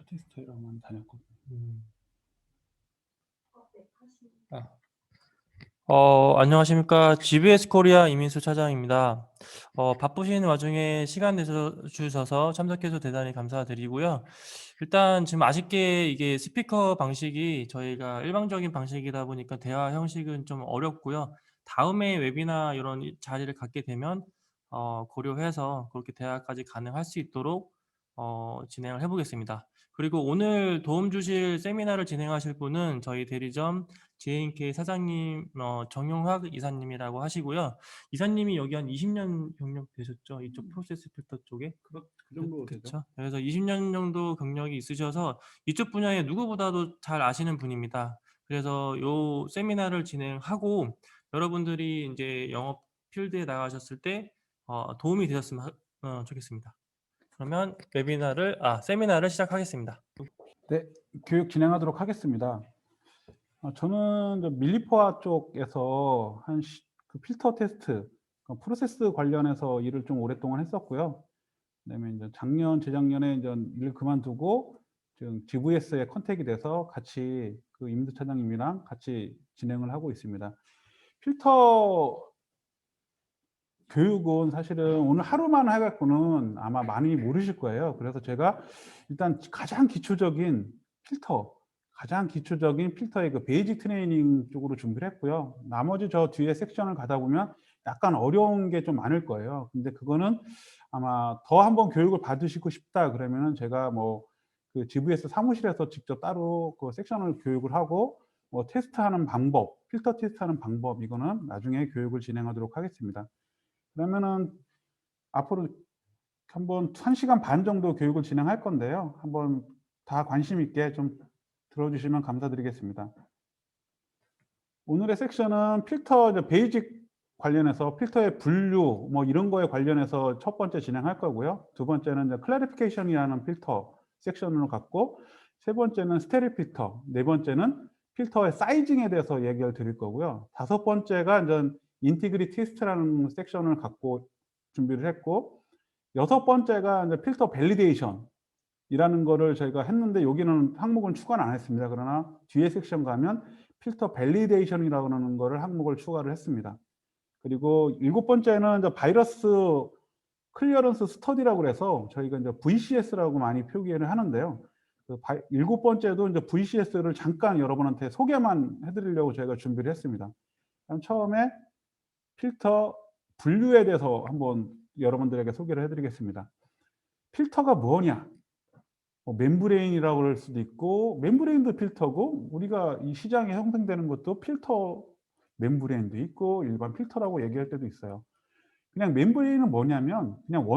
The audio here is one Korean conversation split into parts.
테스트라고만 다녔거든요. 안녕하십니까. GBS 코리아 이민수 차장입니다. 바쁘신 와중에 시간 내주셔서 참석해서 대단히 감사드리고요. 일단 지금 아쉽게 이게 스피커 방식이 저희가 일방적인 방식이다 보니까 대화 형식은 좀 어렵고요. 다음에 웨비나 이런 자리를 갖게 되면 고려해서 그렇게 대화까지 가능할 수 있도록 진행을 해보겠습니다. 그리고 오늘 도움 주실 세미나를 진행하실 분은 저희 대리점 JNK 사장님 정용학 이사님이라고 하시고요. 이사님이 여기 한 20년 경력 되셨죠? 이쪽 프로세스 필터 쪽에? 그 정도 되죠. 그렇죠. 그래서 20년 정도 경력이 있으셔서 이쪽 분야에 누구보다도 잘 아시는 분입니다. 그래서 요 세미나를 진행하고 여러분들이 이제 영업 필드에 나가셨을 때 도움이 되셨으면 좋겠습니다. 그러면 세미나를 시작하겠습니다. 네, 교육 진행하도록 하겠습니다. 저는 밀리포화 쪽에서 그 필터 테스트, 프로세스 관련해서 일을 좀 오랫동안 했었고요. 그다음에 이제 재작년에 이제 일 그만두고 지금 GVS에 컨택이 돼서 같이 그 임도 차장님이랑 같이 진행을 하고 있습니다. 필터 교육은 사실은 오늘 하루만 해갖고는 아마 많이 모르실 거예요. 그래서 제가 일단 가장 기초적인 필터의 그 베이직 트레이닝 쪽으로 준비를 했고요. 나머지 저 뒤에 섹션을 가다 보면 약간 어려운 게 좀 많을 거예요. 근데 그거는 아마 더 한번 교육을 받으시고 싶다 그러면은 제가 뭐 그 GVS 사무실에서 직접 따로 그 섹션을 교육을 하고 뭐 테스트하는 방법, 필터 테스트하는 방법 이거는 나중에 교육을 진행하도록 하겠습니다. 그러면은 앞으로 한번 1시간 반 정도 교육을 진행할 건데요. 한번 다 관심 있게 좀 들어주시면 감사드리겠습니다. 오늘의 섹션은 필터 베이직 관련해서 필터의 분류 뭐 이런 거에 관련해서 첫 번째 진행할 거고요. 두 번째는 클래리피케이션이라는 필터 섹션으로 갖고 세 번째는 스테릴 필터, 네 번째는 필터의 사이징에 대해서 얘기를 드릴 거고요. 다섯 번째가 이제 인티그리티 테스트라는 섹션을 갖고 준비를 했고 여섯 번째가 이제 필터 밸리데이션 이라는 거를 저희가 했는데 여기는 항목은 추가는 안 했습니다. 그러나 뒤에 섹션 가면 필터 밸리데이션이라고 하는 거를 항목을 추가를 했습니다. 그리고 일곱 번째는 이제 바이러스 클리어런스 스터디라고 해서 저희가 이제 VCS라고 많이 표기를 하는데요. 일곱 번째도 이제 VCS를 잠깐 여러분한테 소개만 해드리려고 저희가 준비를 했습니다. 처음에 필터 분류에 대해서 한번 여러분들에게 소개를 해드리겠습니다. 필터가 뭐냐? 멤브레인이라고 할 수도 있고 멤브레인도 필터고 우리가 이 시장에 형성되는 것도 필터 멤브레인도 있고 일반 필터라고 얘기할 때도 있어요. 그냥 멤브레인은 뭐냐면 그냥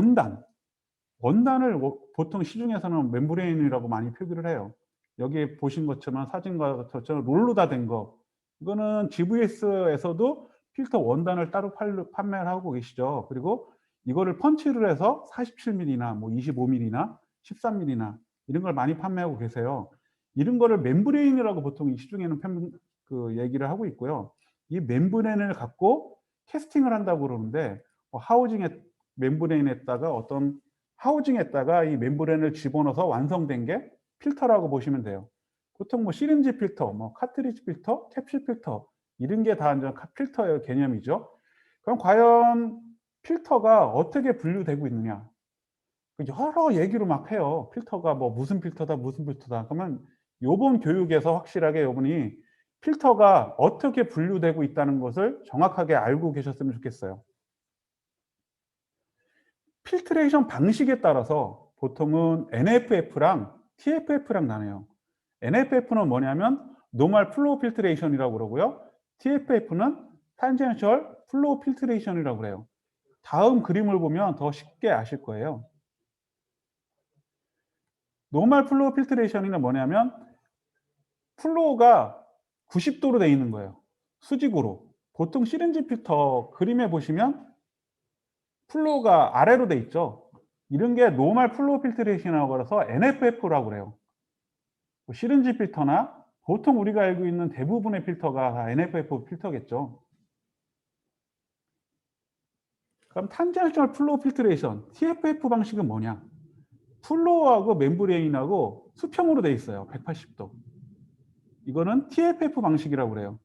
원단을 보통 시중에서는 멤브레인이라고 많이 표기를 해요. 여기 보신 것처럼 사진과 것처럼 롤로 다 된 거. 이거는 GVS에서도 필터 원단을 따로 판매를 하고 계시죠. 그리고 이거를 펀치를 해서 47mm나 뭐 25mm나 13mm나 이런 걸 많이 판매하고 계세요. 이런 거를 멤브레인이라고 보통 이 시중에는 얘기를 하고 있고요. 이 멤브레인을 갖고 캐스팅을 한다고 그러는데 하우징에다가 이 멤브레인을 집어넣어서 완성된 게 필터라고 보시면 돼요. 보통 뭐 시린지 필터, 뭐 카트리지 필터, 캡슐 필터 이런 게 다 필터의 개념이죠. 그럼 과연 필터가 어떻게 분류되고 있느냐? 여러 얘기로 막 해요. 필터가 뭐 무슨 필터다, 무슨 필터다. 그러면 요번 교육에서 확실하게 여러분이 필터가 어떻게 분류되고 있다는 것을 정확하게 알고 계셨으면 좋겠어요. 필트레이션 방식에 따라서 보통은 NFF랑 TFF랑 나눠요. NFF는 뭐냐면 노멀 플로우 필트레이션이라고 그러고요. TFF는 탄젠셜 플로우 필트레이션이라고 그래요. 다음 그림을 보면 더 쉽게 아실 거예요. 노멀 플로우 필트레이션은 뭐냐면 플로우가 90도로 되어 있는 거예요. 수직으로. 보통 시린지 필터 그림에 보시면 플로우가 아래로 돼 있죠. 이런 게 노멀 플로우 필트레이션이라고 해서 NFF라고 그래요. 시린지 필터나 보통 우리가 알고 있는 대부분의 필터가 다 NFF 필터겠죠. 그럼 탄젠셜 플로우 필트레이션, TFF 방식은 뭐냐? 플로우하고 멤브레인하고 수평으로 돼 있어요. 180도. 이거는 TFF 방식이라고 그래요.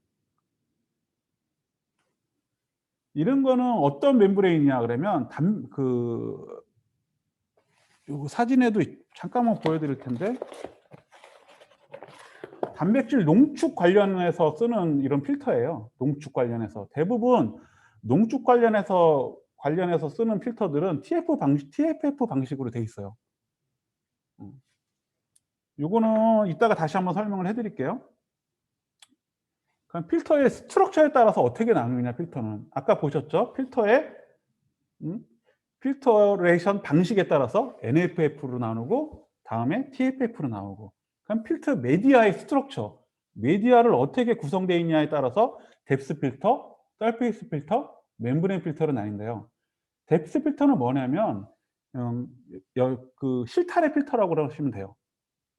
이런 거는 어떤 멤브레인이냐 그러면 요 사진에도 잠깐만 보여드릴 텐데, 단백질 농축 관련해서 쓰는 이런 필터예요. 농축 관련해서 대부분 농축 관련해서 쓰는 필터들은 TFF 방식으로 돼 있어요. 요거는 이따가 다시 한번 설명을 해드릴게요. 그럼 필터의 스트럭처에 따라서 어떻게 나누느냐, 필터는. 아까 보셨죠? 필터의 필터레이션 방식에 따라서 NFF로 나누고 다음에 TFF로 나오고. 그럼 필터 메디아의 스트럭처, 메디아를 어떻게 구성되어 있냐에 따라서 뎁스 필터, 서페이스 필터, 멤브레인 필터로 나뉜대요. 뎁스 필터는 뭐냐면 그 실타래 필터라고 하시면 돼요.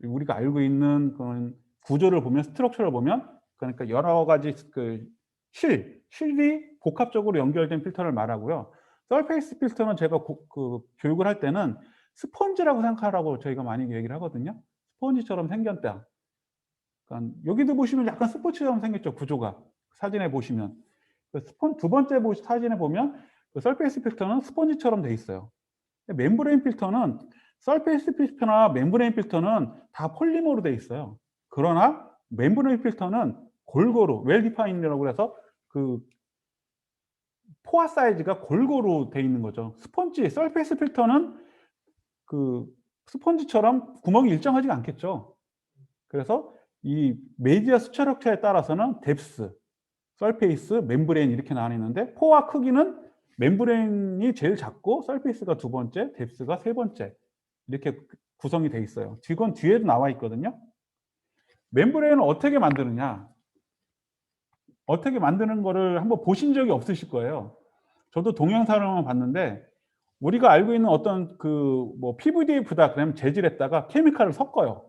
우리가 알고 있는 그런 구조를 보면, 스트럭처를 보면, 그러니까 여러 가지 실이 복합적으로 연결된 필터를 말하고요. 서페이스 필터는 제가 교육을 할 때는 스펀지라고 생각하라고 저희가 많이 얘기를 하거든요. 스펀지처럼 생겼다. 그러니까 여기도 보시면 약간 스펀지처럼 생겼죠, 구조가. 사진에 보시면. 두 번째 사진에 보면 그 서페이스 필터는 스펀지처럼 돼 있어요. 멤브레인 필터는, 서페이스 필터나 멤브레인 필터는 다 폴리머로 돼 있어요. 그러나 멤브레인 필터는 골고루 웰 디파인이라고 해서 그 포화 사이즈가 골고루 돼 있는 거죠. 서페이스 필터는 그 스펀지처럼 구멍이 일정하지가 않겠죠. 그래서 이 메디아 스트럭처에 따라서는 뎁스, 서페이스, 멤브레인 이렇게 나뉘는데, 포화 크기는 멤브레인이 제일 작고 서페이스가 두 번째, 뎁스가 세 번째, 이렇게 구성이 돼 있어요. 이건 뒤에도 나와 있거든요. 멤브레인을 어떻게 만드느냐, 어떻게 만드는 거를 한번 보신 적이 없으실 거예요. 저도 동영상을 봤는데, 우리가 알고 있는 어떤 뭐 PVDF다 그러면 재질에다가 케미칼을 섞어요.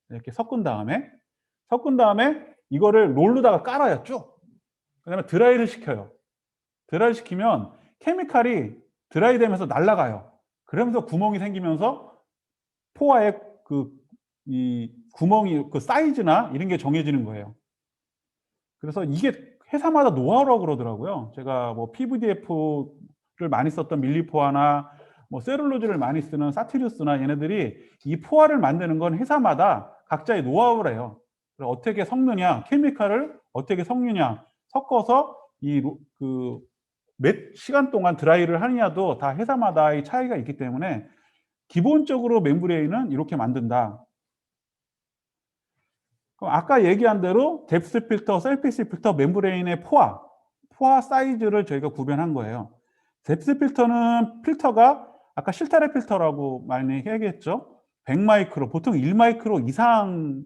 이렇게 섞은 다음에 이거를 롤로다가 깔아요, 쭉. 그다음에 드라이를 시켜요. 드라이 시키면 케미칼이 드라이 되면서 날아가요. 그러면서 구멍이 생기면서 포화의 이 구멍이 사이즈나 이런 게 정해지는 거예요. 그래서 이게 회사마다 노하우라고 그러더라고요. 제가 뭐 PVDF를 많이 썼던 밀리포화나 뭐 셀룰로즈를 많이 쓰는 사티루스나 얘네들이 이 포화를 만드는 건 회사마다 각자의 노하우래요. 어떻게 섞느냐, 케미칼을 어떻게 섞느냐, 섞어서 몇 시간 동안 드라이를 하느냐도 다 회사마다의 차이가 있기 때문에 기본적으로 멤브레인은 이렇게 만든다. 그럼 아까 얘기한 대로 뎁스 필터, 서페이스 필터, 멤브레인의 포화 사이즈를 저희가 구별한 거예요. 뎁스 필터는 필터가 아까 실타래 필터라고 많이 얘기했죠. 100마이크로, 보통 1마이크로 이상을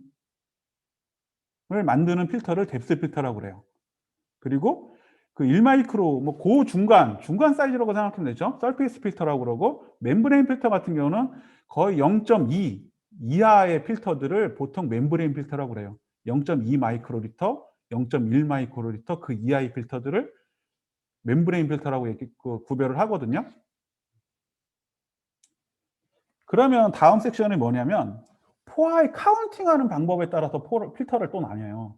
만드는 필터를 뎁스 필터라고 그래요. 그리고 그 1마이크로, 뭐 중간 사이즈라고 생각하면 되죠. 서페이스 필터라고 그러고, 멤브레인 필터 같은 경우는 거의 0.2 이하의 필터들을 보통 멤브레인 필터라고 그래요. 0.2 마이크로리터, 0.1 마이크로리터 그 이하의 필터들을 멤브레인 필터라고 구별을 하거든요. 그러면 다음 섹션이 뭐냐면, 포화의 카운팅하는 방법에 따라서 필터를 또 나뉘어요.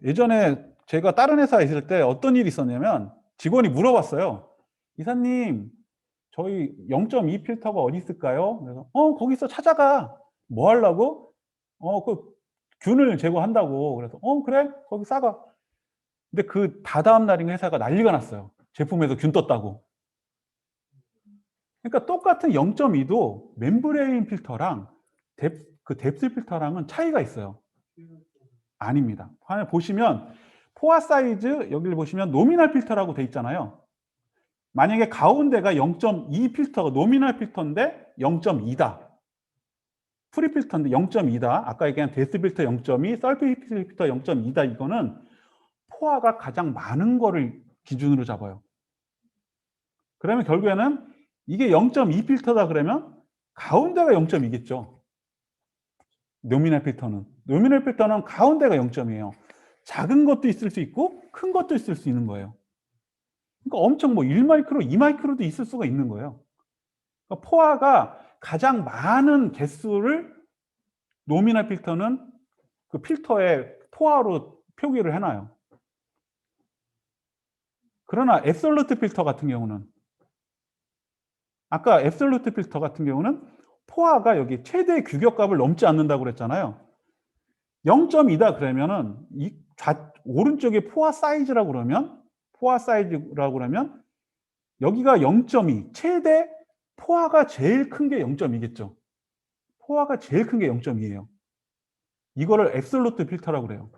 예전에 제가 다른 회사에 있을 때 어떤 일이 있었냐면, 직원이 물어봤어요. 이사님, 저희 0.2 필터가 어디 있을까요? 그래서 거기서 찾아가. 뭐 하려고? 균을 제거한다고. 그래서 그래, 거기 싸가. 근데 다다음 날인 회사가 난리가 났어요. 제품에서 균 떴다고. 그러니까 똑같은 0.2도 멤브레인 필터랑 뎁스 필터랑은 차이가 있어요. 아닙니다. 보시면 포화 사이즈, 여기를 보시면 노미널 필터라고 돼 있잖아요. 만약에 가운데가 0.2 필터가 노미널 필터인데 0.2다. 프리 필터인데 0.2다. 아까 얘기한 뎁스 필터 0.2, 서페이스 필터 0.2다. 이거는 포화가 가장 많은 거를 기준으로 잡아요. 그러면 결국에는 이게 0.2 필터다 그러면 가운데가 0.2겠죠. 노미널 필터는 가운데가 0.이에요. 작은 것도 있을 수 있고 큰 것도 있을 수 있는 거예요. 그러니까 엄청 1마이크로, 2마이크로도 있을 수가 있는 거예요. 그러니까 포화가 가장 많은 개수를 노미널 필터는 그 필터의 포화로 표기를 해놔요. 그러나 앱솔루트 필터 같은 경우는, 아까 앱솔루트 필터 같은 경우는 포화가 여기 최대 규격값을 넘지 않는다고 그랬잖아요. 0.2다 그러면은 이 오른쪽에 포화 사이즈라고 그러면 여기가 0.2, 최대 포화가 제일 큰 게 0.2겠죠. 포화가 제일 큰 게 0.2예요. 이거를 앱솔루트 필터라고 그래요.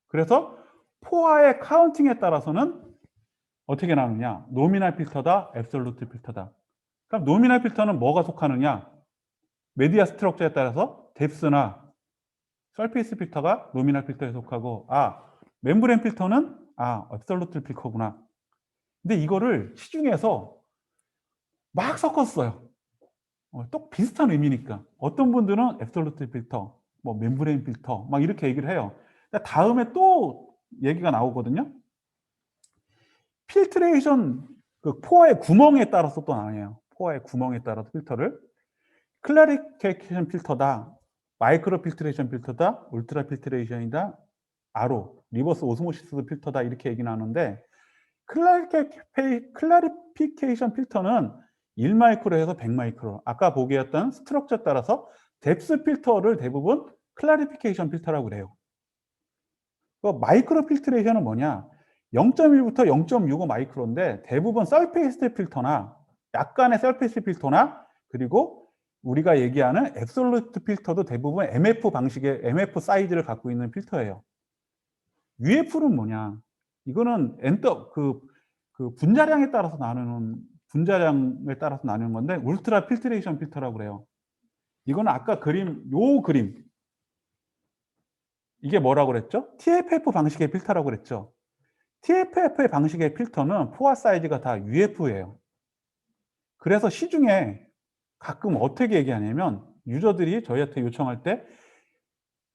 그래서 포화의 카운팅에 따라서는 어떻게 나누냐? 노미널 필터다, 앱솔루트 필터다. 그럼 노미널 필터는 뭐가 속하느냐? 메디아 스트럭처에 따라서 뎁스나 서페이스 필터가 노미널 필터에 속하고, 멤브레인 필터는 앱솔루트 필터구나. 근데 이거를 시중에서 막 섞었어요. 또 비슷한 의미니까. 어떤 분들은 앱솔루트 필터, 뭐 멤브레인 필터 막 이렇게 얘기를 해요. 다음에 또 얘기가 나오거든요. 필트레이션, 그 포화의 구멍에 따라서 또 나뉘어요. 포화의 구멍에 따라서 필터를 클래리피케이션 필터다, 마이크로 필트레이션 필터다, 울트라 필트레이션이다, RO, 리버스 오스모시스 필터다, 이렇게 얘기 나누는데, 클래리피케이션 필터는 1마이크로에서 100마이크로, 아까 보기였던 스트럭처에 따라서 뎁스 필터를 대부분 클래리피케이션 필터라고 그래요. 마이크로 필트레이션은 뭐냐? 0.1부터 0.65 마이크로인데 대부분 서페이스 필터나 약간의 서페이스 필터나, 그리고 우리가 얘기하는 앱솔루트 필터도 대부분 MF 방식의 MF 사이즈를 갖고 있는 필터예요. UF는 뭐냐? 이거는 그 분자량에 따라서 나누는 건데 울트라 필트레이션 필터라고 그래요. 이거는 아까 그림 이게 뭐라고 그랬죠? TFF 방식의 필터라고 그랬죠. TFF 방식의 필터는 포화 사이즈가 다 UF예요. 그래서 시중에 가끔 어떻게 얘기하냐면, 유저들이 저희한테 요청할 때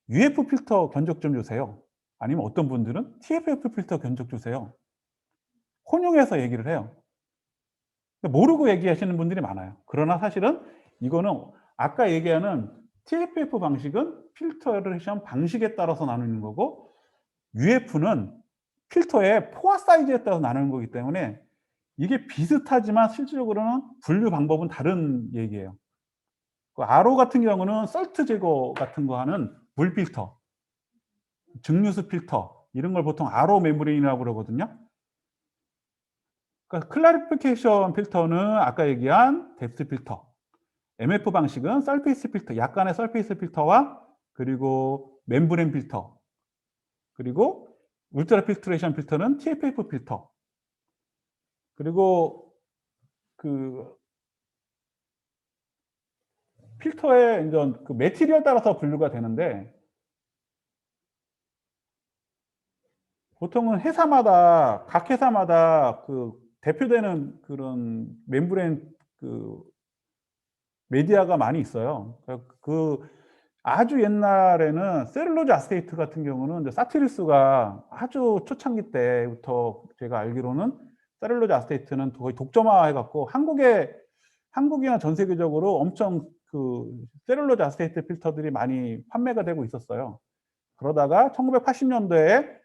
UF 필터 견적 좀 주세요. 아니면 어떤 분들은 TFF 필터 견적 주세요. 혼용해서 얘기를 해요. 모르고 얘기하시는 분들이 많아요. 그러나 사실은 이거는 아까 얘기하는 TFF 방식은 필터레이션 방식에 따라서 나누는 거고, UF는 필터의 포화 사이즈에 따라서 나누는 거기 때문에 이게 비슷하지만 실질적으로는 분류 방법은 다른 얘기예요. 그 RO 같은 경우는 설트 제거 같은 거 하는 물 필터, 증류수 필터, 이런 걸 보통 RO 멤브레인이라고 그러거든요. 그러니까 클래리피케이션 필터는 아까 얘기한 뎁스 필터, MF 방식은 서페이스 필터, 약간의 서페이스 필터와 그리고 멤브레인 필터, 그리고 울트라 필트레이션 필터는 TFF 필터, 그리고 그 필터의 이제 그 매티리얼 따라서 분류가 되는데, 보통은 각 회사마다 그 대표되는 그런 멤브레인 그 메디아가 많이 있어요. 그 아주 옛날에는 셀룰로즈 아세테이트 같은 경우는 이제 사티리스가 아주 초창기 때부터 제가 알기로는 셀룰로즈 아세테이트는 거의 독점화해 갖고 한국이나 전 세계적으로 엄청 그 셀룰로즈 아세테이트 필터들이 많이 판매가 되고 있었어요. 그러다가 1980년대에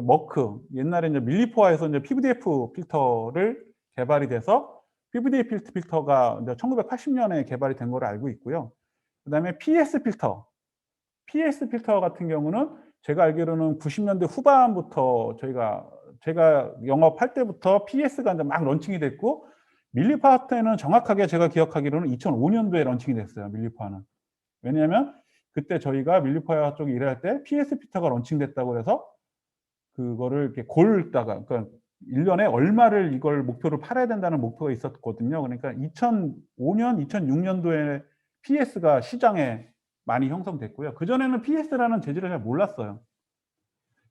머크, 옛날에 이제 밀리포아에서 이제 PVDF 필터를 개발이 돼서 PVDF 필터가 이제 1980년에 개발이 된 걸로 알고 있고요. 그다음에 PS 필터 같은 경우는 제가 알기로는 90년대 후반부터 제가 영업할 때부터 PS가 이제 막 런칭이 됐고, 밀리포아 때는 정확하게 제가 기억하기로는 2005년도에 런칭이 됐어요. 밀리포아는. 왜냐하면 그때 저희가 밀리포아 쪽에 일할 때 PS 필터가 런칭됐다고 해서 그거를 이렇게 그러니까 1년에 얼마를 이걸 목표로 팔아야 된다는 목표가 있었거든요. 그러니까 2005년, 2006년도에 PS가 시장에 많이 형성됐고요. 그전에는 PS라는 재질을 잘 몰랐어요.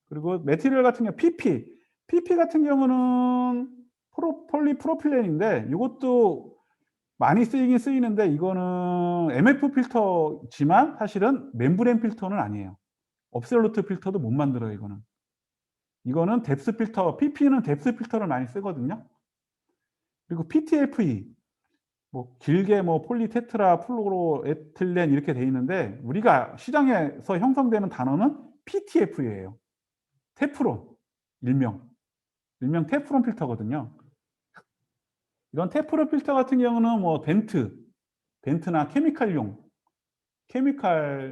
그리고 매티리얼 같은 경우 PP 같은 경우는 폴리프로필렌인데 이것도 많이 쓰이긴 쓰이는데, 이거는 MF 필터지만 사실은 멤브레인 필터는 아니에요. 업솔루트 필터도 못 만들어요. 이거는 뎁스 필터, PP는 뎁스 필터를 많이 쓰거든요. 그리고 PTFE, 뭐 길게 뭐 폴리테트라 플로로에틸렌 이렇게 돼 있는데 우리가 시장에서 형성되는 단어는 PTF예요. 테프론 일명 테프론 필터거든요. 이런 테프론 필터 같은 경우는 뭐 벤트나 케미칼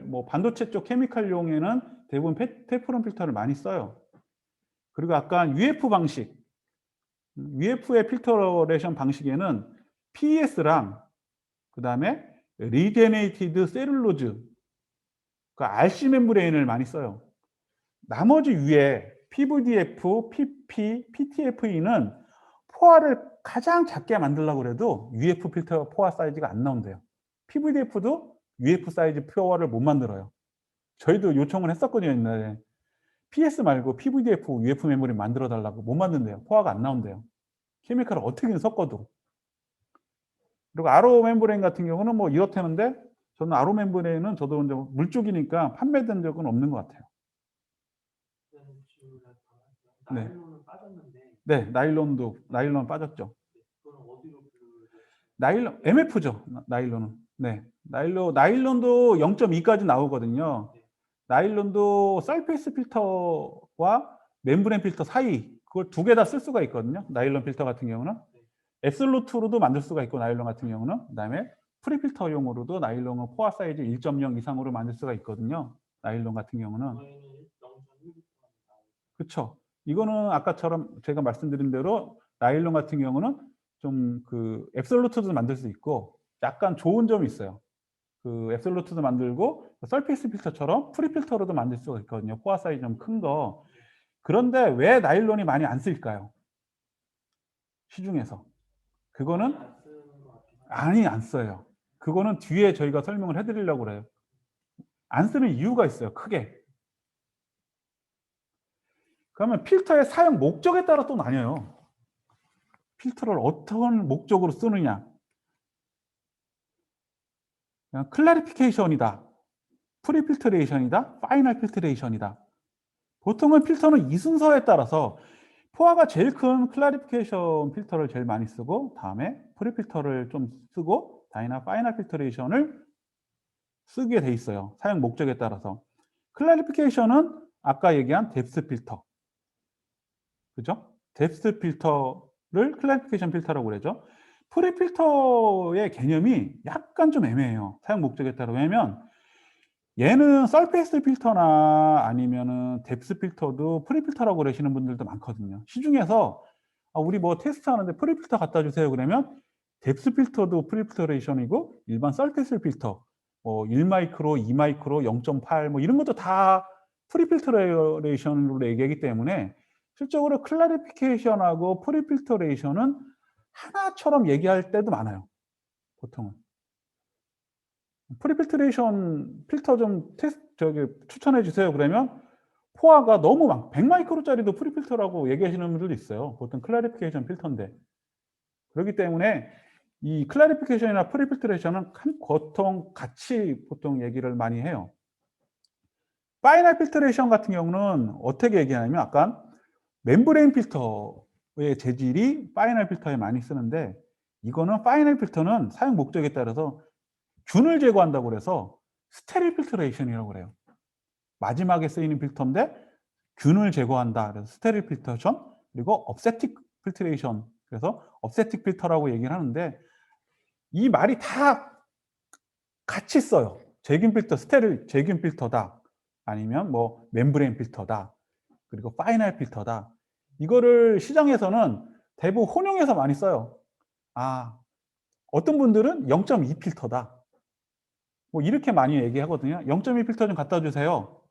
뭐 반도체 쪽 케미칼용에는 대부분 테프론 필터를 많이 써요. 그리고 아까 UF 방식, UF의 필터레이션 방식에는 PES랑 그다음에 리제네이티드 셀룰로즈, 그 RC 멤브레인을 많이 써요. 나머지 위에 PVDF, PP, PTFE는 포화를 가장 작게 만들려고 해도 UF 필터 포화 사이즈가 안 나온대요. PVDF도 UF 사이즈 포화를 못 만들어요. 저희도 요청을 했었거든요, 옛날에. PS 말고 PVDF, UF 메모리 만들어 달라고 못 만든대요. 포화가 안 나온대요. 케미칼을 어떻게든 섞어도. 그리고 RO 멤브레인 같은 경우는 뭐 이렇다는데 저는 RO 멤브레인은 저도 이제 물쪽이니까 판매된 적은 없는 것 같아요. 네. 나일론은 빠졌는데 네, 나일론 빠졌죠. 그건 어디로 나일론 MF죠. 나일론은. 네. 나일론도 0.2까지 나오거든요. 나일론도 서페이스 필터와 멤브레인 필터 사이 그걸 두 개 다 쓸 수가 있거든요. 나일론 필터 같은 경우는 앱솔루트로도 만들 수가 있고 나일론 같은 경우는 그다음에 프리필터용으로도 나일론은 포화 사이즈 1.0 이상으로 만들 수가 있거든요. 나일론 같은 경우는. 그렇죠. 이거는 아까처럼 제가 말씀드린 대로 나일론 같은 경우는 좀 그 앱솔루트도 만들 수 있고 약간 좋은 점이 있어요. 그 앱솔루트도 만들고 서페이스 필터처럼 프리필터로도 만들 수가 있거든요. 포화 사이즈 좀 큰 거. 그런데 왜 나일론이 많이 안 쓸까요? 시중에서. 그거는 안 써요. 그거는 뒤에 저희가 설명을 해드리려고 그래요. 안 쓰는 이유가 있어요. 크게. 그러면 필터의 사용 목적에 따라 또 나뉘어요. 필터를 어떤 목적으로 쓰느냐. 그냥 클래리피케이션이다. 프리필터레이션이다. 파이널 필터레이션이다. 보통은 필터는 이 순서에 따라서 포화가 제일 큰 클래리피케이션 필터를 제일 많이 쓰고 다음에 프리필터를 좀 쓰고 파이널 필터레이션을 쓰게 돼 있어요. 사용 목적에 따라서. 클래리피케이션은 아까 얘기한 뎁스 필터. 그죠? 뎁스 필터를 클래리피케이션 필터라고 그러죠. 프리필터의 개념이 약간 좀 애매해요. 사용 목적에 따라. 왜냐면 얘는 서페이스 필터나 아니면은 뎁스 필터도 프리필터라고 그러시는 분들도 많거든요. 시중에서 우리 뭐 테스트 하는데 프리필터 갖다 주세요 그러면 뎁스 필터도 프리필터레이션이고 일반 서페이스 필터 뭐 1마이크로, 2마이크로, 0.8 뭐 이런 것도 다 프리필터레이션으로 얘기하기 때문에 실적으로 클래리피케이션하고 프리필터레이션은 하나처럼 얘기할 때도 많아요. 보통은. 프리필트레이션 필터 좀 추천해 주세요. 그러면 포화가 너무 100마이크로짜리도 프리필터라고 얘기하시는 분들도 있어요. 보통 클래리피케이션 필터인데. 그렇기 때문에 이 클래리피케이션이나 프리필트레이션은 보통 같이 얘기를 많이 해요. 파이널 필터레이션 같은 경우는 어떻게 얘기하냐면 아까 멤브레인 필터의 재질이 파이널 필터에 많이 쓰는데 이거는 파이널 필터는 사용 목적에 따라서 균을 제거한다고 그래서 스테릴 필터레이션이라고 그래요. 마지막에 쓰이는 필터인데 균을 제거한다. 그래서 스테릴 필터션 그리고 업세틱 필터레이션 그래서 업세틱 필터라고 얘기를 하는데 이 말이 다 같이 써요. 제균 필터, 스테릴 제균 필터다. 아니면 뭐 멤브레인 필터다. 그리고 파이널 필터다. 이거를 시장에서는 대부분 혼용해서 많이 써요. 어떤 분들은 0.2 필터다. 뭐 이렇게 많이 얘기하거든요. 0.2 필터 좀 갖다 주세요.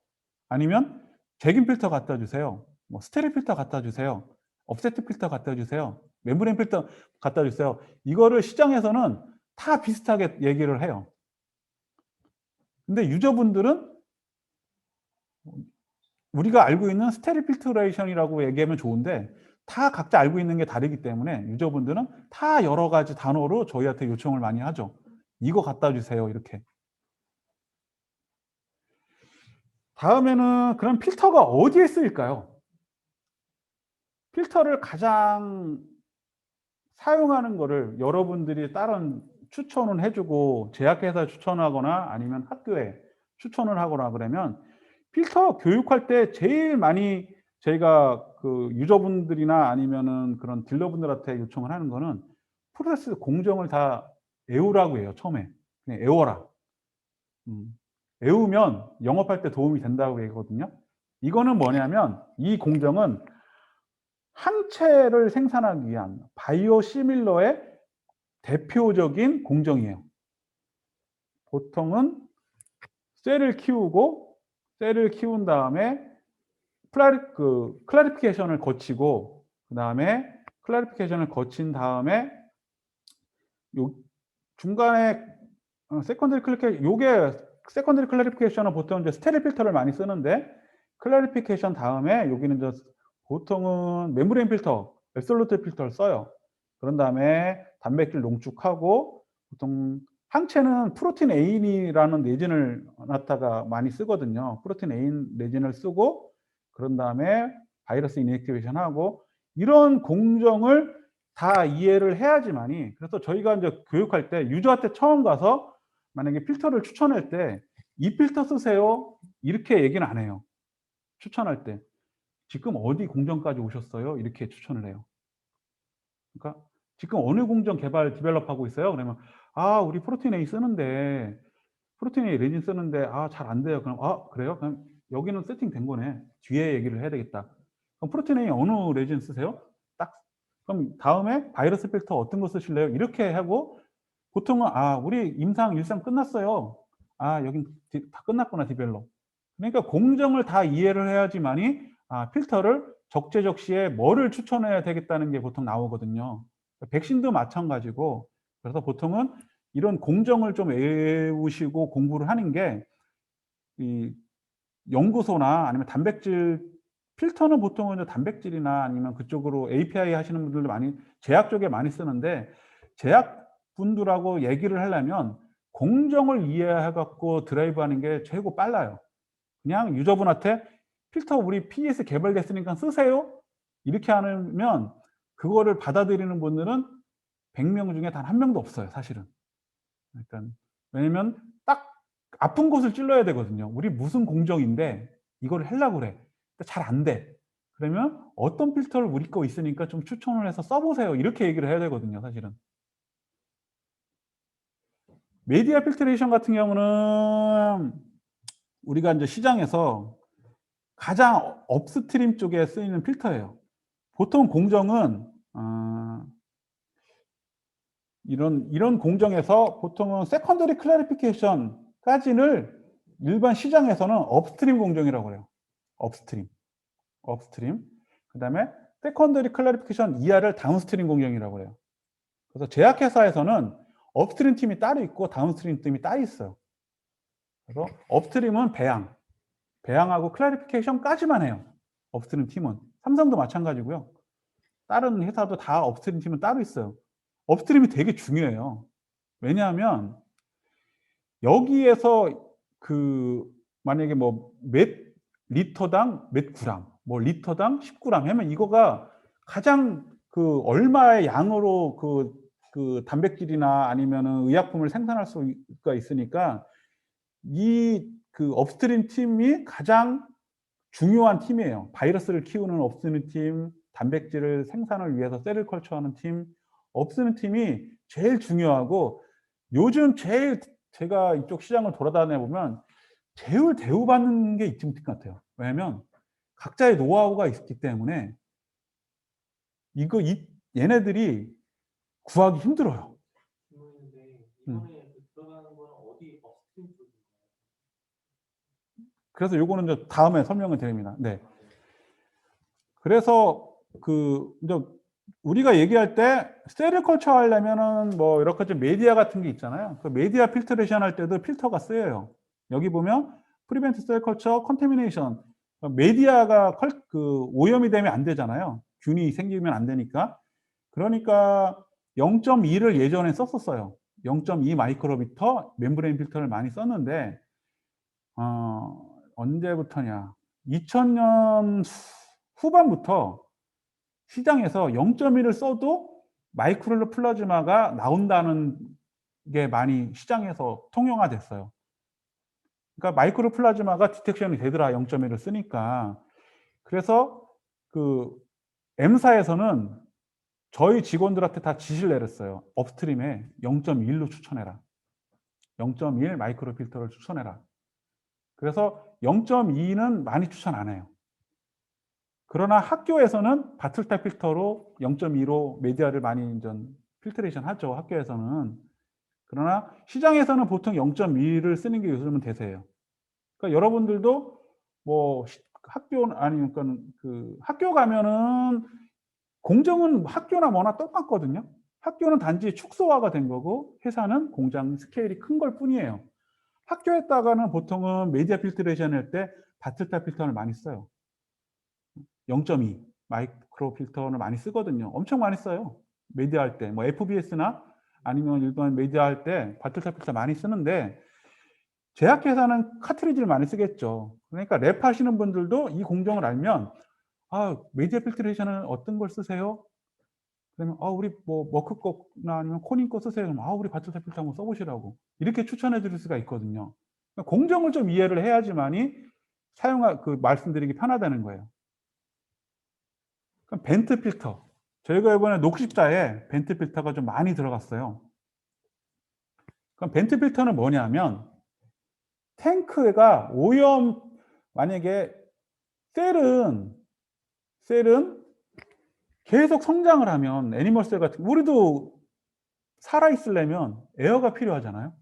아니면 제균 필터 갖다 주세요. 뭐 스테릴 필터 갖다 주세요. 업세트 필터 갖다 주세요. 멤브레인 필터 갖다 주세요. 이거를 시장에서는 다 비슷하게 얘기를 해요. 근데 유저분들은 우리가 알고 있는 스테릴 필터레이션이라고 얘기하면 좋은데 다 각자 알고 있는 게 다르기 때문에 유저분들은 다 여러 가지 단어로 저희한테 요청을 많이 하죠. 이거 갖다 주세요. 이렇게. 다음에는 그럼 필터가 어디에 쓰일까요? 필터를 가장 사용하는 거를 여러분들이 다른 추천은 해주고 제약회사에 추천하거나 아니면 학교에 추천을 하거나 그러면 필터 교육할 때 제일 많이 저희가 그 유저분들이나 아니면은 그런 딜러분들한테 요청을 하는 거는 프로세스 공정을 다 외우라고 해요, 처음에. 그냥 외워라. 외우면 영업할 때 도움이 된다고 얘기하거든요. 이거는 뭐냐면 이 공정은 항체를 생산하기 위한 바이오시밀러의 대표적인 공정이에요. 보통은 셀을 키운 다음에 클래리피케이션을 거치고 그다음에 클래리피케이션을 거친 다음에 요 중간에 세컨더리 클래리피케이션 요게 세컨더리 클래리피케이션은 보통 이제 스테릴 필터를 많이 쓰는데 클래리피케이션 다음에 여기는 이제 보통은 멤브레인 필터, 앱솔루트 필터를 써요. 그런 다음에 단백질 농축하고 보통 항체는 프로틴 A인이라는 레진을 갖다가 많이 쓰거든요. 프로틴 A인 레진을 쓰고 그런 다음에 바이러스 이니액티베이션 하고 이런 공정을 다 이해를 해야지만이 그래서 저희가 이제 교육할 때 유저한테 처음 가서 만약에 필터를 추천할 때 이 필터 쓰세요 이렇게 얘기는 안 해요. 추천할 때 지금 어디 공정까지 오셨어요? 이렇게 추천을 해요. 그러니까 지금 어느 공정 개발 디벨롭하고 있어요? 그러면 아 우리 프로틴 A 쓰는데 프로틴 A 레진 쓰는데 아 잘 안 돼요. 그럼 아 그래요? 그럼 여기는 세팅된 거네. 뒤에 얘기를 해야 되겠다. 그럼 프로틴 A 어느 레진 쓰세요? 딱 그럼 다음에 바이러스 필터 어떤 거 쓰실래요? 이렇게 하고 보통은 아 우리 임상 일상 끝났어요. 아 여긴 다 끝났구나 디벨롭. 그러니까 공정을 다 이해를 해야지만이 아 필터를 적재적시에 뭐를 추천해야 되겠다는 게 보통 나오거든요. 백신도 마찬가지고 그래서 보통은 이런 공정을 좀 외우시고 공부를 하는 게 이 연구소나 아니면 단백질 필터는 보통은 이제 단백질이나 아니면 그쪽으로 API 하시는 분들도 많이 제약 쪽에 많이 쓰는데 제약 분들하고 얘기를 하려면 공정을 이해해 갖고 드라이브하는 게 최고 빨라요. 그냥 유저분한테 필터 우리 PES 개발됐으니까 쓰세요. 이렇게 하면 그거를 받아들이는 분들은 100명 중에 단 1명도 없어요, 사실은. 그러니까 왜냐면 딱 아픈 곳을 찔러야 되거든요. 우리 무슨 공정인데 이걸 하려고 그래. 잘 안 돼. 그러면 어떤 필터를 우리 거 있으니까 좀 추천을 해서 써보세요. 이렇게 얘기를 해야 되거든요, 사실은. 메디아 필트레이션 같은 경우는 우리가 이제 시장에서 가장 업스트림 쪽에 쓰이는 필터예요. 보통 공정은 이런 공정에서 보통은 세컨더리 클래리피케이션까지는 일반 시장에서는 업스트림 공정이라고 그래요. 업스트림. 그다음에 세컨더리 클래리피케이션 이하를 다운스트림 공정이라고 그래요. 그래서 제약회사에서는 업스트림 팀이 따로 있고 다운스트림 팀이 따로 있어요. 그래서 업스트림은 배양하고 클래리피케이션까지만 해요. 업스트림 팀은. 삼성도 마찬가지고요. 다른 회사도 다 업스트림 팀은 따로 있어요. 업스트림이 되게 중요해요. 왜냐하면 여기에서 그 만약에 뭐 몇 리터당 몇 그램, 뭐 리터당 10g 하면 이거가 가장 그 얼마의 양으로 그 단백질이나 아니면은 의약품을 생산할 수가 있으니까 이 그 업스트림 팀이 가장 중요한 팀이에요. 바이러스를 키우는 업스트림 팀, 단백질을 생산을 위해서 셀을 컬처하는 팀, 업스트림 팀이 제일 중요하고 요즘 제일 제가 이쪽 시장을 돌아다녀 보면 제일 대우받는 게 이쪽 팀 같아요. 왜냐하면 각자의 노하우가 있기 때문에 얘네들이 구하기 힘들어요. 그래서 요거는 이제 다음에 설명을 드립니다. 네. 그래서 이제 우리가 얘기할 때 셀을 컬처 하려면은 뭐 여러 가지 메디아 같은 게 있잖아요. 그 메디아 필터레이션 할 때도 필터가 쓰여요. 여기 보면 프리벤트 셀 컬처 컨테미네이션 메디아가 오염이 되면 안 되잖아요. 균이 생기면 안 되니까. 그러니까 0.2를 예전에 썼었어요. 0.2 마이크로미터 멤브레인 필터를 많이 썼는데 언제부터냐? 2000년 후반부터 시장에서 0.1을 써도 마이크로 플라즈마가 나온다는 게 많이 시장에서 통용화됐어요. 그러니까 마이크로 플라즈마가 디텍션이 되더라, 0.1을 쓰니까. 그래서 그 M사에서는 저희 직원들한테 다 지시를 내렸어요. 업스트림에 0.1로 추천해라. 0.1 마이크로 필터를 추천해라. 그래서 0.2는 많이 추천 안 해요. 그러나 학교에서는 바틀탑 필터로 0.2로 메디아를 많이 필터레이션 하죠. 학교에서는. 그러나 시장에서는 보통 0.2를 쓰는 게 요즘은 대세예요. 그러니까 여러분들도 뭐 학교 아니면 그 학교 가면은 공정은 학교나 뭐나 똑같거든요. 학교는 단지 축소화가 된 거고 회사는 공장 스케일이 큰 걸 뿐이에요. 학교에다가는 보통은 메디아 필터레이션 할 때 바틀탑 필터를 많이 써요. 0.2 마이크로 필터를 많이 쓰거든요. 엄청 많이 써요. 메디아 할 때. 뭐 FBS나 아니면 일반 메디아 할 때 바틀탑 필터 많이 쓰는데 제약회사는 카트리지를 많이 쓰겠죠. 그러니까 랩 하시는 분들도 이 공정을 알면 메디아 필터레이션은 어떤 걸 쓰세요? 그러면 우리 뭐 머크 거나 아니면 코닝 거 쓰세요. 그럼 우리 바틀탑 필터 한번 써보시라고 이렇게 추천해 드릴 수가 있거든요. 그러니까 공정을 좀 이해를 해야지만이 말씀드리기 편하다는 거예요. 그럼 벤트 필터. 저희가 이번에 녹십자에 벤트 필터가 좀 많이 들어갔어요. 그럼 벤트 필터는 뭐냐면 탱크가 오염 만약에 셀은 계속 성장을 하면 애니멀 셀 같은 우리도 살아 있으려면 에어가 필요하잖아요.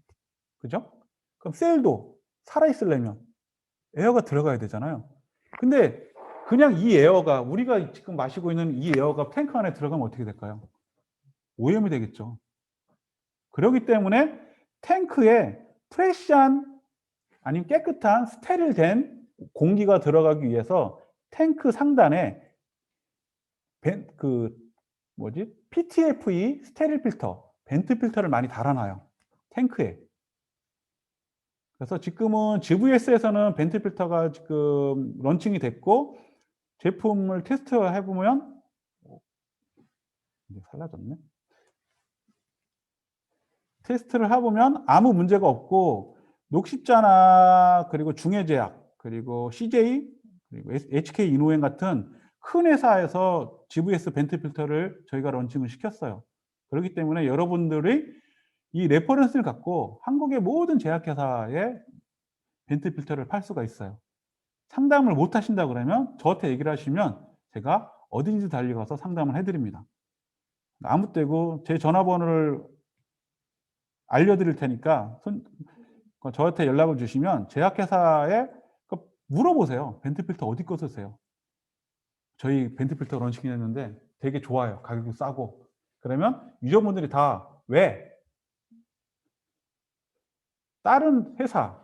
그죠? 그럼 셀도 살아 있으려면 에어가 들어가야 되잖아요. 근데 그냥 이 에어가 우리가 지금 마시고 있는 이 에어가 탱크 안에 들어가면 어떻게 될까요? 오염이 되겠죠. 그렇기 때문에 탱크에 프레시한 아니면 깨끗한 스테릴된 공기가 들어가기 위해서 탱크 상단에 PTFE 스테릴 필터, 벤트 필터를 많이 달아놔요. 탱크에. 그래서 지금은 GVS에서는 벤트 필터가 지금 런칭이 됐고 제품을 테스트해 보면 살라졌네. 테스트를 해보면 아무 문제가 없고 녹십자나 그리고 중해제약 그리고 CJ 그리고 HK 이노웬 같은 큰 회사에서 GVS 벤트 필터를 저희가 런칭을 시켰어요. 그렇기 때문에 여러분들이 이 레퍼런스를 갖고 한국의 모든 제약회사에 벤트 필터를 팔 수가 있어요. 상담을 못 하신다 그러면 저한테 얘기를 하시면 제가 어딘지 달려가서 상담을 해드립니다. 아무 때고 제 전화번호를 알려드릴 테니까 저한테 연락을 주시면 제약회사에 물어보세요. 벤트 필터 어디 거 쓰세요? 저희 벤트 필터 런칭했는데 되게 좋아요. 가격도 싸고. 그러면 유저분들이 다 왜? 다른 회사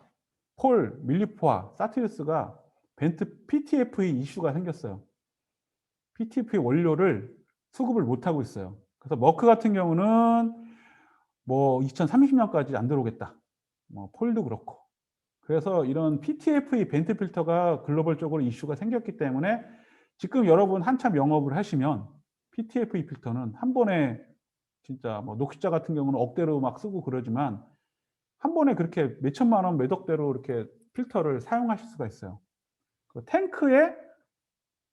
폴, 밀리포와 사티루스가 벤트 PTFE 이슈가 생겼어요. PTFE 원료를 수급을 못하고 있어요. 그래서 머크 같은 경우는 뭐 2030년까지 안 들어오겠다. 뭐 폴도 그렇고. 그래서 이런 PTFE 벤트 필터가 글로벌적으로 이슈가 생겼기 때문에 지금 여러분 한참 영업을 하시면 PTFE 필터는 한 번에 진짜 뭐 녹십자 같은 경우는 억대로 막 쓰고 그러지만 한 번에 그렇게 몇천만 원, 몇 억대로 이렇게 필터를 사용하실 수가 있어요. 그 탱크에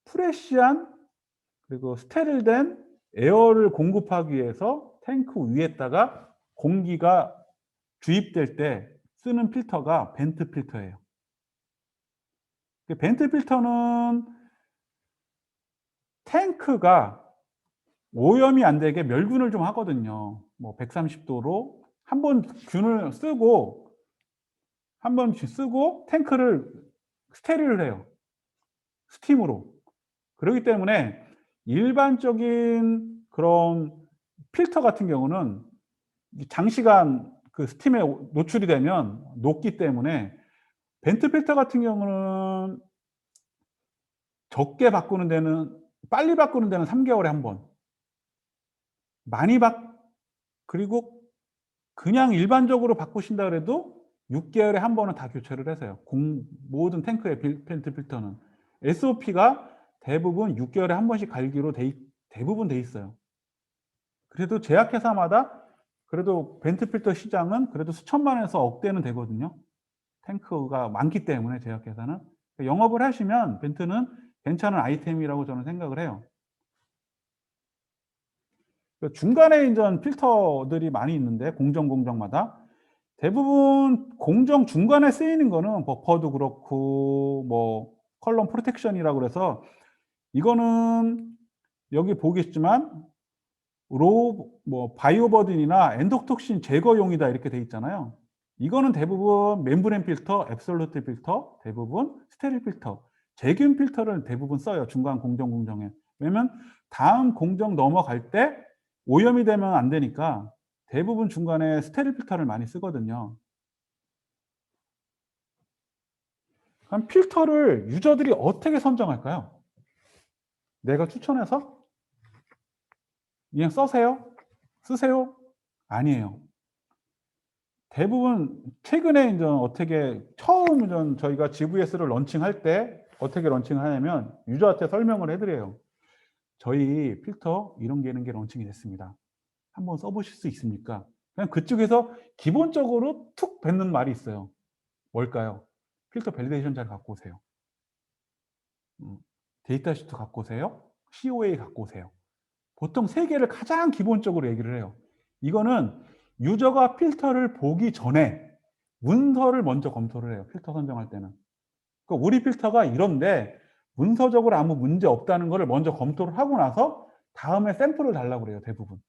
프레시한 그리고 스테릴된 에어를 공급하기 위해서 탱크 위에다가 공기가 주입될 때 쓰는 필터가 벤트 필터예요. 벤트 필터는 탱크가 오염이 안 되게 멸균을 좀 하거든요. 뭐 130도로 한 번 균을 쓰고 탱크를 스테릴을 해요. 스팀으로. 그렇기 때문에 일반적인 그런 필터 같은 경우는 장시간 그 스팀에 노출이 되면 녹기 때문에 벤트 필터 같은 경우는 적게 바꾸는 데는 빨리 바꾸는 데는 3개월에 한 번. 그리고 그냥 일반적으로 바꾸신다 그래도 6개월에 한 번은 다 교체를 하세요. 모든 탱크의 벤트 필터는 SOP가 대부분 6개월에 한 번씩 갈기로 대부분 돼 있어요. 그래도 제약회사마다 그래도 벤트 필터 시장은 그래도 수천만에서 억대는 되거든요. 탱크가 많기 때문에 제약회사는. 영업을 하시면 벤트는 괜찮은 아이템이라고 저는 생각을 해요. 중간에 이제 필터들이 많이 있는데 공정마다 대부분 공정 중간에 쓰이는 거는 버퍼도 그렇고 뭐 컬럼 프로텍션이라고 그래서 이거는 여기 보겠지만 뭐 바이오버든이나 엔도톡신 제거용이다 이렇게 돼 있잖아요. 이거는 대부분 멤브레인 필터, 앱솔루트 필터, 대부분 스테릴 필터, 제균 필터를 대부분 써요. 중간 공정에. 왜냐면 다음 공정 넘어갈 때 오염이 되면 안 되니까 대부분 중간에 스테릴 필터를 많이 쓰거든요. 그럼 필터를 유저들이 어떻게 선정할까요? 내가 추천해서 그냥 쓰세요? 아니에요. 대부분 최근에 이제 어떻게 처음 이제 저희가 GVS를 런칭할 때 어떻게 런칭을 하냐면 유저한테 설명을 해드려요. 저희 필터 이런 게 런칭이 됐습니다. 한번 써보실 수 있습니까? 그냥 그쪽에서 기본적으로 툭 뱉는 말이 있어요. 뭘까요? 필터 밸리데이션 잘 갖고 오세요. 데이터 시트 갖고 오세요. COA 갖고 오세요. 보통 세 개를 가장 기본적으로 얘기를 해요. 이거는 유저가 필터를 보기 전에 문서를 먼저 검토를 해요. 필터 선정할 때는. 그러니까 우리 필터가 이런데 문서적으로 아무 문제 없다는 것을 먼저 검토를 하고 나서 다음에 샘플을 달라고 그래요. 대부분.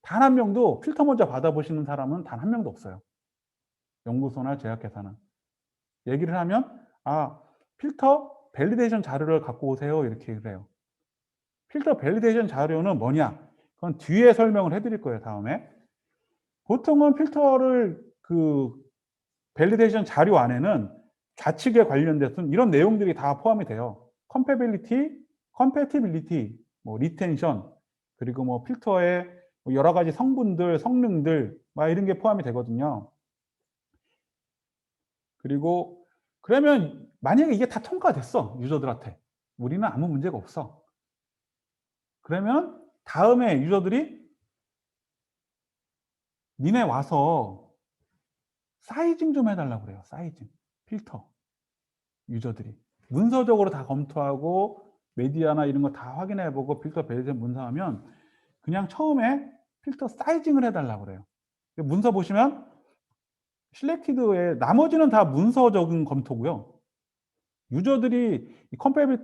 단 한 명도 필터 먼저 받아보시는 사람은 단 한 명도 없어요. 연구소나 제약회사는. 얘기를 하면 필터 밸리데이션 자료를 갖고 오세요. 이렇게 얘기를 해요. 필터 밸리데이션 자료는 뭐냐? 그건 뒤에 설명을 해드릴 거예요. 다음에. 보통은 필터를 밸리데이션 자료 안에는 좌측에 관련돼서 이런 내용들이 다 포함이 돼요. 컴패티빌리티, 뭐 리텐션, 그리고 뭐 필터의 여러 가지 성분들, 성능들 막 이런 게 포함이 되거든요. 그리고 그러면 만약에 이게 다 통과됐어. 유저들한테. 우리는 아무 문제가 없어. 그러면 다음에 유저들이 니네 와서 사이징 좀 해달라고 그래요. 사이징. 필터. 유저들이. 문서적으로 다 검토하고 메디아나 이런 거 다 확인해보고 필터 밸리데이션 문서하면 그냥 처음에 필터 사이징을 해달라고 그래요. 문서 보시면 실렉티드에 나머지는 다 문서적인 검토고요. 유저들이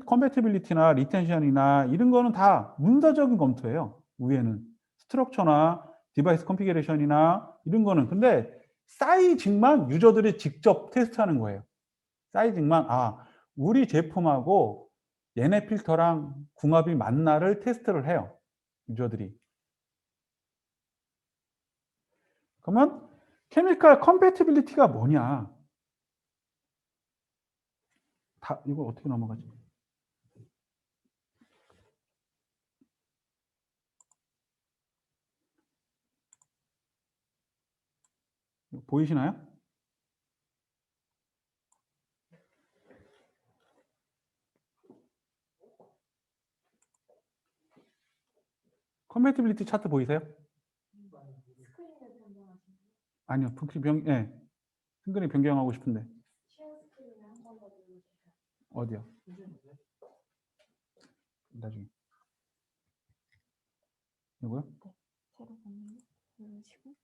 컴패티빌리티나 리텐션이나 이런 거는 다 문서적인 검토예요. 위에는 스트럭처나 디바이스 컨피그레이션이나 이런 거는. 근데 사이징만 유저들이 직접 테스트하는 거예요. 사이징만 우리 제품하고 얘네 필터랑 궁합이 맞나를 테스트를 해요. 유저들이. 그러면 케미컬 컴패티빌리티가 뭐냐? 이거 어떻게 넘어가지? 보이시나요? 컴패티빌리티 차트 보이세요? 아니요. 스크린 변경하고 싶은데. 어디요? 나중에. 이거요? 새로 보면 누르시고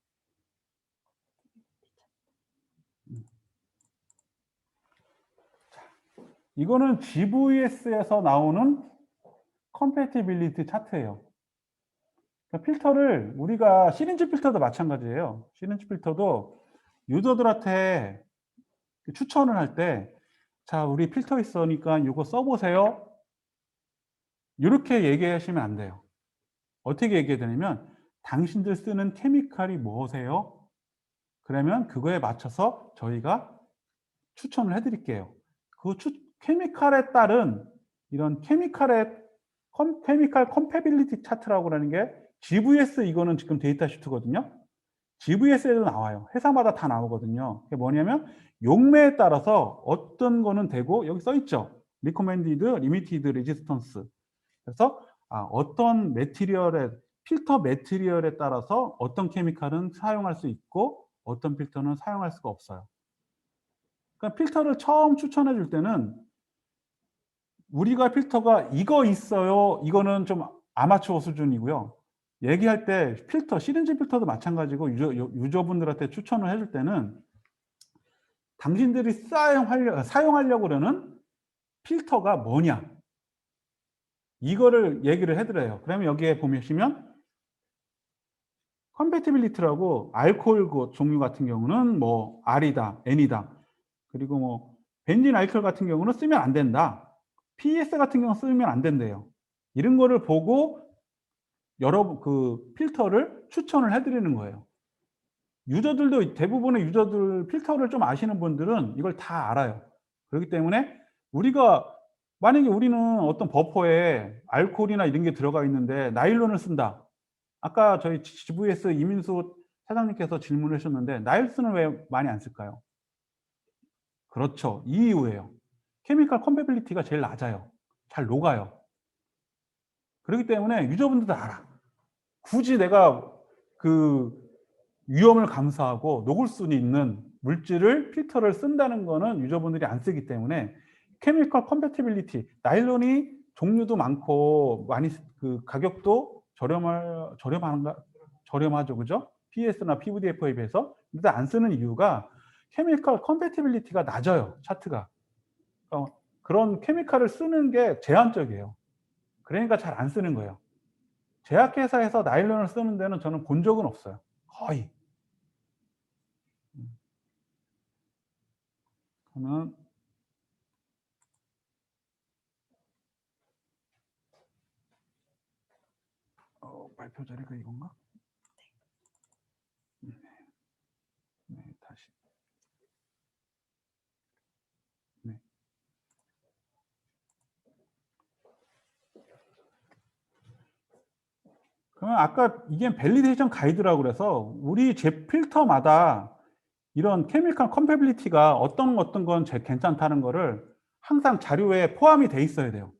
이거는 GVS에서 나오는 컴패티빌리티 차트예요. 그러니까 필터를 우리가 시린지 필터도 마찬가지예요. 시린지 필터도 유저들한테 추천을 할 때 자, 우리 필터 있으니까 이거 써보세요. 이렇게 얘기하시면 안 돼요. 어떻게 얘기해야 되냐면 당신들 쓰는 케미칼이 뭐세요? 그러면 그거에 맞춰서 저희가 추천을 해드릴게요. 그 케미칼에 따른 이런 케미칼 컴패빌리티 차트라고 하는 게 GVS 이거는 지금 데이터 시트거든요. GVS에도 나와요. 회사마다 다 나오거든요. 그게 뭐냐면 용매에 따라서 어떤 거는 되고 여기 써 있죠. recommended, limited resistance. 그래서 어떤 매티리얼의 필터 매트리얼에 따라서 어떤 케미칼은 사용할 수 있고 어떤 필터는 사용할 수가 없어요. 그러니까 필터를 처음 추천해 줄 때는 우리가 필터가 이거 있어요. 이거는 좀 아마추어 수준이고요. 얘기할 때 필터, 시린지 필터도 마찬가지고 유저분들한테 추천을 해줄 때는 당신들이 사용하려고 그러는 필터가 뭐냐. 이거를 얘기를 해드려요. 그러면 여기에 보시면 컴패티빌리티라고 알코올 종류 같은 경우는 뭐 R이다, N이다. 그리고 뭐 벤진 알코올 같은 경우는 쓰면 안 된다. PS 같은 경우 쓰면 안 된대요. 이런 거를 보고 여러 필터를 추천을 해드리는 거예요. 유저들도 대부분의 유저들 필터를 좀 아시는 분들은 이걸 다 알아요. 그렇기 때문에 우리가 만약에 우리는 어떤 버퍼에 알코올이나 이런 게 들어가 있는데 나일론을 쓴다. 아까 저희 GVS 이민수 사장님께서 질문을 하셨는데 나일슨은 왜 많이 안 쓸까요? 그렇죠. 이 이유예요. 케미컬 컴패빌리티가 제일 낮아요. 잘 녹아요. 그렇기 때문에 유저분들도 알아. 굳이 내가 그 위험을 감수하고 녹을 수 있는 물질을 필터를 쓴다는 거는 유저분들이 안 쓰기 때문에 케미컬 컴패티빌리티 나일론이 종류도 많고 많이 가격도 저렴하죠, 그죠? PS나 PVDF에 비해서. 근데 안 쓰는 이유가 케미컬 컴패티빌리티가 낮아요, 차트가. 그런 케미칼을 쓰는 게 제한적이에요. 그러니까 잘 안 쓰는 거예요. 제약회사에서 나일론을 쓰는 데는 저는 본 적은 없어요. 거의. 그러면 발표 자리가 이건가? 네, 다시. 네. 그러면 아까 이게 밸리데이션 가이드라고 그래서 우리 제 필터마다 이런 케미컬 컴패빌리티가 어떤 건 괜찮다는 거를 항상 자료에 포함이 돼 있어야 돼요.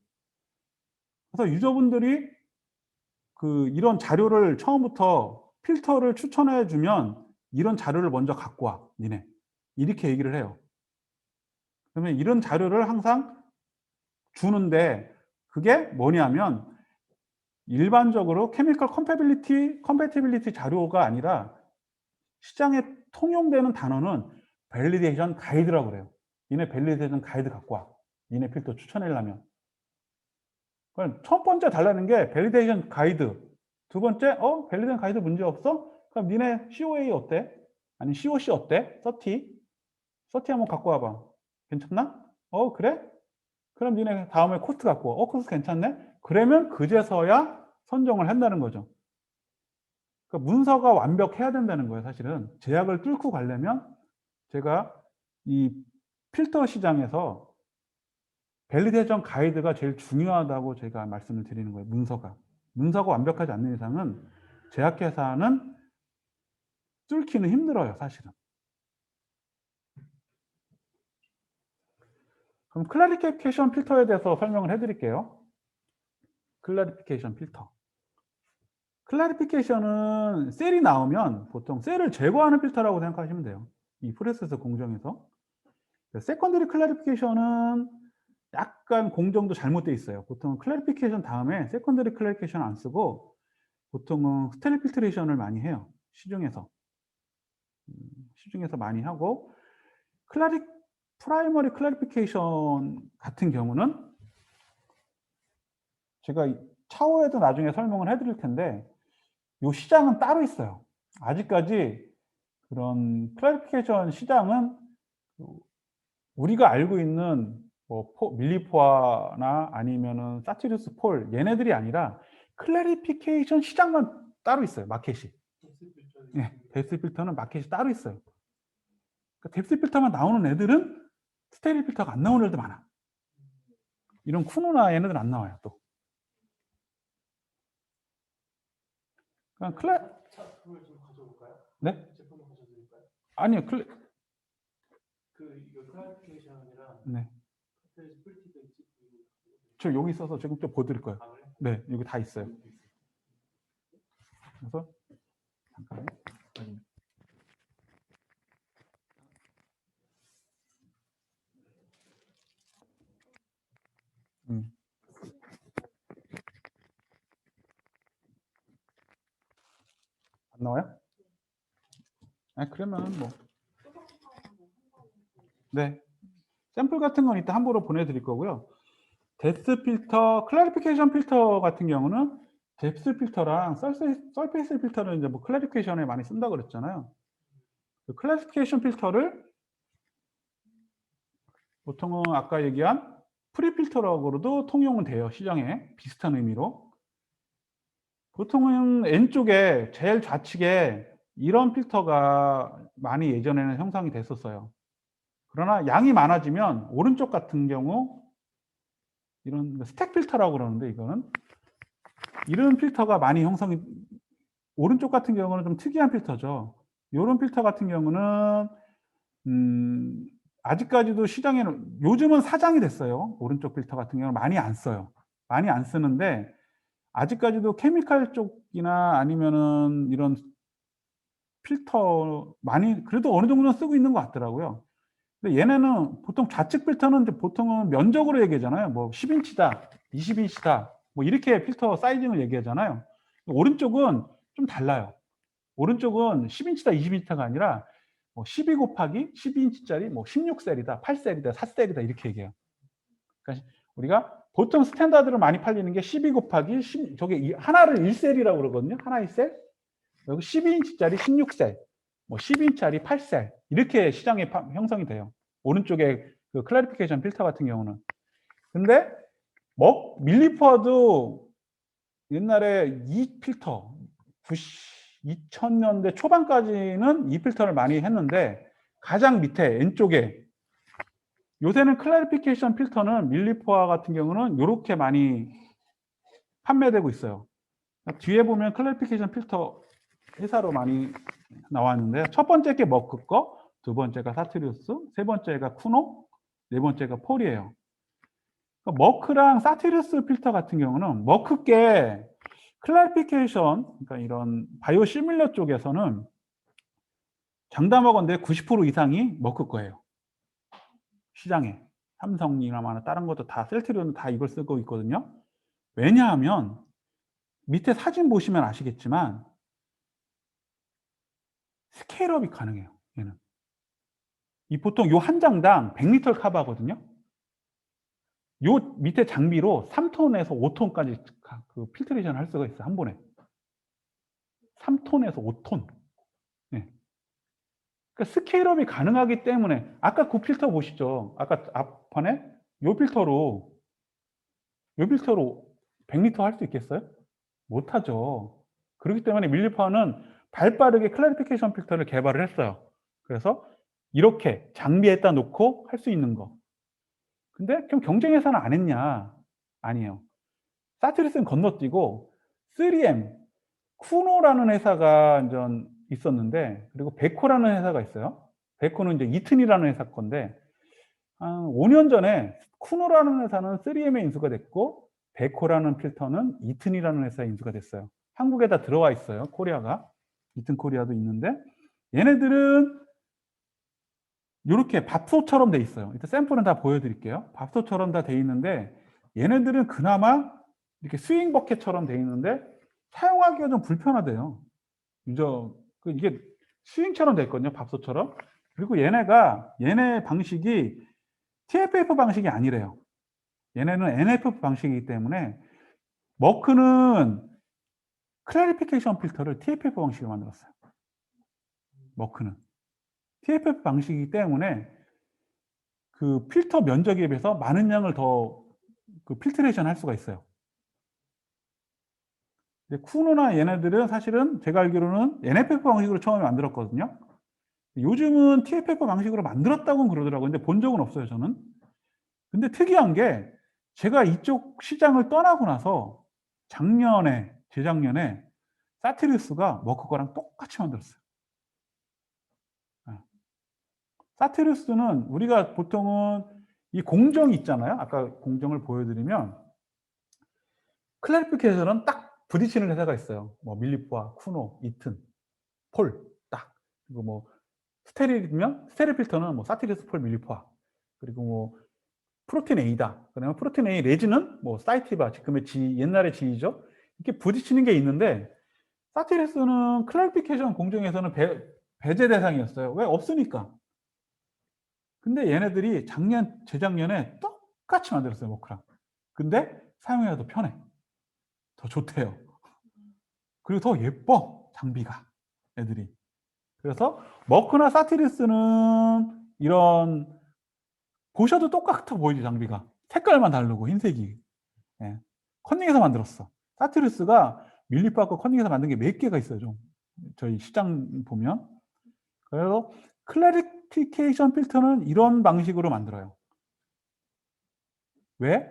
그래서 유저분들이 이런 자료를 처음부터 필터를 추천해 주면 이런 자료를 먼저 갖고 와, 니네. 이렇게 얘기를 해요. 그러면 이런 자료를 항상 주는데 그게 뭐냐면 일반적으로 케미컬 컴패티빌리티 자료가 아니라 시장에 통용되는 단어는 밸리데이션 가이드라고 그래요. 니네 밸리데이션 가이드 갖고 와. 니네 필터 추천하려면. 그럼 첫 번째 달라는 게 밸리데이션 가이드. 두 번째, 밸리데이션 가이드 문제 없어? 그럼 니네 COA 어때? 아니 COC 어때? 30 한번 갖고 와봐. 괜찮나? 그래? 그럼 니네 다음에 코스트 갖고 와. 코스트 괜찮네? 그러면 그제서야 선정을 한다는 거죠. 그러니까 문서가 완벽해야 된다는 거예요, 사실은. 제약을 뚫고 가려면 제가 이 필터 시장에서 밸리데이션 가이드가 제일 중요하다고 제가 말씀을 드리는 거예요, 문서가. 문서가 완벽하지 않는 이상은 제약회사는 뚫기는 힘들어요, 사실은. 그럼 클래리피케이션 필터에 대해서 설명을 해드릴게요. 클래리피케이션 필터. 클래리피케이션은 셀이 나오면 보통 셀을 제거하는 필터라고 생각하시면 돼요. 이 프로세스 공정에서. 세컨더리 클래리피케이션은 약간 공정도 잘못되어 있어요. 보통 클래리피케이션 다음에 세컨더리 클래리피케이션 안 쓰고 보통은 스테릴 필트레이션을 많이 해요. 시중에서 많이 하고 프라이머리 클래리피케이션 같은 경우는 제가 차후에도 나중에 설명을 해드릴 텐데 이 시장은 따로 있어요. 아직까지 그런 클래리피케이션 시장은 우리가 알고 있는 뭐 밀리포아나 아니면은 사티루스 폴 얘네들이 아니라 클래리피케이션 시장만 따로 있어요. 마켓이. 네, 뎁스 필터는 마켓이 따로 있어요. 그러니까 뎁스 필터만 나오는 애들은 스테릴 필터가 안 나오는 애들 많아. 이런 쿠노나 얘네들 안 나와요. 또. 그러니까 제품을 좀 가져올까요? 네? 제품을 가져드릴까요? 아니요. 클래리피케이션이랑 네. 스플릿도 있지. 저 여기 있어서 지금 좀 보여드릴 거예요. 네, 여기 다 있어요. 그래서 잠깐만요. 음. 안 나와요? 아, 그러면 뭐 네. 샘플 같은 건 이따 함부로 보내드릴 거고요. 뎁스 필터, 클래리피케이션 필터 같은 경우는 뎁스 필터랑 서페이스 필터는 이제 뭐 클래리피케이션에 많이 쓴다 그랬잖아요. 그 클래리피케이션 필터를 보통은 아까 얘기한 프리 필터라고도 통용은 돼요. 시장에 비슷한 의미로. 보통은 N쪽에 제일 좌측에 이런 필터가 많이 예전에는 형성이 됐었어요. 그러나 양이 많아지면 오른쪽 같은 경우 이런 스택 필터라고 그러는데, 이거는 이런 필터가 많이 형성이, 오른쪽 같은 경우는 좀 특이한 필터죠. 이런 필터 같은 경우는 아직까지도 시장에는, 요즘은 사장이 됐어요. 오른쪽 필터 같은 경우는 많이 안 써요. 많이 안 쓰는데 아직까지도 케미칼 쪽이나 아니면은 이런 필터 많이 그래도 어느 정도는 쓰고 있는 것 같더라고요. 근데 얘네는 보통 좌측 필터는 이제 보통은 면적으로 얘기하잖아요. 뭐 10인치다, 20인치다, 뭐 이렇게 필터 사이징을 얘기하잖아요. 오른쪽은 좀 달라요. 오른쪽은 10인치다, 20인치가 아니라 뭐 12 곱하기 12인치짜리 뭐 16셀이다, 8셀이다, 4셀이다 이렇게 얘기해요. 그러니까 우리가 보통 스탠다드로 많이 팔리는 게 12 곱하기 10, 저게 하나를 1셀이라고 그러거든요. 하나 1셀. 여기 12인치짜리 16셀, 뭐 10인치짜리 8셀 이렇게 시장에 형성이 돼요. 오른쪽에 그 클래리피케이션 필터 같은 경우는. 근데 밀리퍼도 옛날에 이 필터 2000년대 초반까지는 이 필터를 많이 했는데 가장 밑에 N쪽에 요새는 클래리피케이션 필터는 밀리포아 같은 경우는 이렇게 많이 판매되고 있어요. 뒤에 보면 클래리피케이션 필터 회사로 많이 나왔는데 첫 번째 게 머크 거, 두 번째가 사티리우스, 세 번째가 쿠노, 네 번째가 폴이에요. 머크랑 사티리우스 필터 같은 경우는 머크 게 클래리피케이션, 그러니까 이런 바이오 시뮬러 쪽에서는 장담하건대 90% 이상이 머크 거예요. 시장에. 삼성이나 다른 것도 다 셀트리온은 다 이걸 쓰고 있거든요. 왜냐하면 밑에 사진 보시면 아시겠지만 스케일업이 가능해요. 얘는. 이 보통 요 한 장당 100리터 카바거든요. 요 밑에 장비로 3톤에서 5톤까지 그 필트레이션 할 수가 있어요. 한 번에. 3톤에서 5톤. 네. 그러니까 스케일업이 가능하기 때문에 아까 그 필터 보시죠. 아까 앞판에 요 필터로 100리터 할 수 있겠어요? 못하죠. 그렇기 때문에 밀리파는 발빠르게 클래리피케이션 필터를 개발을 했어요. 그래서 이렇게 장비에다 놓고 할 수 있는 거. 근데 그럼 경쟁 회사는 안 했냐? 아니에요. 사트리스는 건너뛰고 3M, 쿠노라는 회사가 이제 있었는데, 그리고 베코라는 회사가 있어요. 베코는 이제 이튼이라는 회사 건데, 한 5년 전에 쿠노라는 회사는 3M에 인수가 됐고, 베코라는 필터는 이튼이라는 회사에 인수가 됐어요. 한국에다 들어와 있어요. 코리아가. 이튼 코리아도 있는데, 얘네들은 이렇게 밥솥처럼 돼 있어요. 일단 샘플은 다 보여드릴게요. 밥솥처럼 다 돼 있는데, 얘네들은 그나마 이렇게 스윙 버켓처럼 돼 있는데 사용하기가 좀 불편하대요. 이게 스윙처럼 돼 있거든요. 밥솥처럼. 그리고 얘네 방식이 TFF 방식이 아니래요. 얘네는 NFF 방식이기 때문에 머크는 클래리피케이션 필터를 TFF 방식으로 만들었어요. 머크는 TFF 방식이기 때문에 그 필터 면적에 비해서 많은 양을 더 그 필트레이션 할 수가 있어요. 쿠노나 얘네들은 사실은 제가 알기로는 NFF 방식으로 처음에 만들었거든요. 요즘은 TFF 방식으로 만들었다고는 그러더라고요. 근데 본 적은 없어요, 저는. 근데 특이한 게 제가 이쪽 시장을 떠나고 나서 재작년에 사티리우스가 머크 거랑 똑같이 만들었어요. 사티리우스는 우리가 보통은 이 공정이 있잖아요. 아까 공정을 보여드리면 클래리피케이션은 딱 부딪히는 회사가 있어요. 뭐 밀리포와, 쿠노, 이튼, 폴, 딱. 그리고 뭐 스테릴이면 스테릴 필터는 뭐 사티리스, 폴, 밀리포와. 그리고 뭐 프로틴 A다. 그다음에 프로틴 A 레진은 뭐 사이티바, 지금의 G, 옛날의 G죠. 이렇게 부딪히는 게 있는데 사티리스는 클래리피케이션 공정에서는 배제 대상이었어요. 왜? 없으니까. 근데 얘네들이 재작년에 똑같이 만들었어요, 머크랑. 근데 사용해야 더 편해. 더 좋대요. 그리고 더 예뻐, 장비가. 애들이. 그래서 머크나 사티리스는 이런 보셔도 똑같아 보이지, 장비가. 색깔만 다르고 흰색이. 예. 컨닝해서 만들었어. 사티리스가 밀리파크 컨닝해서 만든 게 몇 개가 있어요, 좀. 저희 시장 보면. 그래서 클래리피케이션 필터는 이런 방식으로 만들어요. 왜?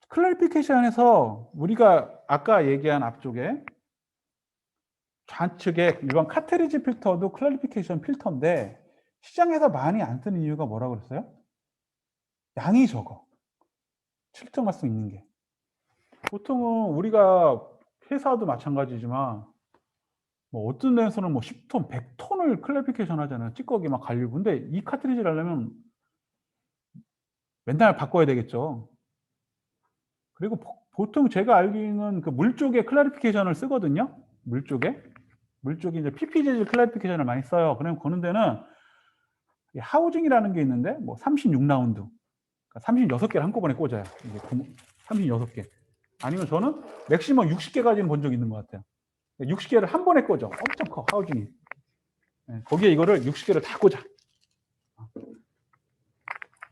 클래리피케이션에서 우리가 아까 얘기한 앞쪽에 좌측에 일반 카트리지 필터도 클래리피케이션 필터인데 시장에서 많이 안 쓰는 이유가 뭐라고 그랬어요? 양이 적어. 측정할 수 있는 게. 보통은 우리가 회사도 마찬가지지만 뭐 어떤 데서는 뭐 10톤, 100톤을 클래리피케이션 하잖아요. 찌꺼기 막 갈리고. 근데 이 카트리지를 하려면 맨날 바꿔야 되겠죠. 그리고 보통 제가 알기는 그 물 쪽에 클래리피케이션을 쓰거든요. 물 쪽에 이제 PP 재질 클래리피케이션을 많이 써요. 그러면 그런 데는 하우징이라는 게 있는데 뭐 36라운드, 그러니까 36개를 한꺼번에 꽂아요. 이게 36개. 아니면 저는 맥시멈 60개까지는 본 적 있는 것 같아요. 60개를 한 번에 꽂아. 엄청 커, 하우징이. 거기에 이거를 60개를 다 꽂아.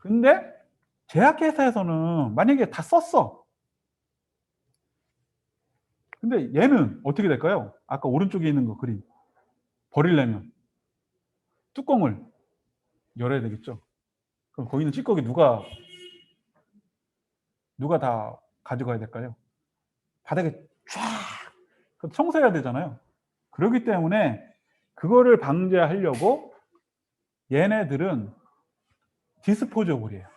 근데 제약회사에서는 만약에 다 썼어. 근데 얘는 어떻게 될까요? 아까 오른쪽에 있는 거 그림. 버리려면 뚜껑을 열어야 되겠죠. 그럼 거기 있는 찌꺼기 누가 다 가져가야 될까요? 바닥에 쫙 청소해야 되잖아요. 그렇기 때문에 그거를 방지하려고 얘네들은 디스포저블이에요.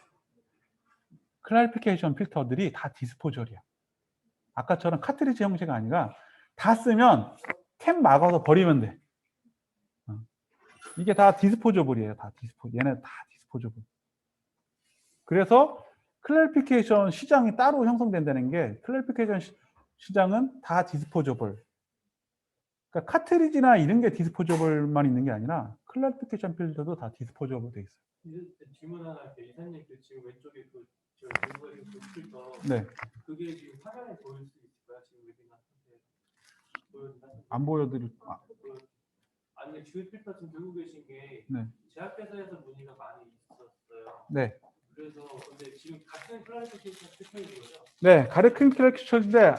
클래리피케이션 필터들이 다 디스포저블이야. 아까처럼 카트리지 형식이 아니라 다 쓰면 캡 막아서 버리면 돼. 이게 다 디스포저블이에요. 얘네 다 디스포저블. 그래서 클래리피케이션 시장이 따로 형성된다는 게 클래리피케이션 시장은 다 디스포저블. 그러니까 카트리지나 이런 게 디스포저블만 있는 게 아니라 클래리피케이션 필터도 다 디스포저블 돼 있어요. 질문 하나 할게요. 이사님 지금 왼쪽에 그 필터 네. 그게 지금 화면에 보일 수 있을까요? 지금 웨비나 보여주나요? 안 보여드릴. 아니 지금 필터 지금 들고 계신 게 네. 제약회사에서 문의가 많이 있었어요. 네. 그래서 근데 지금 같은 클래리피케이션 필터인 거죠? 네. 가르킨 클래리피케이션인데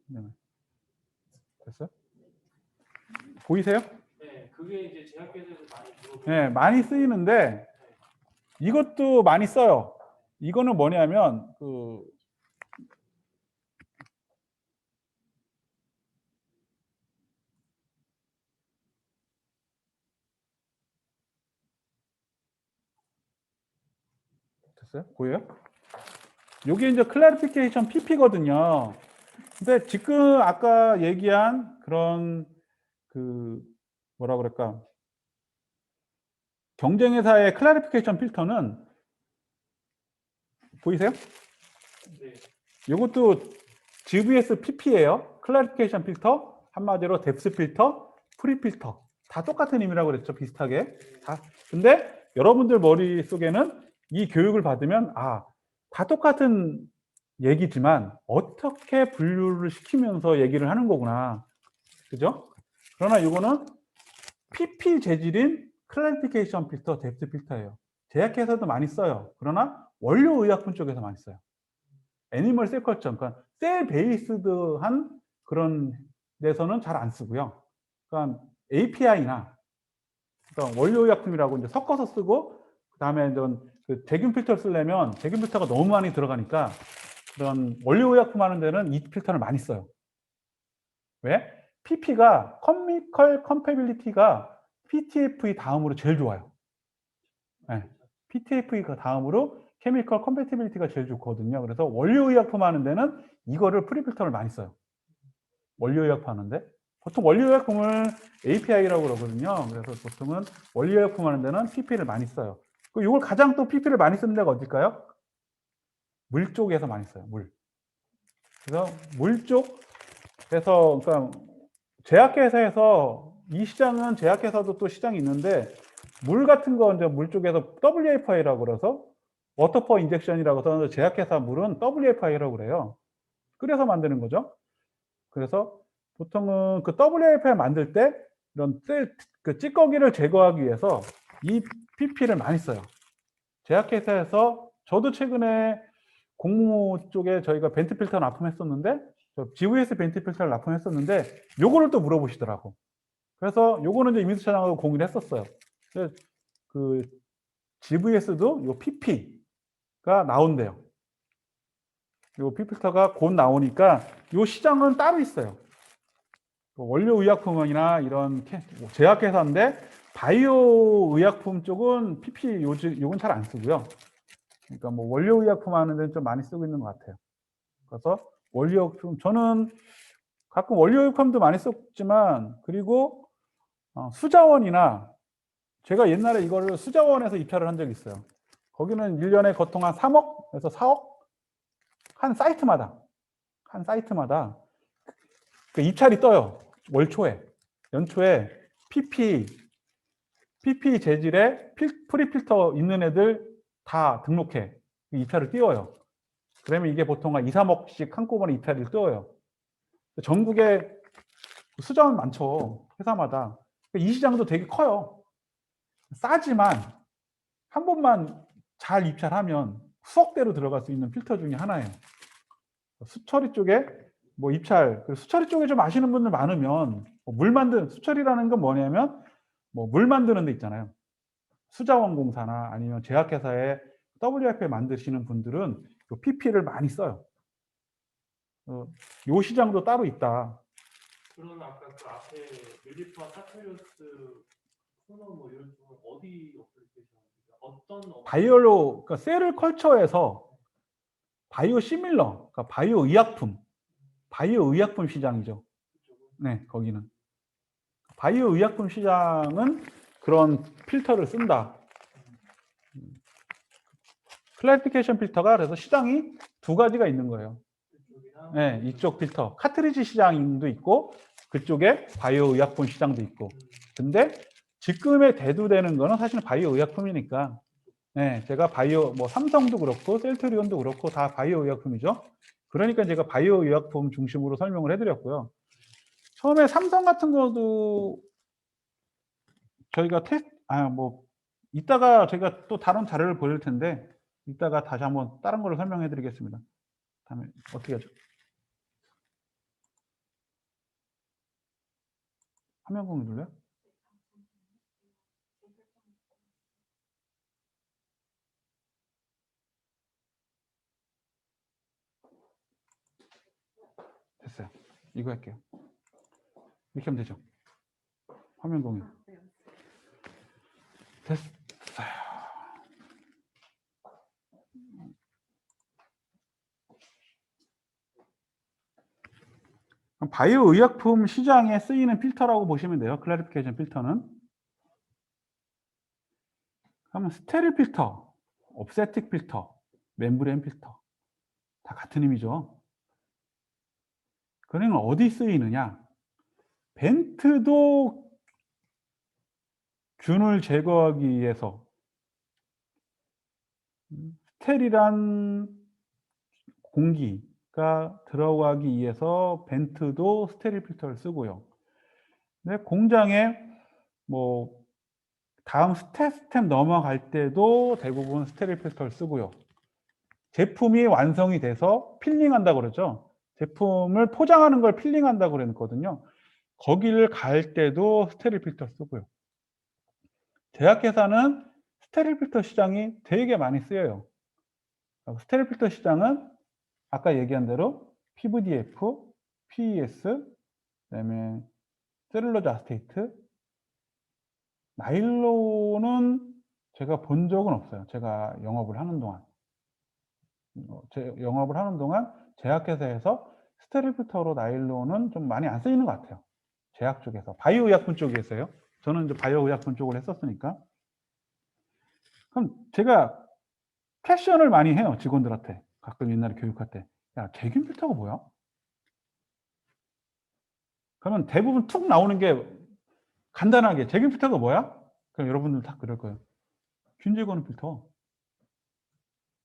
네. 됐어요? 보이세요? 네, 그게 이제 제약회사에서 많이 들어오고. 네, 많이 쓰이는데 이것도 많이 써요. 이거는 뭐냐면 됐어요? 보여요? 요게 이제 클래리피케이션 PP거든요. 근데 지금 아까 얘기한 그런 뭐라 그럴까? 경쟁회사의 클래리피케이션 필터는 보이세요? 네. 이것도 GVS PP예요. 클래리피케이션 필터, 한마디로 뎁스 필터, 프리 필터. 다 똑같은 의미라고 그랬죠. 비슷하게. 근데 여러분들 머릿속에는 이 교육을 받으면 다 똑같은 얘기지만 어떻게 분류를 시키면서 얘기를 하는 거구나. 그죠? 그러나 이거는 PP 재질인 클래리피케이션 필터, 뎁스 필터예요. 제약회사도 많이 써요. 그러나 원료의약품 쪽에서 많이 써요. 애니멀 셀 컬처, 그러니까 셀 베이스드한 그런 데서는 잘 안 쓰고요. 그러니까 API나 그러니까 원료의약품이라고 이제 섞어서 쓰고 그다음에 그 제균 필터를 쓰려면 제균 필터가 너무 많이 들어가니까 그런 원료의약품 하는 데는 이 필터를 많이 써요. 왜? PP가 커미컬 컴패빌리티가 PTFE 다음으로 제일 좋아요. 네. PTFE가 다음으로 케미컬 컴패티빌리티가 제일 좋거든요. 그래서 원료의약품 하는 데는 이거를 프리필터를 많이 써요. 원료의약품 하는데 보통 원료의약품을 API라고 그러거든요. 그래서 보통은 원료의약품 하는 데는 PP를 많이 써요. 이걸 가장 또 PP를 많이 쓰는 데가 어딜까요? 물 쪽에서 많이 써요. 물. 그래서 물 쪽에서 그러니까 제약회사에서 이 시장은 제약회사도 또 시장이 있는데 물 같은 거 이제 물 쪽에서 WFI라고 그래서 워터퍼 인젝션이라고 해서 제약회사 물은 WFI라고 그래요. 끓여서 만드는 거죠. 그래서 보통은 그 WFI 만들 때 이런 그 찌꺼기를 제거하기 위해서 이 PP를 많이 써요. 제약회사에서 저도 최근에 공무 쪽에 저희가 벤트 필터 납품했었는데 GVS 벤트 필터를 납품했었는데 요거를 또 물어보시더라고. 그래서 요거는 이제 이민수 차장하고 공유를 했었어요. 그 GVS도 요 PP가 나온대요. 요 P필터가 곧 나오니까 요 시장은 따로 있어요. 원료 의약품이나 이런 제약회사인데 바이오 의약품 쪽은 PP 요건 잘 안 쓰고요. 그러니까 뭐 원료 의약품 하는 데는 좀 많이 쓰고 있는 것 같아요. 그래서 원료 의약품 저는 가끔 원료 의약품도 많이 썼지만 그리고 수자원이나 제가 옛날에 이거를 수자원에서 입찰을 한 적이 있어요. 거기는 1년에 보통 한 3억에서 4억 한 사이트마다 그 입찰이 떠요. 월초에 연초에 PP 재질의 프리필터 있는 애들 다 등록해 입찰을 띄워요. 그러면 이게 보통 한 2, 3억씩 한꺼번에 입찰을 띄워요. 전국에 수자원 많죠. 회사마다. 이 시장도 되게 커요. 싸지만 한 번만 잘 입찰하면 수억대로 들어갈 수 있는 필터 중에 하나예요. 수처리 쪽에 뭐 입찰, 수처리 쪽에 좀 아시는 분들 많으면 물 만드는 수처리라는 건 뭐냐면 뭐 물 만드는 데 있잖아요. 수자원 공사나 아니면 제약회사에 WFE 만드시는 분들은 PP를 많이 써요. 요 시장도 따로 있다. 그러면 아까 그 앞에 뮤리프와 사투리우스 코너 뭐 이런 쪽은 어디 어플리케이션입니까? 어떤 바이올로 그러니까 셀을 컬처에서 바이오 시밀러, 그러니까 바이오 의약품 시장이죠. 네, 거기는 바이오 의약품 시장은 그런 필터를 쓴다. 클래리피케이션 필터가 그래서 시장이 두 가지가 있는 거예요. 네, 이쪽 필터 카트리지 시장도 있고 그쪽에 바이오 의약품 시장도 있고. 근데 지금에 대두되는 거는 사실은 바이오 의약품이니까. 네, 제가 바이오 뭐 삼성도 그렇고 셀트리온도 그렇고 다 바이오 의약품이죠. 그러니까 제가 바이오 의약품 중심으로 설명을 해드렸고요. 처음에 삼성 같은 것도 저희가 이따가 저희가 또 다른 자료를 보일 텐데 이따가 다시 한번 다른 걸로 설명해 드리겠습니다. 다음에 어떻게 하죠? 화면 공유 눌러요? 됐어요. 이거 할게요. 이렇게 하면 되죠? 화면 공유. 됐어요. 바이오 의약품 시장에 쓰이는 필터라고 보시면 돼요. 클래리피케이션 필터는. 그러면 스테릴 필터, 옵세틱 필터, 멤브레인 필터 다 같은 의미죠. 그러면 어디 쓰이느냐? 벤트도 균을 제거하기 위해서 스테릴한 공기가 들어가기 위해서 벤트도 스테릴 필터를 쓰고요. 근데 공장에 뭐 다음 스텝 넘어갈 때도 대부분 스테릴 필터를 쓰고요. 제품이 완성이 돼서 필링한다고 그러죠. 제품을 포장하는 걸 필링한다고 그랬거든요. 거기를 갈 때도 스테릴 필터 쓰고요. 제약회사는 스테릴 필터 시장이 되게 많이 쓰여요. 스테릴 필터 시장은 아까 얘기한 대로 PVDF, PES, 그다음에 셀룰로즈 아세테이트, 나일론은 제가 본 적은 없어요. 제가 영업을 하는 동안. 영업을 하는 동안 제약회사에서 스테릴 필터로 나일론은 좀 많이 안 쓰이는 것 같아요. 제약 쪽에서. 바이오 의약품 쪽에서요. 저는 이제 바이오 의약품 쪽을 했었으니까. 그럼 제가 퀘션을 많이 해요. 직원들한테. 가끔 옛날에 교육할 때. 야, 제균 필터가 뭐야? 그러면 대부분 툭 나오는 게 간단하게 제균 필터가 뭐야? 그럼 여러분들 다 그럴 거예요. 균 제거하는 필터.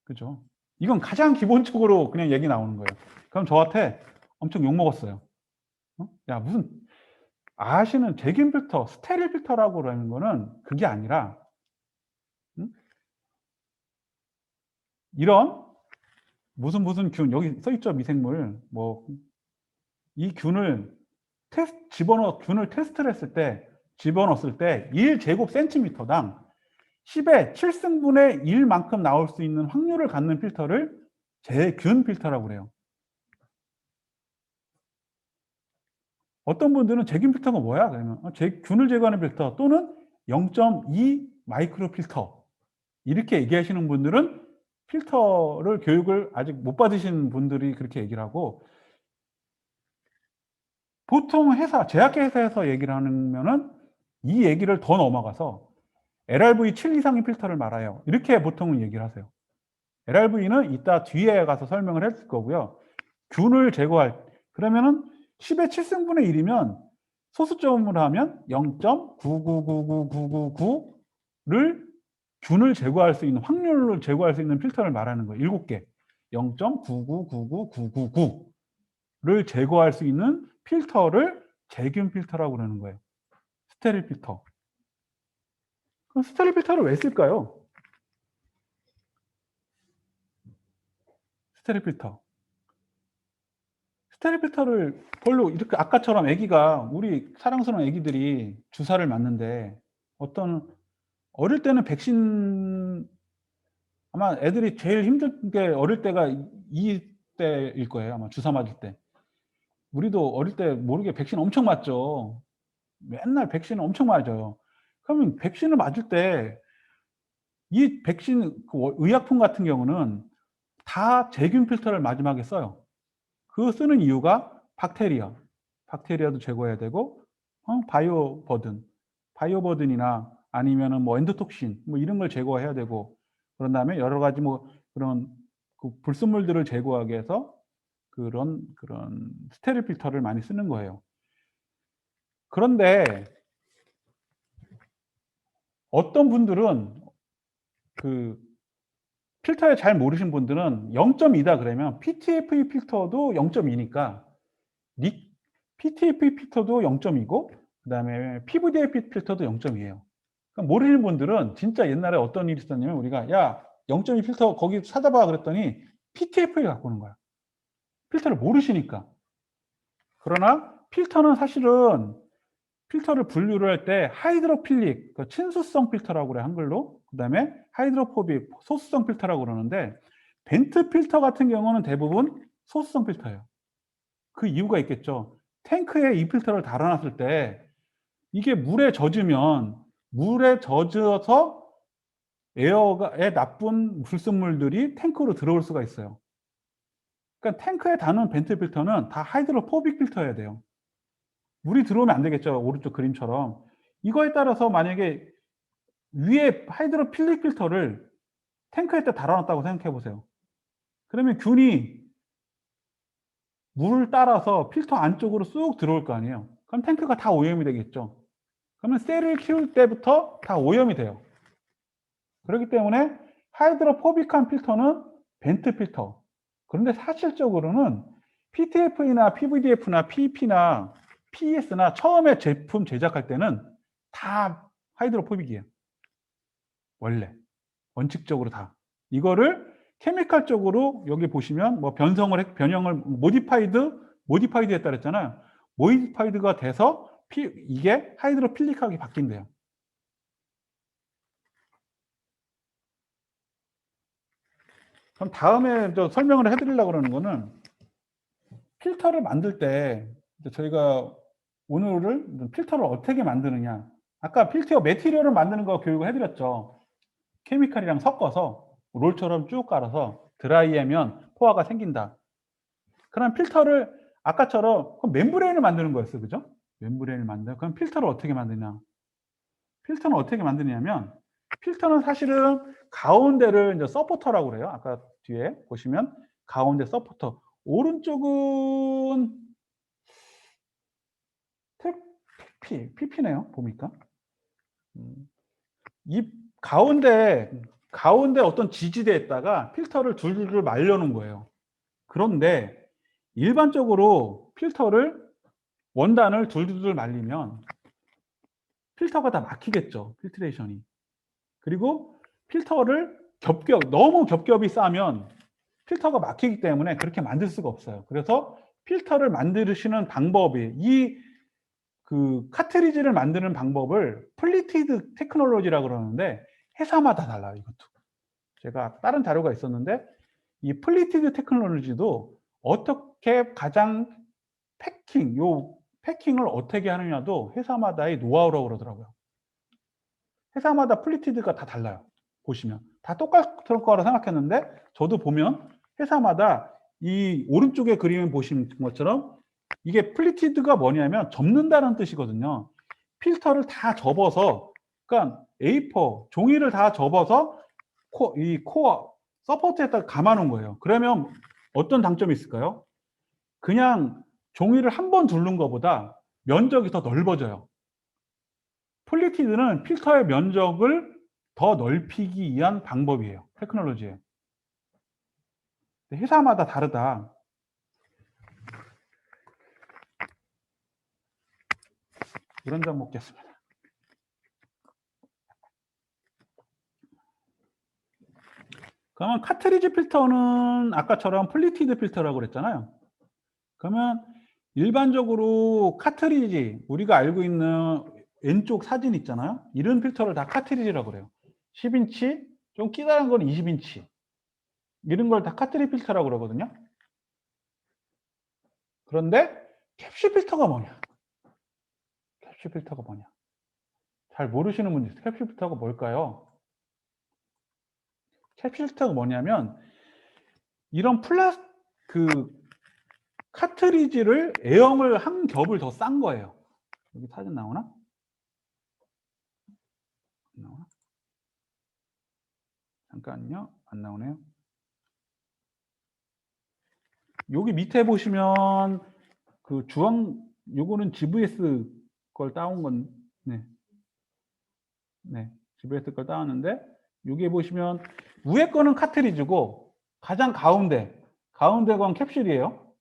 그죠? 이건 가장 기본적으로 그냥 얘기 나오는 거예요. 그럼 저한테 엄청 욕먹었어요. 야, 무슨 아시는 제균 필터, 스테릴 필터라고 그러는 거는 그게 아니라 이런 무슨 균, 여기 써있죠, 미생물. 뭐 이 균을 균을 테스트를 했을 때, 집어넣었을 때 1제곱센티미터당 10의 7승분의 1만큼 나올 수 있는 확률을 갖는 필터를 제균 필터라고 그래요. 어떤 분들은 제균 필터가 뭐야? 그러면 균을 제거하는 필터 또는 0.2 마이크로 필터 이렇게 얘기하시는 분들은 필터를 교육을 아직 못 받으신 분들이 그렇게 얘기를 하고, 보통 회사, 제약회사에서 얘기를 하면은 이 얘기를 더 넘어가서 LRV 7 이상의 필터를 말아요. 이렇게 보통은 얘기를 하세요. LRV는 이따 뒤에 가서 설명을 했을 거고요. 균을 제거할, 그러면은 10의 7승분의 1이면 소수점으로 하면 0.999999를 균을 제거할 수 있는, 확률을 제거할 수 있는 필터를 말하는 거예요. 7개. 0.999999를 제거할 수 있는 필터를 제균 필터라고 그러는 거예요. 스테릴 필터. 그럼 스테릴 필터를 왜 쓸까요? 스테릴 필터. 스테릴 필터를 별로 이렇게 아까처럼 아기가, 우리 사랑스러운 아기들이 주사를 맞는데 어떤 어릴 때는 백신, 아마 애들이 제일 힘든 게 어릴 때가 이 때일 거예요. 아마 주사 맞을 때. 우리도 어릴 때 모르게 백신 엄청 맞죠. 맨날 백신을 엄청 맞아요. 그러면 백신을 맞을 때 이 백신 의약품 같은 경우는 다 제균 필터를 마지막에 써요. 그 쓰는 이유가 박테리아도 제거해야 되고, 바이오버든이나 아니면은 뭐 엔도톡신 뭐 이런 걸 제거해야 되고, 그런 다음에 여러 가지 뭐 그런 그 불순물들을 제거하기 위해서 그런 스테릴 필터를 많이 쓰는 거예요. 그런데 어떤 분들은 그 필터에 잘 모르신 분들은 0.2다 그러면 PTFE 필터도 0.2니까 PTFE 필터도 0.2고 그다음에 PVDF 필터도 0.2예요. 그러니까 모르시는 분들은 진짜 옛날에 어떤 일이 있었냐면, 우리가 야 0.2 필터 거기 찾아봐 그랬더니 PTFE 갖고 오는 거야. 필터를 모르시니까. 그러나 필터는 사실은 필터를 분류를 할 때 하이드로필릭, 그 친수성 필터라고 그래 한글로. 그다음에 하이드로포빅, 소수성 필터라고 그러는데, 벤트 필터 같은 경우는 대부분 소수성 필터예요. 그 이유가 있겠죠. 탱크에 이 필터를 달아놨을 때 이게 물에 젖으면 물에 젖어서 에어의 나쁜 불순물들이 탱크로 들어올 수가 있어요. 그러니까 탱크에 다는 벤트 필터는 다 하이드로포빅 필터여야 돼요. 물이 들어오면 안 되겠죠. 오른쪽 그림처럼. 이거에 따라서 만약에 위에 하이드로필릭 필터를 탱크에다 달아놨다고 생각해 보세요. 그러면 균이 물을 따라서 필터 안쪽으로 쑥 들어올 거 아니에요. 그럼 탱크가 다 오염이 되겠죠. 그러면 셀을 키울 때부터 다 오염이 돼요. 그렇기 때문에 하이드로포빅한 필터는 벤트 필터. 그런데 사실적으로는 PTFE나 PVDF나 PEP나 PES나 처음에 제품 제작할 때는 다 하이드로포빅이에요. 원래 원칙적으로 다. 이거를 케미칼적으로 여기 보시면 뭐 변형을 모디파이드 했다 그랬잖아요. 모디파이드가 돼서 이게 하이드로필릭하게 바뀐대요. 그럼 다음에 설명을 해드리려고 그러는 거는, 필터를 만들 때 저희가 오늘을 필터를 어떻게 만드느냐. 아까 필터 매티리얼을 만드는 거 교육을 해드렸죠. 케미칼이랑 섞어서 롤처럼 쭉 깔아서 드라이하면 포화가 생긴다. 그럼 필터를 아까처럼 멤브레인을 만드는 거였어요. 그죠? 멤브레인을 만든다. 그럼 필터를 어떻게 만드냐? 필터는 어떻게 만드냐면 필터는 사실은 가운데를 이제 서포터라고 그래요. 아까 뒤에 보시면 가운데 서포터. 오른쪽은 PP네요. 보니까. 이 가운데 어떤 지지대에다가 필터를 둘둘 말려놓은 거예요. 그런데 일반적으로 필터를 원단을 둘둘 말리면 필터가 다 막히겠죠. 필트레이션이. 그리고 필터를 너무 겹겹이 싸면 필터가 막히기 때문에 그렇게 만들 수가 없어요. 그래서 필터를 만드시는 방법이 그 카트리지를 만드는 방법을 플리티드 테크놀로지라고 그러는데 회사마다 달라요. 이것도. 제가 다른 자료가 있었는데 이 플리티드 테크놀로지도 어떻게 가장 패킹을 어떻게 하느냐도 회사마다의 노하우라고 그러더라고요. 회사마다 플리티드가 다 달라요. 보시면 다 똑같을 거라 생각했는데 저도 보면 회사마다 이 오른쪽에 그림 보시는 것처럼 이게 플리티드가 뭐냐면 접는다는 뜻이거든요. 필터를 다 접어서, 그러니까 A4 종이를 다 접어서 이 코어 서포트에다가 감아놓은 거예요. 그러면 어떤 장점이 있을까요? 그냥 종이를 한 번 두른 것보다 면적이 더 넓어져요. 플리티드는 필터의 면적을 더 넓히기 위한 방법이에요. 테크놀로지에. 회사마다 다르다. 이런 점 먹겠습니다. 그러면 카트리지 필터는 아까처럼 플리티드 필터라고 그랬잖아요. 그러면 일반적으로 카트리지, 우리가 알고 있는 왼쪽 사진 있잖아요. 이런 필터를 다 카트리지라고 그래요. 10인치, 좀 끼다란 건 20인치. 이런 걸 다 카트리지 필터라고 그러거든요. 그런데 캡슐 필터가 뭐냐? 캡슐 필터가 뭐냐? 잘 모르시는 분들 있어요. 캡슐 필터가 뭘까요? 캡슐 필터가 뭐냐면 이런 카트리지를 A형을 한 겹을 더 싼 거예요. 여기 사진 나오나? 안 나오나? 잠깐요. 안 나오네요. 여기 밑에 보시면 그 요거는 GVS 걸 따온 건, GVS 걸 따왔는데, 여기 보시면 위에 거는 카트리지고 가장 가운데 건 캡슐이에요.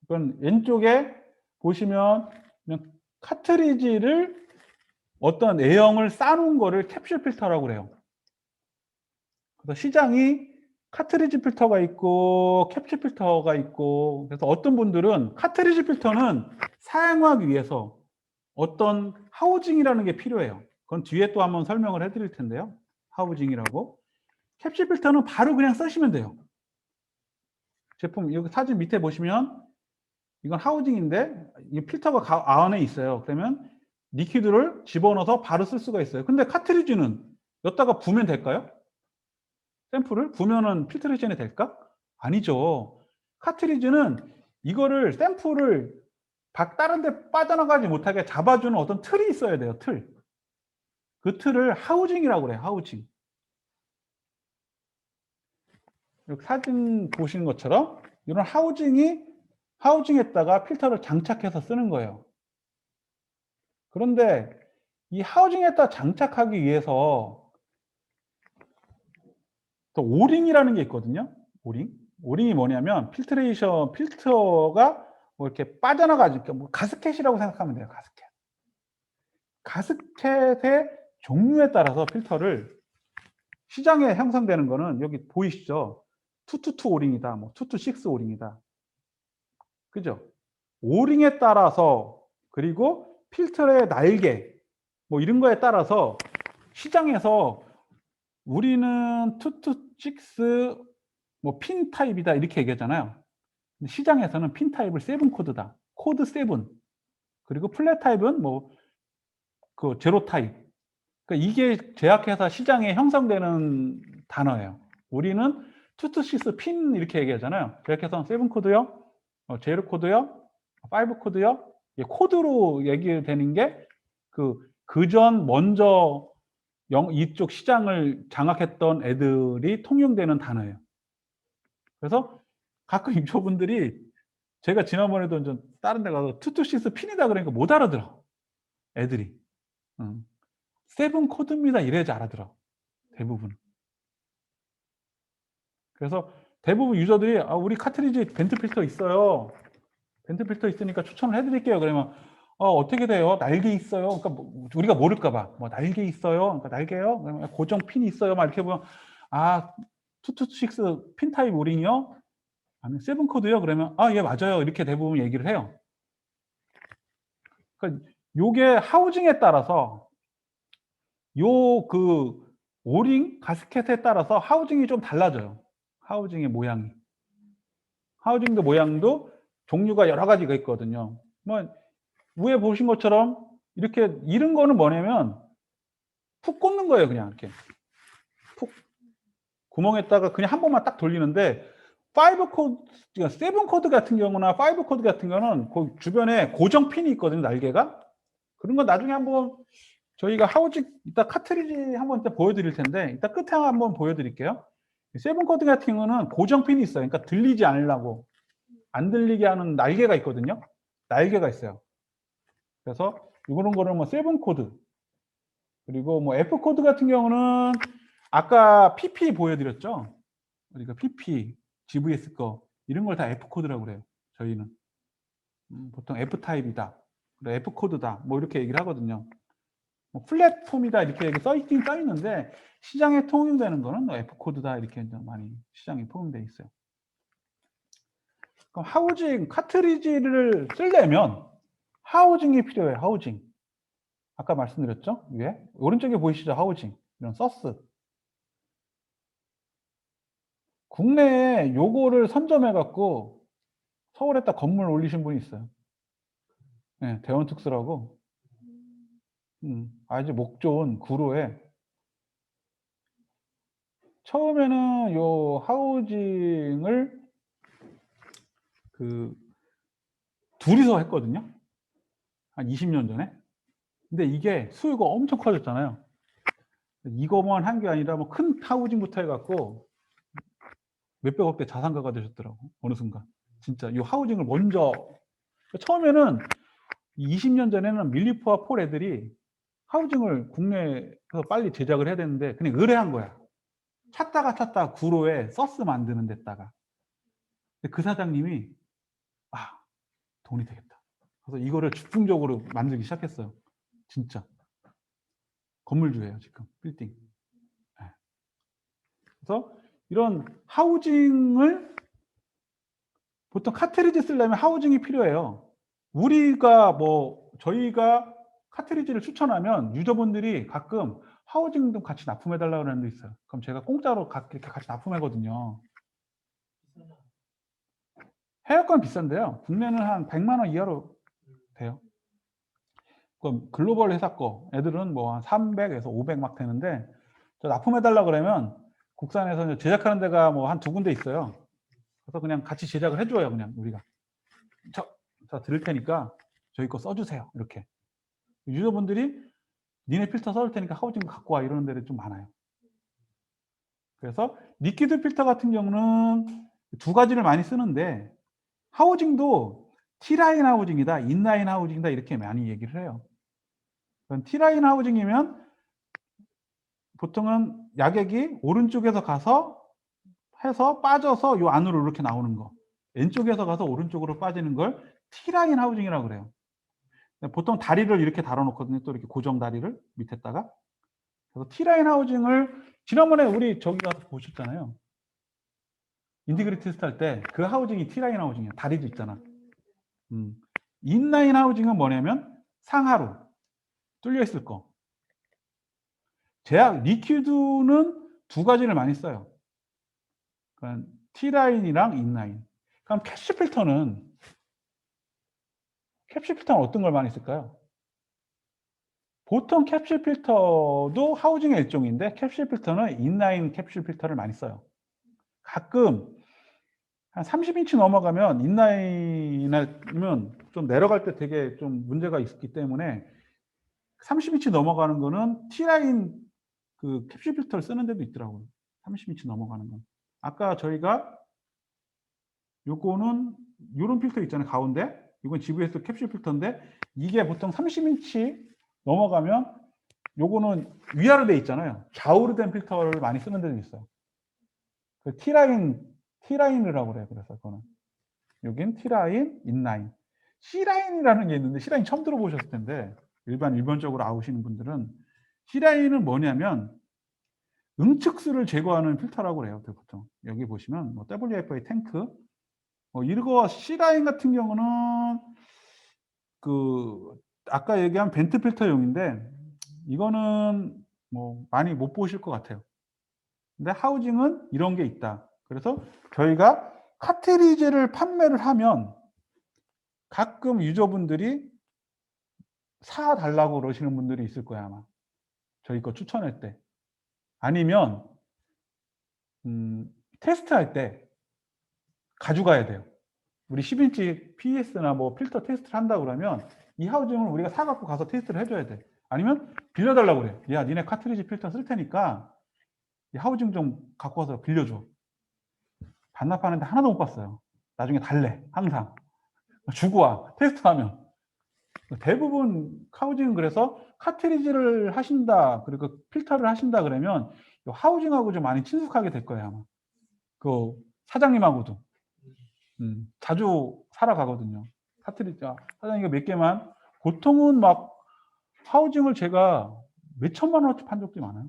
그건 왼쪽에 보시면 그냥 카트리지를 어떤 A형을 쌓아놓은 거를 캡슐 필터라고 그래요. 그래서 시장이 카트리지 필터가 있고 캡슐 필터가 있고, 그래서 어떤 분들은 카트리지 필터는 사용하기 위해서 어떤 하우징이라는 게 필요해요. 그건 뒤에 또 한번 설명을 해드릴 텐데요. 하우징이라고. 캡슐 필터는 바로 그냥 쓰시면 돼요. 제품 여기 사진 밑에 보시면 이건 하우징인데 이 필터가 안에 있어요. 그러면 리퀴드를 집어넣어서 바로 쓸 수가 있어요. 근데 카트리지는 여기다가 부으면 될까요? 샘플을 부으면은 필트레이션이 될까? 아니죠. 카트리지는 이거를 샘플을 다른 데 빠져나가지 못하게 잡아주는 어떤 틀이 있어야 돼요. 틀. 그 틀을 하우징이라고 그래요. 하우징. 여기 사진 보시는 것처럼 이런 하우징에다가 필터를 장착해서 쓰는 거예요. 그런데 이 하우징에다 장착하기 위해서 또 오링이라는 게 있거든요. 오링이 뭐냐면 필터가 뭐 이렇게 빠져나가지, 뭐 가스켓이라고 생각하면 돼요. 가스켓의 종류에 따라서 필터를 시장에 형성되는 거는 여기 보이시죠? 222 오링이다, 뭐 226 오링이다. 그죠? 오링에 따라서, 그리고 필터의 날개, 뭐 이런 거에 따라서 시장에서 우리는 226 뭐 핀 타입이다 이렇게 얘기하잖아요. 시장에서는 핀 타입을 7 코드다. 코드 7. 그리고 플랫 타입은 뭐 그 제로 타입. 그러니까 이게 제약회사 시장에 형성되는 단어예요. 우리는 226 핀 이렇게 얘기하잖아요. 이렇게 해서 7 코드요, 0 코드요, 5 코드요. 이게 코드로 얘기되는 게 그전 먼저 이쪽 시장을 장악했던 애들이 통용되는 단어예요. 그래서 가끔 유저분들이 제가 지난번에도 좀 다른 데 가서 226 핀이다 그러니까 못 알아들어. 애들이. 7 코드입니다. 이래야지 알아들어. 대부분. 그래서 대부분 유저들이 우리 카트리지 벤트 필터 있어요. 벤트 필터 있으니까 추천을 해드릴게요. 그러면 어떻게 돼요? 날개 있어요. 그러니까 우리가 모를까봐 날개 있어요. 그러니까 날개요? 그러면 고정 핀이 있어요. 막 이렇게 보면 226 핀 타입 오링이요? 아니면 7 코드요? 그러면 예 맞아요. 이렇게 대부분 얘기를 해요. 그러니까 요게 하우징에 따라서 오링 가스켓에 따라서 하우징이 좀 달라져요. 하우징의 모양이. 하우징도 모양도 종류가 여러 가지가 있거든요. 위에 보신 것처럼 이렇게 이런 거는 뭐냐면 푹 꽂는 거예요. 그냥 이렇게 푹 구멍에다가 그냥 한 번만 딱 돌리는데 5 코드, 7 코드 같은 경우나 5 코드 같은 경우는 그 주변에 고정 핀이 있거든요. 날개가. 그런 건 나중에 한번 저희가 하우징 이따 카트리지 한번 이따 보여드릴 텐데 이따 끝에 한번 보여드릴게요. 7 코드 같은 경우는 고정 핀이 있어요. 그러니까 들리지 않으려고 안 들리게 하는 날개가 있거든요. 날개가 있어요. 그래서 이런 거는 7 코드 그리고 F 코드 같은 경우는 아까 PP 보여드렸죠. 그러니까 PP, GVS 거 이런 걸 다 F 코드라고 그래요. 저희는 보통 F 타입이다, F 코드다, 이렇게 얘기를 하거든요. 플랫폼이다 이렇게 써 있는데 시장에 통용되는 거는 F 코드다 이렇게 많이 시장에 통용돼 있어요. 그럼 하우징 카트리지를 쓰려면 하우징이 필요해요. 하우징. 아까 말씀드렸죠? 위에 오른쪽에 보이시죠? 하우징 이런 서스. 국내에 요거를 선점해 갖고 서울에다 건물 올리신 분이 있어요. 네, 대원특수라고. 아주 목 좋은 구로에 처음에는 요 하우징을 둘이서 했거든요. 한 20년 전에. 근데 이게 수요가 엄청 커졌잖아요. 이거만 한 게 아니라 큰 하우징부터 해갖고 몇백억 대 자산가가 되셨더라고. 어느 순간. 진짜 이 하우징을 먼저 처음에는 20년 전에는 밀리포와 폴 애들이 하우징을 국내에서 빨리 제작을 해야 되는데 그냥 의뢰한 거야. 찾다가 구로에 서스 만드는 데다가. 근데 그 사장님이 돈이 되겠다. 그래서 이거를 집중적으로 만들기 시작했어요. 진짜. 건물주예요, 지금. 빌딩. 네. 그래서 이런 하우징을 보통 카트리지 쓰려면 하우징이 필요해요. 저희가 카트리지를 추천하면 유저분들이 가끔 하우징도 같이 납품해달라고 하는 데 있어요. 그럼 제가 공짜로 이렇게 같이 납품하거든요. 해외 건 비싼데요. 국내는 한 100만 원 이하로 돼요. 그럼 글로벌 회사 거 애들은 한 300에서 500 막 되는데 저 납품해달라 그러면 국산에서 제작하는 데가 한 2군데 있어요. 그래서 그냥 같이 제작을 해줘요. 그냥 우리가 저 드릴 테니까 저희 거 써주세요. 이렇게 유저분들이 니네 필터 써줄 테니까 하우징 갖고 와 이러는 데를 좀 많아요. 그래서 리퀴드 필터 같은 경우는 두 가지를 많이 쓰는데 하우징도 T라인 하우징이다, 인라인 하우징이다 이렇게 많이 얘기를 해요. T라인 하우징이면 보통은 야객이 오른쪽에서 가서 해서 빠져서 요 안으로 이렇게 나오는 거, 왼쪽에서 가서 오른쪽으로 빠지는 걸 T라인 하우징이라고 그래요. 보통 다리를 이렇게 달아놓거든요. 또 이렇게 고정 다리를 밑에다가. 그래서 T라인 하우징을 지난번에 우리 저기 가서 보셨잖아요. 인티그리티 테스트 할 때 그 하우징이 T라인 하우징이에요. 다리도 있잖아. 인라인 하우징은 뭐냐면 상하로 뚫려 있을 거. 리퀴드는 두 가지를 많이 써요. 그러니까 T라인이랑 인라인. 그럼 캡슐 필터는 어떤 걸 많이 쓸까요? 보통 캡슐 필터도 하우징의 일종인데 캡슐 필터는 인라인 캡슐 필터를 많이 써요. 가끔 한 30인치 넘어가면 인라인이면 좀 내려갈 때 되게 좀 문제가 있기 때문에 30인치 넘어가는 거는 T라인 그 캡슐 필터를 쓰는 데도 있더라고요. 30인치 넘어가는 건. 아까 저희가 요거는 요런 필터 있잖아요. 가운데. 이건 GVS 캡슐 필터인데 이게 보통 30인치 넘어가면 요거는 위아래 돼 있잖아요. 좌우로 된 필터를 많이 쓰는 데도 있어요. 그 T라인이라고 그래요. 그래서 그거는. 여긴 T라인, 인라인. C라인이라는 게 있는데 C라인 처음 들어보셨을 텐데 일반적으로 아우시는 분들은 C라인은 뭐냐면 응측수를 제거하는 필터라고 그래요. 보통 여기 보시면 뭐 WFA 탱크 이거 C라인 같은 경우는 그 아까 얘기한 벤트 필터용인데 이거는 뭐 많이 못 보실 것 같아요. 근데 하우징은 이런 게 있다. 그래서 저희가 카트리지를 판매를 하면 가끔 유저분들이 사달라고 그러시는 분들이 있을 거야 아마. 저희 거 추천할 때. 아니면 테스트할 때 가져가야 돼요. 우리 10인치 PES나 뭐 필터 테스트를 한다 그러면 이 하우징을 우리가 사갖고 가서 테스트를 해줘야 돼. 아니면 빌려달라고 그래. 야, 니네 카트리지 필터 쓸 테니까 이 하우징 좀 갖고 와서 빌려줘. 반납하는데 하나도 못 봤어요. 나중에 달래. 항상. 주고 와. 테스트하면. 대부분 하우징은 그래서 카트리지를 하신다. 그리고 필터를 하신다 그러면 하우징하고 좀 많이 친숙하게 될 거예요. 아마. 그 사장님하고도. 자주 사러 가거든요. 카트리지. 사장님이 몇 개만. 보통은 막 하우징을 제가 몇 천만 원어치 판 적도 많아요.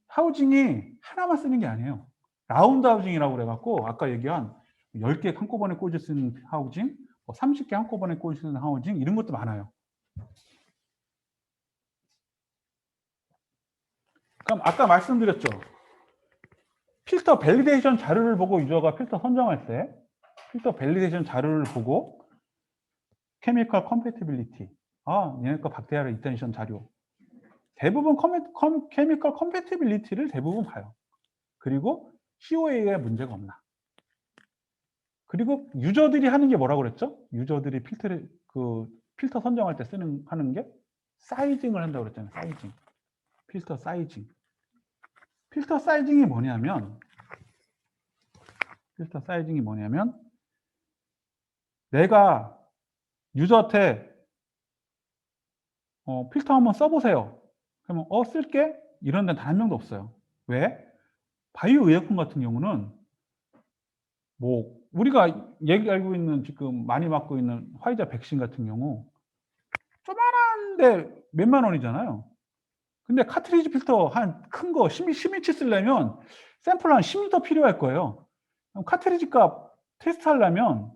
하우징이 하나만 쓰는 게 아니에요. 라운드 하우징이라고 그래갖고 아까 얘기한 10개 한꺼번에 꽂을 수 있는 하우징, 30개 한꺼번에 꽂을 수 있는 하우징 이런 것도 많아요. 그럼 아까 말씀드렸죠. 필터 밸리데이션 자료를 보고 유저가 필터 선정할 때 필터 밸리데이션 자료를 보고 케미컬 컴패티빌리티 얘네 거 박테리아 리텐션 자료 대부분 케미컬 컴패티빌리티를 대부분 봐요. 그리고 COA에 문제가 없나. 그리고 유저들이 하는 게 뭐라고 그랬죠? 유저들이 필터 선정할 때 하는 게 사이징을 한다고 그랬잖아요. 사이징. 필터 사이징. 필터 사이징이 뭐냐면 내가 유저한테 필터 한번 써보세요. 그러면 쓸게? 이런 데는 단 한 명도 없어요. 왜? 바이오 의약품 같은 경우는 뭐 우리가 알고 있는 지금 많이 맞고 있는 화이자 백신 같은 경우 조만한데 몇만 원이잖아요. 근데 카트리지 필터 한 큰 거 10인치 쓰려면 샘플 한 10리터 필요할 거예요. 그럼 카트리지 값 테스트 하려면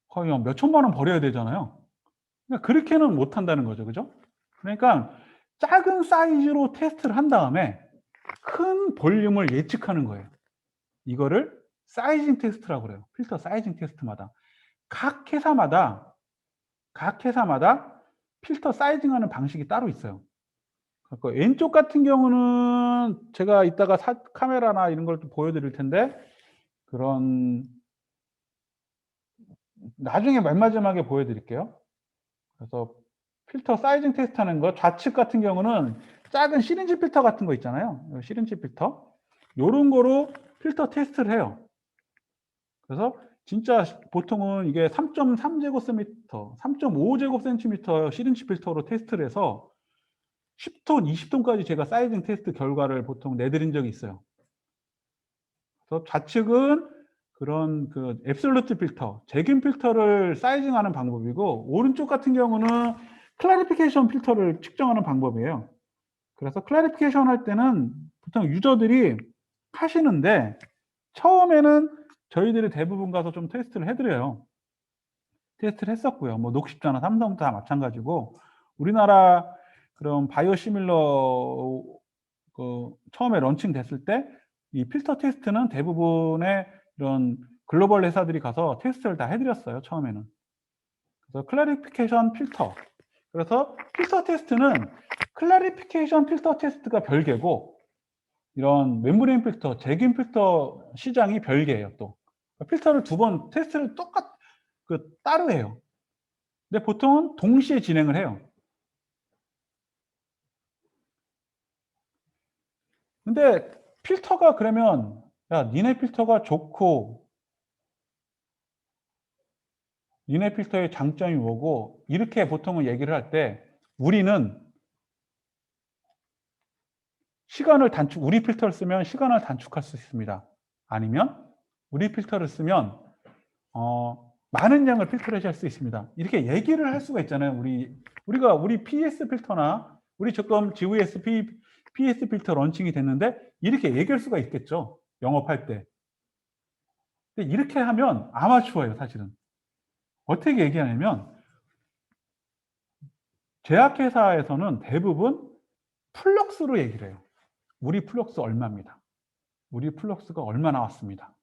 거의 몇 천만 원 버려야 되잖아요. 그러니까 그렇게는 못 한다는 거죠. 그죠? 그러니까 작은 사이즈로 테스트를 한 다음에 큰 볼륨을 예측하는 거예요. 이거를 사이징 테스트라고 그래요. 필터 사이징 테스트마다. 각 회사마다 필터 사이징하는 방식이 따로 있어요. 왼쪽 같은 경우는 제가 이따가 카메라나 이런 걸 또 보여드릴 텐데 그런 나중에 맨 마지막에 보여드릴게요. 그래서 필터 사이징 테스트 하는 거 좌측 같은 경우는 작은 시린지 필터 같은 거 있잖아요. 시린지 필터 요런 거로 필터 테스트를 해요. 그래서 진짜 보통은 이게 3.3제곱센티미터, 3.5제곱센티미터 시린지 필터로 테스트를 해서 10톤, 20톤까지 제가 사이징 테스트 결과를 보통 내드린 적이 있어요. 그래서 좌측은 그런 앱솔루트 필터, 재균 필터를 사이징하는 방법이고 오른쪽 같은 경우는 클래리피케이션 필터를 측정하는 방법이에요. 그래서 클래리피케이션 할 때는 보통 유저들이 하시는데 처음에는 저희들이 대부분 가서 좀 테스트를 해드려요. 테스트를 했었고요. 뭐 녹십자나 삼성 다 마찬가지고 우리나라 그런 바이오시밀러 처음에 런칭 됐을 때 이 필터 테스트는 대부분의 이런 글로벌 회사들이 가서 테스트를 다 해드렸어요. 처음에는. 그래서 클래리피케이션 필터. 그래서 필터 테스트는 클래리피케이션 필터 테스트가 별개고 이런 멤브레인 필터, 제균 필터 시장이 별개예요. 또 필터를 두 번 테스트를 따로 해요. 근데 보통은 동시에 진행을 해요. 근데 필터가 그러면 야, 니네 필터가 좋고 니네 필터의 장점이 뭐고 이렇게 보통은 얘기를 할 때 우리는 우리 필터를 쓰면 시간을 단축할 수 있습니다. 아니면 우리 필터를 쓰면 많은 양을 필터레이션 할 수 있습니다. 이렇게 얘기를 할 수가 있잖아요. 우리 PS 필터나 우리 지금 GVS PS 필터 런칭이 됐는데 이렇게 얘기할 수가 있겠죠. 영업할 때. 근데 이렇게 하면 아마추어예요, 사실은. 어떻게 얘기하냐면 제약회사에서는 대부분 플럭스로 얘기를 해요. 우리 플럭스 얼마입니다. 우리 플럭스가 얼마 나왔습니다.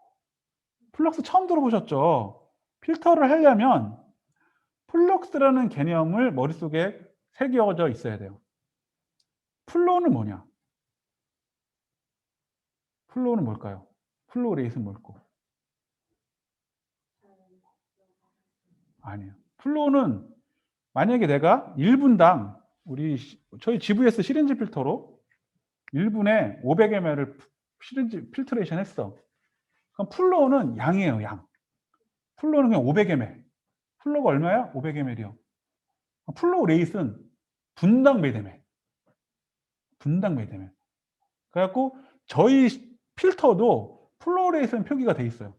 플럭스 처음 들어보셨죠? 필터를 하려면 플럭스라는 개념을 머릿속에 새겨져 있어야 돼요. 플로우는 뭐냐? 플로우는 뭘까요? 플로우 레이트는 뭘까? 아니에요. 플로우는 만약에 내가 1분당 저희 GVS 시린지 필터로 1분에 500ml를 시린지 필터레이션 했어. 그럼 플로우는 양이에요, 양. 플로우는 그냥 500ml. 플로우가 얼마야? 500ml요. 플로우 레이스는 분당 몇 ml. 분당 몇 ml. 그래갖고 저희 필터도 플로우 레이스는 표기가 돼 있어요.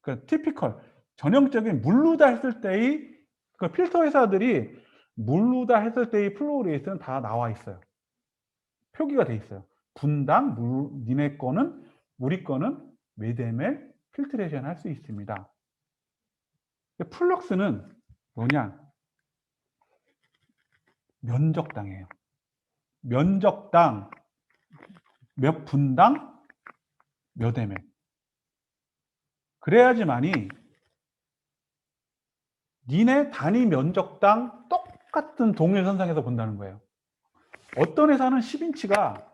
그러니까 티피컬 전형적인 물루다 했을 때의 그 필터 회사들이 물루다 했을 때의 플로우 레이스는 다 나와 있어요. 표기가 돼 있어요. 분당 니네 거는 우리 거는 몇 ml 필트레이션 할 수 있습니다. 플럭스는 뭐냐? 면적당이에요. 면적당 몇 분당 몇 ml. 그래야지만이 니네 단위 면적당 똑같은 동일선상에서 본다는 거예요. 어떤 회사는 10인치가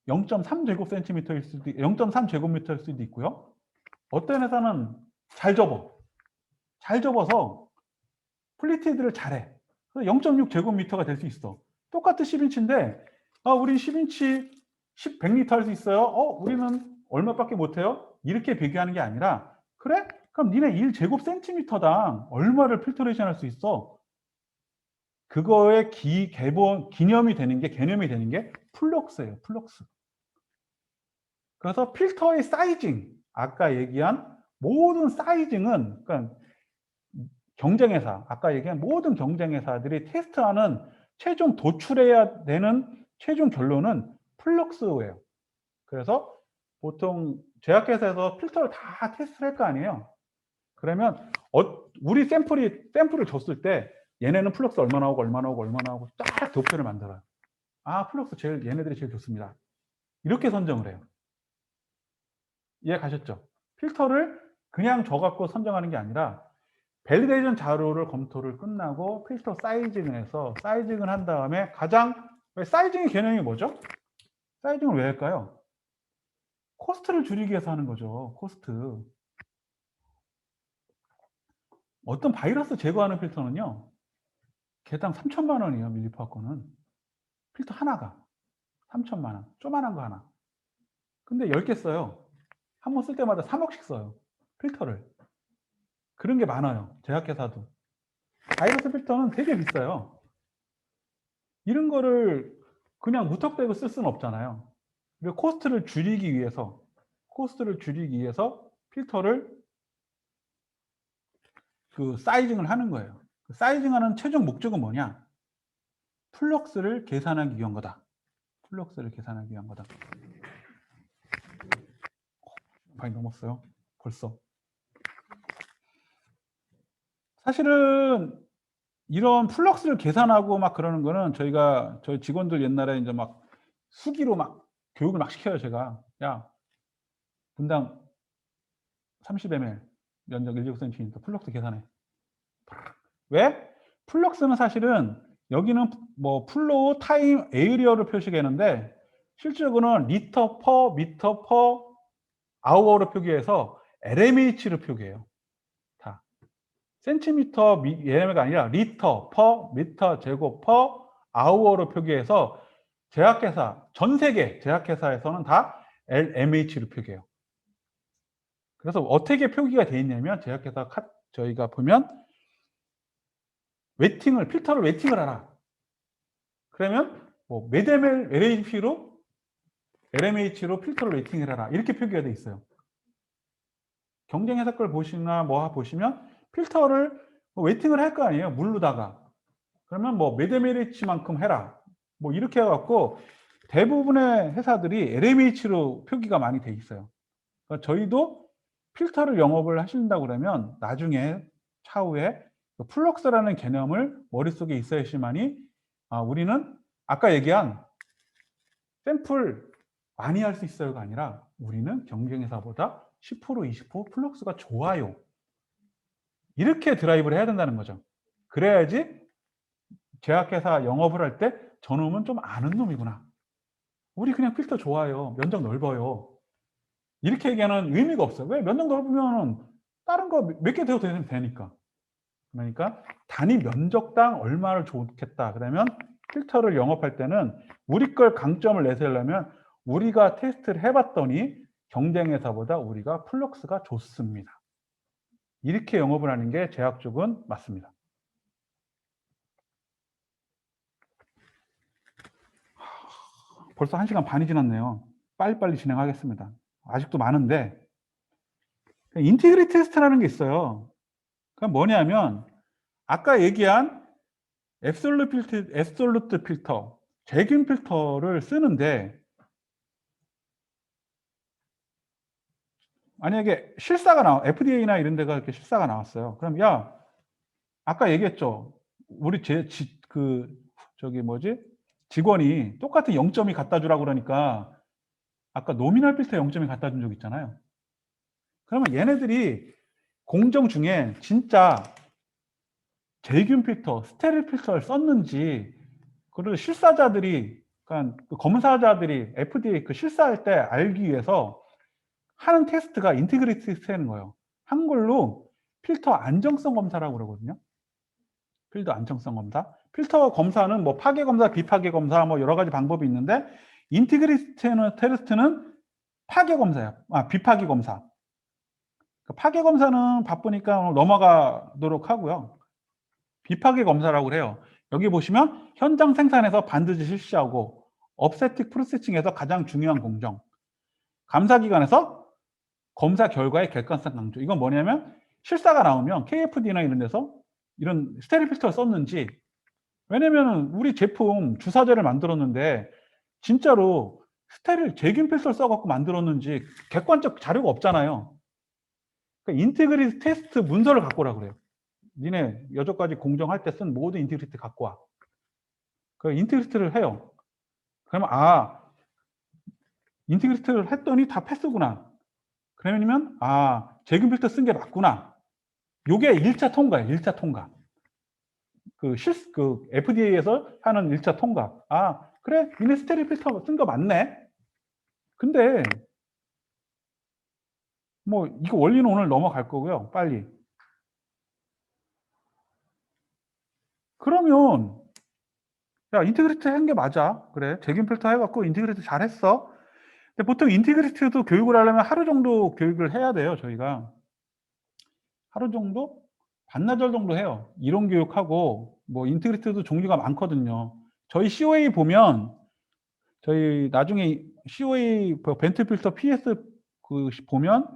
0.3제곱cm일 수도 0.3제곱미터일 수도 있고요. 어떤 회사는 잘 접어서 플리티드를 잘해. 그래서 0.6제곱미터가 될 수 있어. 똑같은 10인치인데 우린 10인치 100리터 할 수 있어요. 우리는 얼마밖에 못해요? 이렇게 비교하는 게 아니라 그래? 그럼 니네 1제곱센티미터당 얼마를 필터레이션 할 수 있어? 그거의 개념이 되는 게 플럭스예요. 플럭스. 그래서 필터의 사이징, 아까 얘기한 모든 사이징은 그러니까 경쟁회사, 아까 얘기한 모든 경쟁회사들이 테스트하는 최종 도출해야 되는 최종 결론은 플럭스예요. 그래서 보통 제약회사에서 필터를 다 테스트를 할 거 아니에요. 그러면 우리 샘플을 줬을 때 얘네는 플럭스 얼마 나오고 딱 도표를 만들어요. 플럭스 얘네들이 제일 좋습니다. 이렇게 선정을 해요. 이해 가셨죠? 필터를 그냥 줘갖고 선정하는 게 아니라 밸리데이션 자료를 검토를 끝나고 필터 사이징을 해서 사이징을 한 다음에 사이징의 개념이 뭐죠? 사이징을 왜 할까요? 코스트를 줄이기 위해서 하는 거죠. 코스트. 어떤 바이러스 제거하는 필터는요. 개당 3천만 원이에요. 밀리퍼 거는. 필터 하나가 3천만 원. 조그만한 거 하나. 근데 10개 써요. 한 번 쓸 때마다 3억씩 써요. 필터를. 그런 게 많아요. 제약회사도. 바이러스 필터는 되게 비싸요. 이런 거를 그냥 무턱대고 쓸 수는 없잖아요. 그리고 코스트를 줄이기 위해서 필터를 사이징을 하는 거예요. 사이징하는 최종 목적은 뭐냐? 플럭스를 계산하기 위한 거다. 플럭스를 계산하기 위한 거다. 많이 넘었어요. 벌써. 사실은 이런 플럭스를 계산하고 막 그러는 거는 저희 직원들 옛날에 이제 막 수기로 막 교육을 막 시켜요, 제가. 야, 분당 30ml, 면적 1제곱cm 플럭스 계산해. 왜? 플럭스는 사실은 여기는 뭐 플로우, 타임, 에이리어를 표시하는데 실질적으로는 리터 퍼 미터 퍼 아워로 표기해서 LMH로 표기해요. 다. 센티미터 LM가 아니라 리터 퍼 미터 제곱 퍼 아워로 표기해서 제약회사, 전 세계 제약회사에서는 다 LMH로 표기해요. 그래서 어떻게 표기가 되어 있냐면 제약회사 저희가 보면 필터를 웨팅을 하라. 그러면 뭐 몇 ml LMH로 필터를 웨팅을 해라. 이렇게 표기가 되어 있어요. 경쟁회사 걸 보시나 뭐 보시면 필터를 웨팅을 할 거 아니에요. 물로다가. 그러면 뭐 몇 ml만큼 해라. 뭐 이렇게 해갖고 대부분의 회사들이 LMH로 표기가 많이 돼 있어요. 그러니까 저희도 필터를 영업을 하신다고 그러면 나중에 차후에 플럭스라는 개념을 머릿속에 있어야지만이 우리는 아까 얘기한 샘플 많이 할 수 있어요가 아니라 우리는 경쟁회사보다 10% 20% 플럭스가 좋아요. 이렇게 드라이브를 해야 된다는 거죠. 그래야지 제약회사 영업을 할 때 저놈은 좀 아는 놈이구나. 우리 그냥 필터 좋아요. 면적 넓어요. 이렇게 얘기하는 의미가 없어요. 왜? 면적 넓으면 다른 거 몇 개 되어도 되니까. 그러니까 단위 면적당 얼마를 좋겠다. 그러면 필터를 영업할 때는 우리 걸 강점을 내세우려면 우리가 테스트를 해봤더니 경쟁회사보다 우리가 플럭스가 좋습니다. 이렇게 영업을 하는 게 제약 쪽은 맞습니다. 벌써 1시간 반이 지났네요. 빨리빨리 진행하겠습니다. 아직도 많은데 인티그리티 테스트라는 게 있어요. 그건 뭐냐면 아까 얘기한 앱솔루트 필터, 제균 필터를 쓰는데 만약에 실사가 FDA나 이런 데가 이렇게 실사가 나왔어요. 그럼 야, 아까 얘기했죠. 우리 직원이 똑같은 0.2 갖다 주라고 그러니까 아까 노미널 필터 0.2 갖다 준 적 있잖아요. 그러면 얘네들이 공정 중에 진짜 제균 필터, 스테릴 필터를 썼는지 그리고 실사자들이 그러니까 검사자들이 FDA 실사할 때 알기 위해서 하는 테스트가 인티그리티 테스트인 거예요. 한글로 필터 안정성 검사라고 그러거든요. 필터 안정성 검사. 필터 검사는 뭐 파괴 검사, 비파괴 검사 뭐 여러 가지 방법이 있는데 인티그리티 테스트는 파괴 검사예요. 비파괴 검사. 파괴 검사는 바쁘니까 넘어가도록 하고요. 비파괴 검사라고 해요. 여기 보시면 현장 생산에서 반드시 실시하고 업세틱 프로세싱에서 가장 중요한 공정. 감사기관에서 검사 결과의 객관성 강조. 이건 뭐냐면 실사가 나오면 KFD나 이런 데서 이런 스테릴 필터를 썼는지 왜냐면 우리 제품 주사제를 만들었는데 진짜로 스테릴 제균 필터를 써갖고 만들었는지 객관적 자료가 없잖아요. 그러니까 인티그리티 테스트 문서를 갖고 오라 그래요. 니네 여태까지 공정할 때 쓴 모든 인티그리티 갖고 와. 그 인티그리티를 해요. 그러면 인티그리티를 했더니 다 패스구나. 그러면 제균 필터 쓴 게 맞구나. 요게 1차 통과예요. 1차 통과. 그 FDA에서 하는 1차 통과. 그래, 니네 스테릴 필터 쓴 거 맞네. 근데 뭐 이거 원리는 오늘 넘어갈 거고요. 빨리. 그러면 야, 인티그리티 한 게 맞아. 그래, 제균 필터 해갖고 인티그리티 잘했어. 근데 보통 인티그리티도 교육을 하려면 하루 정도 교육을 해야 돼요. 저희가 하루 정도? 반나절 정도 해요. 이론 교육하고 뭐 인티그리티도 종류가 많거든요. 저희 COA 보면 저희 나중에 COA 벤트 필터 PS 보면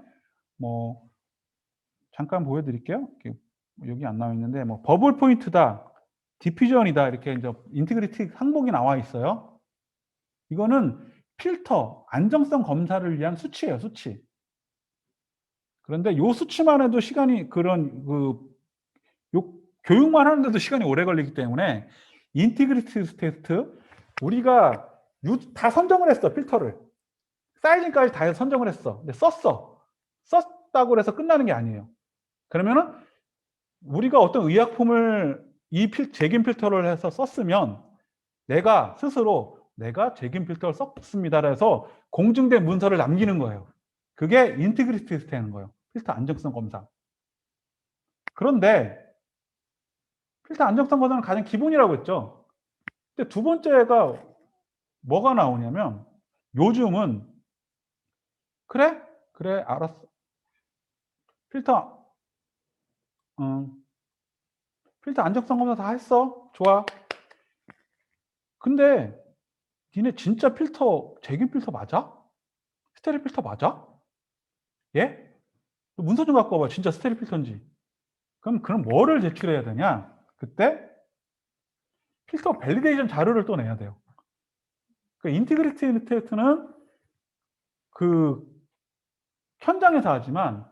뭐 잠깐 보여드릴게요. 여기 안 나와 있는데 뭐 버블 포인트다, 디퓨전이다 이렇게 이제 인티그리티 항목이 나와 있어요. 이거는 필터 안정성 검사를 위한 수치예요, 수치. 그런데 요 수치만 해도 시간이 교육만 하는데도 시간이 오래 걸리기 때문에 인티그리티 테스트 우리가 다 선정을 했어. 필터를 사이즈까지 다 선정을 했어. 근데 썼다고 해서 끝나는 게 아니에요. 그러면은 우리가 어떤 의약품을 제균 필터를 해서 썼으면 내가 스스로 내가 재균 필터를 썼습니다라 해서 공증된 문서를 남기는 거예요. 그게 인티그리티 테스트 하는 거예요. 필터 안정성 검사. 그런데 필터 안정성 검사는 가장 기본이라고 했죠. 근데 두 번째가 뭐가 나오냐면 요즘은 그래 알았어. 필터 필터 안정성 검사 다 했어. 좋아. 근데 니네 진짜 필터 재균 필터 맞아? 스테릴 필터 맞아? 예? 문서 좀 갖고 와봐. 진짜 스테릴 필터인지. 그럼 뭐를 제출해야 되냐? 그때 필터 밸리데이션 자료를 또 내야 돼요. 그 인티그리티 테스트는 그 현장에서 하지만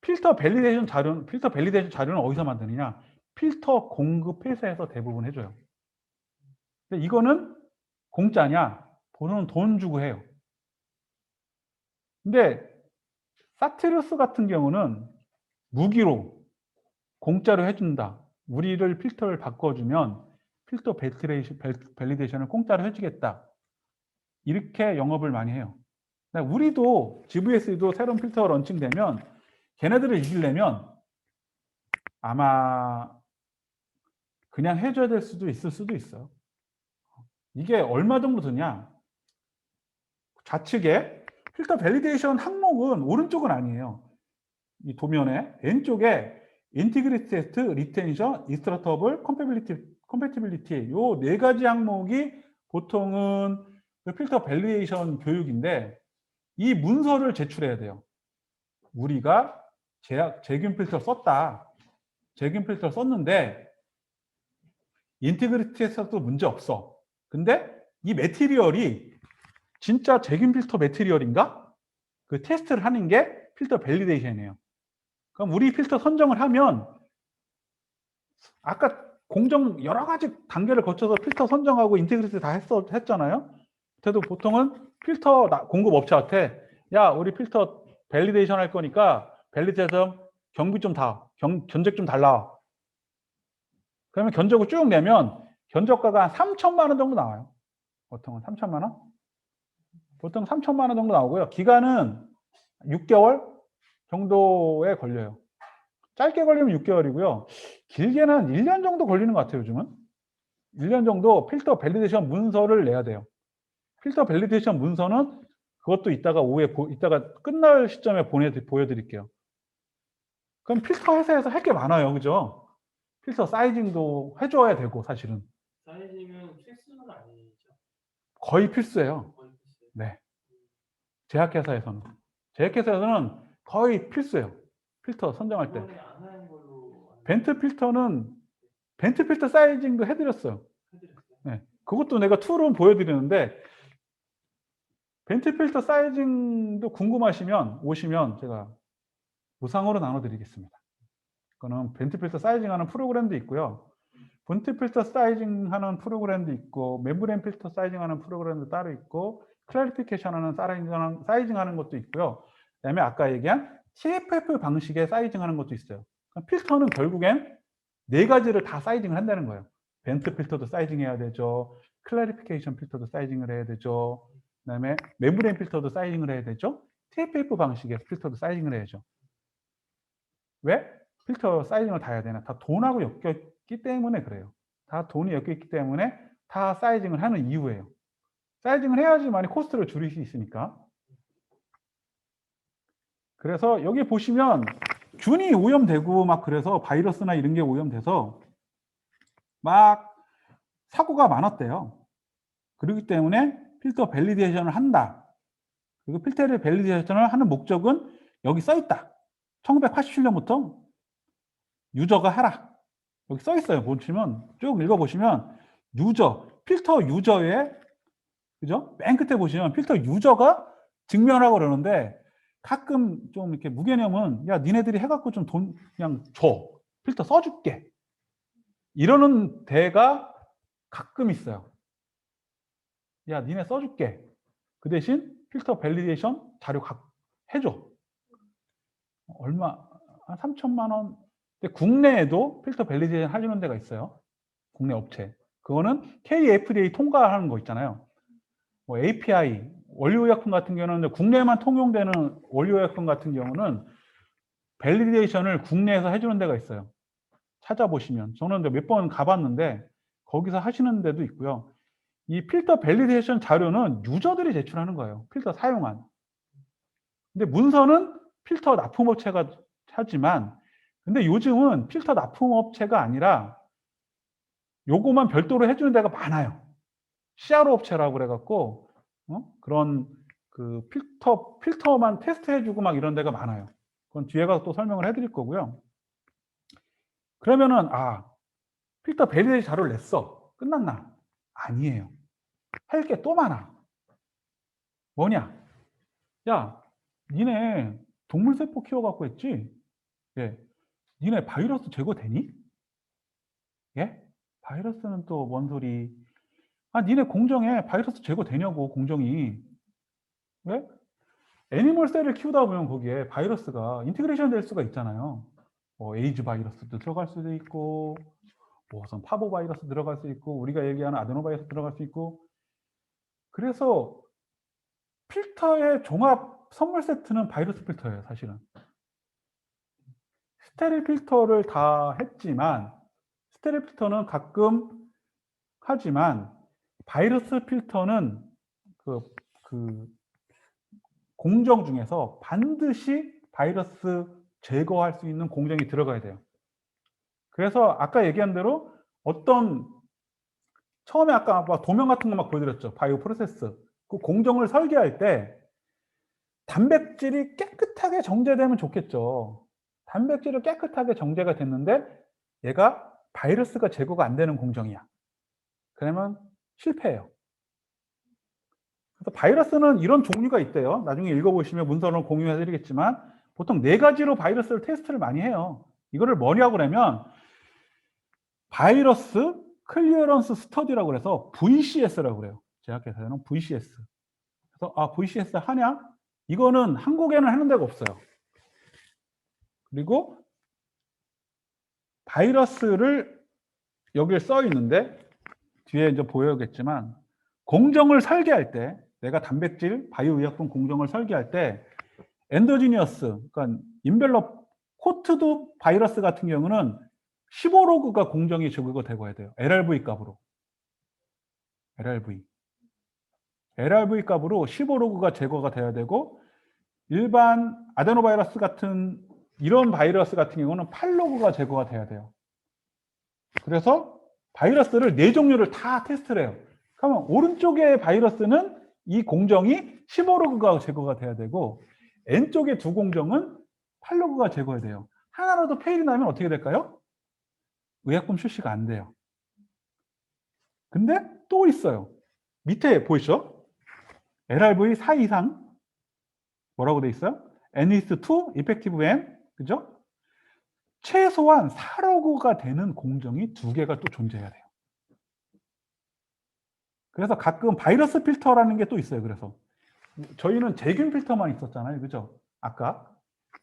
필터 밸리데이션 자료는 어디서 만드느냐? 필터 공급 회사에서 대부분 해줘요. 근데 이거는 공짜냐? 보는 돈 주고 해요. 근데 사티루스 같은 경우는 무기로 공짜로 해준다. 우리를 필터를 바꿔주면 필터 밸리데이션을 공짜로 해주겠다. 이렇게 영업을 많이 해요. 우리도 GVS도 새로운 필터가 런칭되면 걔네들을 이기려면 아마 그냥 해줘야 될 수도 있을 수도 있어요. 이게 얼마 정도 드냐? 좌측에 필터 밸리데이션 항목은 오른쪽은 아니에요. 이 도면에 왼쪽에 인티그리티 테스트, 리텐션, 인스트러터블, 컴패티빌리티 요 네 가지 항목이 보통은 필터 밸리데이션 교육인데 이 문서를 제출해야 돼요. 우리가 재균 필터 썼다. 재균 필터 썼는데 인티그리티 테스트도 문제 없어. 근데 이 매티리얼이 진짜 재균 필터 매티리얼인가? 그 테스트를 하는 게 필터 밸리데이션이에요. 그럼 우리 필터 선정을 하면 아까 공정 여러 가지 단계를 거쳐서 필터 선정하고 인티그리티 다 했잖아요. 그래도 보통은 필터 공급 업체한테 야 우리 필터 밸리데이션 할 거니까 밸리데이션 경비 좀 견적 좀 달라. 그러면 견적을 쭉 내면 견적가가 한 3천만 원 정도 나와요. 보통은 3천만 원? 보통 3천만 원 정도 나오고요. 기간은 6개월 정도에 걸려요. 짧게 걸리면 6개월이고요. 길게는 한 1년 정도 걸리는 것 같아요, 요즘은. 1년 정도 필터 밸리데이션 문서를 내야 돼요. 필터 밸리데이션 문서는 그것도 이따가 끝날 시점에 보여드릴게요. 그럼 필터 회사에서 할 게 많아요, 그죠? 필터 사이징도 해줘야 되고, 사실은. 사이징은 필수는 아니죠. 거의 필수예요. 거의 필수. 네. 제약회사에서는 거의 필수예요. 필터 선정할 때. 이번에 안 하는 걸로 벤트 필터 사이징도 해드렸어요. 해드렸어요. 네. 그것도 내가 툴은 보여드리는데 벤트 필터 사이징도 궁금하시면 오시면 제가 무상으로 나눠드리겠습니다. 그거는 벤트 필터 사이징하는 프로그램도 있고요. 벤트 필터 사이징하는 프로그램도 있고 멤브레인 필터 사이징하는 프로그램도 따로 있고 클래리피케이션하는 사이징하는 것도 있고요. 그다음에 아까 얘기한 TFF 방식의 사이징하는 것도 있어요. 필터는 결국엔 네 가지를 다 사이징을 한다는 거예요. 벤트 필터도 사이징해야 되죠. 클래리피케이션 필터도 사이징을 해야 되죠. 그다음에 멤브레인 필터도 사이징을 해야 되죠. TFF 방식의 필터도 사이징을 해야죠. 왜? 필터 사이징을 다 해야 되나? 다 돈하고 엮였기 때문에 그래요. 다 돈이 엮였기 때문에 다 사이징을 하는 이유예요. 사이징을 해야지만 코스트를 줄일 수 있으니까. 그래서 여기 보시면 균이 오염되고 막 그래서 바이러스나 이런 게 오염돼서 막 사고가 많았대요. 그렇기 때문에 필터 밸리데이션을 한다. 그리고 필터 밸리데이션을 하는 목적은 여기 써 있다. 1987년부터 유저가 하라. 여기 써 있어요. 보시면 쭉 읽어보시면 필터 유저의 그죠? 맨 끝에 보시면 필터 유저가 증명하라고 그러는데 가끔 좀 이렇게 무개념은 야 니네들이 해갖고 좀 돈 그냥 줘. 필터 써줄게. 이러는 데가 가끔 있어요. 야 니네 써줄게. 그 대신 필터 밸리데이션 자료 해줘. 얼마? 한 3천만 원. 근데 국내에도 필터 밸리데이션 하려는 데가 있어요. 국내 업체. 그거는 KFDA 통과하는 거 있잖아요. 뭐 API, 원료의약품 같은 경우는 국내에만 통용되는 원료의약품 같은 경우는 밸리데이션을 국내에서 해주는 데가 있어요. 찾아보시면 저는 몇 번 가봤는데 거기서 하시는 데도 있고요. 이 필터 밸리데이션 자료는 유저들이 제출하는 거예요. 필터 사용한. 근데 문서는 필터 납품업체가 하지만 근데 요즘은 필터 납품업체가 아니라 요거만 별도로 해주는 데가 많아요. CRO 업체라고 그래갖고 그런 그 필터만 테스트해주고 막 이런 데가 많아요. 그건 뒤에 가서 또 설명을 해드릴 거고요. 그러면은 필터 밸리데이션 자료를 냈어. 끝났나? 아니에요. 할 게 또 많아. 뭐냐? 야, 니네 동물세포 키워갖고 했지? 예. 니네 바이러스 제거되니? 예? 바이러스는 또 뭔 소리? 니네 공정에 바이러스 제거되냐고, 공정이. 왜? 애니멀 셀을 키우다 보면 거기에 바이러스가 인티그레이션 될 수가 있잖아요. 뭐 에이즈 바이러스도 들어갈 수도 있고, 뭐 우선 파보 바이러스 들어갈 수 있고, 우리가 얘기하는 아데노 바이러스 들어갈 수 있고. 그래서 필터의 종합 선물 세트는 바이러스 필터예요, 사실은. 스테릴 필터를 다 했지만, 스테릴 필터는 가끔 하지만, 바이러스 필터는 그 공정 중에서 반드시 바이러스 제거할 수 있는 공정이 들어가야 돼요. 그래서 아까 얘기한 대로 처음에 아까 도면 같은 거 막 보여드렸죠. 바이오 프로세스. 그 공정을 설계할 때 단백질이 깨끗하게 정제되면 좋겠죠. 단백질이 깨끗하게 정제가 됐는데 얘가 바이러스가 제거가 안 되는 공정이야. 그러면 실패해요. 그래서 바이러스는 이런 종류가 있대요. 나중에 읽어보시면 문서로 공유해드리겠지만 보통 4가지로 바이러스를 테스트를 많이 해요. 이거를 뭐냐고 그러면 바이러스 클리어런스 스터디라고 그래서 VCS라고 그래요. 제약회사에는 VCS. 그래서 VCS 하냐? 이거는 한국에는 하는 데가 없어요. 그리고 바이러스를 여기에 써 있는데 뒤에 이제 보여야겠지만 공정을 설계할 때 내가 단백질 바이오의약품 공정을 설계할 때 엔도지니어스 그러니까 인벨롭 코트드 바이러스 같은 경우는 15로그가 공정이 제거가 되고 해야 돼요. LRV 값으로. LRV 값으로 15로그가 제거가 돼야 되고 일반 아데노바이러스 같은 이런 바이러스 같은 경우는 8로그가 제거가 돼야 돼요. 그래서 바이러스를 4종류를 다 테스트를 해요. 그러면 오른쪽의 바이러스는 이 공정이 15로그가 제거가 돼야 되고 N쪽의 두 공정은 8로그가 제거가 돼요. 하나라도 페일이 나면 어떻게 될까요? 의약품 출시가 안 돼요. 근데 또 있어요. 밑에 보이시죠? LRV 4 이상 뭐라고 돼 있어요? N-2 effective N 그죠? 최소한 4로그가 되는 공정이 2개가 또 존재해야 돼요. 그래서 가끔 바이러스 필터라는 게 또 있어요. 그래서 저희는 제균 필터만 있었잖아요. 그죠? 아까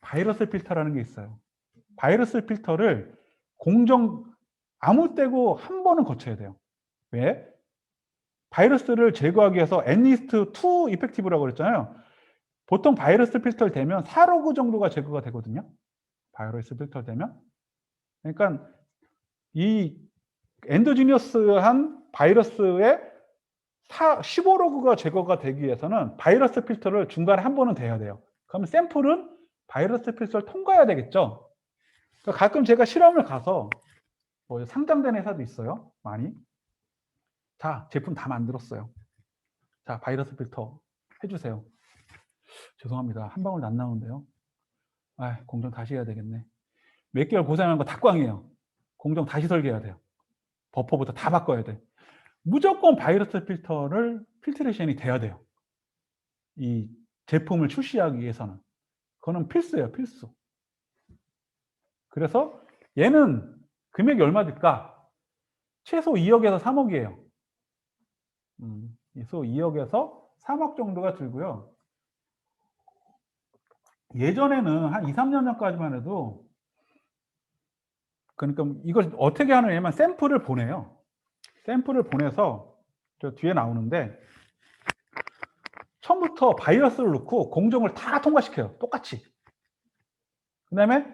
바이러스 필터라는 게 있어요. 바이러스 필터를 공정 아무 때고 한 번은 거쳐야 돼요. 왜? 바이러스를 제거하기 위해서 N-2 이펙티브라고 그랬잖아요. 보통 바이러스 필터를 되면 4로그 정도가 제거가 되거든요. 바이러스 필터 되면. 그러니까 이 엔도지니어스한 바이러스의 15로그가 제거가 되기 위해서는 바이러스 필터를 중간에 한 번은 돼야 돼요. 그러면 샘플은 바이러스 필터를 통과해야 되겠죠. 그러니까 가끔 제가 실험을 가서 뭐 상장된 회사도 있어요. 많이. 자, 제품 다 만들었어요. 자, 바이러스 필터 해주세요. 죄송합니다. 한 방울도 안 나오는데요. 공정 다시 해야 되겠네. 몇 개월 고생한 거 다 꽝이에요. 공정 다시 설계해야 돼요. 버퍼부터 다 바꿔야 돼. 무조건 바이러스 필터를 필트레이션이 돼야 돼요. 이 제품을 출시하기 위해서는. 그거는 필수예요, 필수. 그래서 얘는 금액이 얼마 들까? 최소 2억에서 3억이에요. 최소 2억에서 3억 정도가 들고요. 예전에는 한 2, 3년 전까지만 해도 그러니까 이걸 어떻게 하느냐면 샘플을 보내요. 샘플을 보내서 저 뒤에 나오는데 처음부터 바이러스를 넣고 공정을 다 통과시켜요. 똑같이. 그 다음에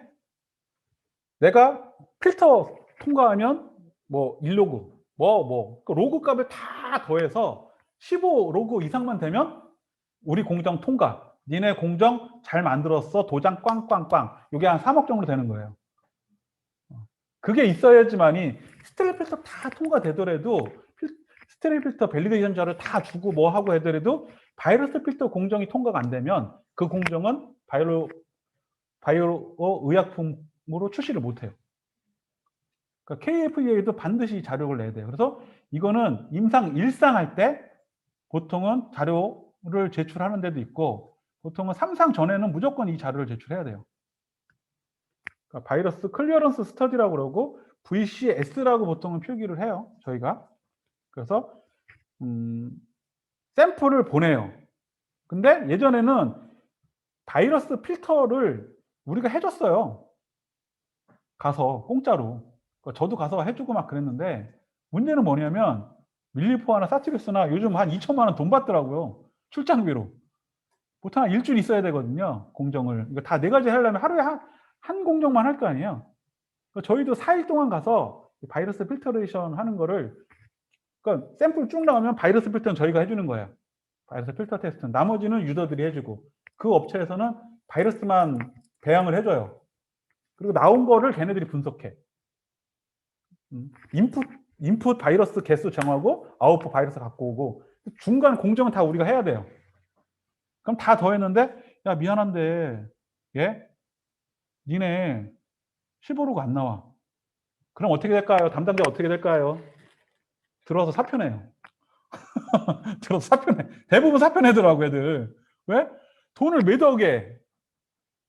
내가 필터 통과하면 뭐 1로그, 그 로그 값을 다 더해서 15 로그 이상만 되면 우리 공정 통과. 니네 공정 잘 만들었어. 도장 꽝꽝꽝. 이게 한 3억 정도 되는 거예요. 그게 있어야지만이 스테레오 필터 다 통과되더라도 스테레오 필터 밸리데이션 자를 다 주고 뭐 하고 하더라도 바이러스 필터 공정이 통과가 안 되면 그 공정은 바이오 의약품으로 출시를 못 해요. 그러니까 KFDA도 반드시 자료를 내야 돼요. 그래서 이거는 임상 일상할 때 보통은 자료를 제출하는 데도 있고 보통은 3상 전에는 무조건 이 자료를 제출해야 돼요. 그러니까 바이러스 클리어런스 스터디라고 그러고 VCS라고 보통은 표기를 해요. 저희가. 그래서 샘플을 보내요. 근데 예전에는 바이러스 필터를 우리가 해줬어요. 가서 공짜로. 그러니까 저도 가서 해주고 막 그랬는데 문제는 뭐냐면 밀리포아나 사티루스나 요즘 한 2천만 원 돈 받더라고요. 출장비로. 보통 한 일주일 있어야 되거든요. 공정을. 이거 다 4가지 하려면 하루에 한 공정만 할 거 아니에요. 그러니까 저희도 4일 동안 가서 바이러스 필터레이션 하는 거를 그러니까 샘플 쭉 나오면 바이러스 필터는 저희가 해주는 거예요. 바이러스 필터 테스트는. 나머지는 유저들이 해주고 그 업체에서는 바이러스만 배양을 해줘요. 그리고 나온 거를 걔네들이 분석해. 인풋 바이러스 개수 정하고 아웃풋 바이러스 갖고 오고 중간 공정은 다 우리가 해야 돼요. 그럼 다 더했는데 야 미안한데 니네 15로가 안 나와. 그럼 어떻게 될까요? 담당자 어떻게 될까요? 들어와서 사표내요. 들어서 사표내. 대부분 사표내더라고 애들. 왜? 돈을 몇 억에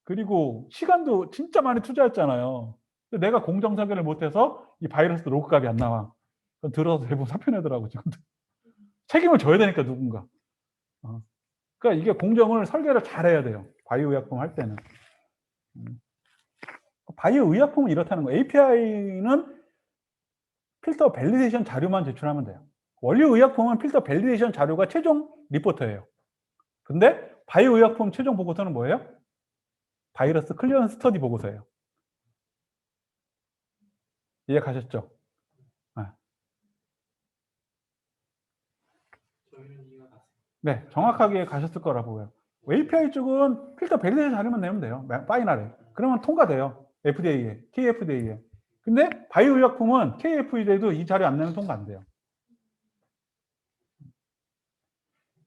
그리고 시간도 진짜 많이 투자했잖아요. 근데 내가 공정 설계를 못해서 이 바이러스 로그 값이 안 나와. 그럼 들어서 대부분 사표내더라고 지금. 책임을 져야 되니까 누군가. 그러니까 이게 공정을 설계를 잘해야 돼요. 바이오 의약품 할 때는. 바이오 의약품은 이렇다는 거예요. API는 필터 밸리데이션 자료만 제출하면 돼요. 원료 의약품은 필터 밸리데이션 자료가 최종 리포터예요. 근데 바이오 의약품 최종 보고서는 뭐예요? 바이러스 클리어런스 스터디 보고서예요. 이해가셨죠? 네, 정확하게 가셨을 거라 보여요. API 쪽은 필터 밸리데이션 자료만 내면 돼요. 파이널에. 그러면 통과돼요. FDA에, KFDA에. 근데 바이오 의약품은 KFDA도 이 자료 안 내면 통과 안 돼요.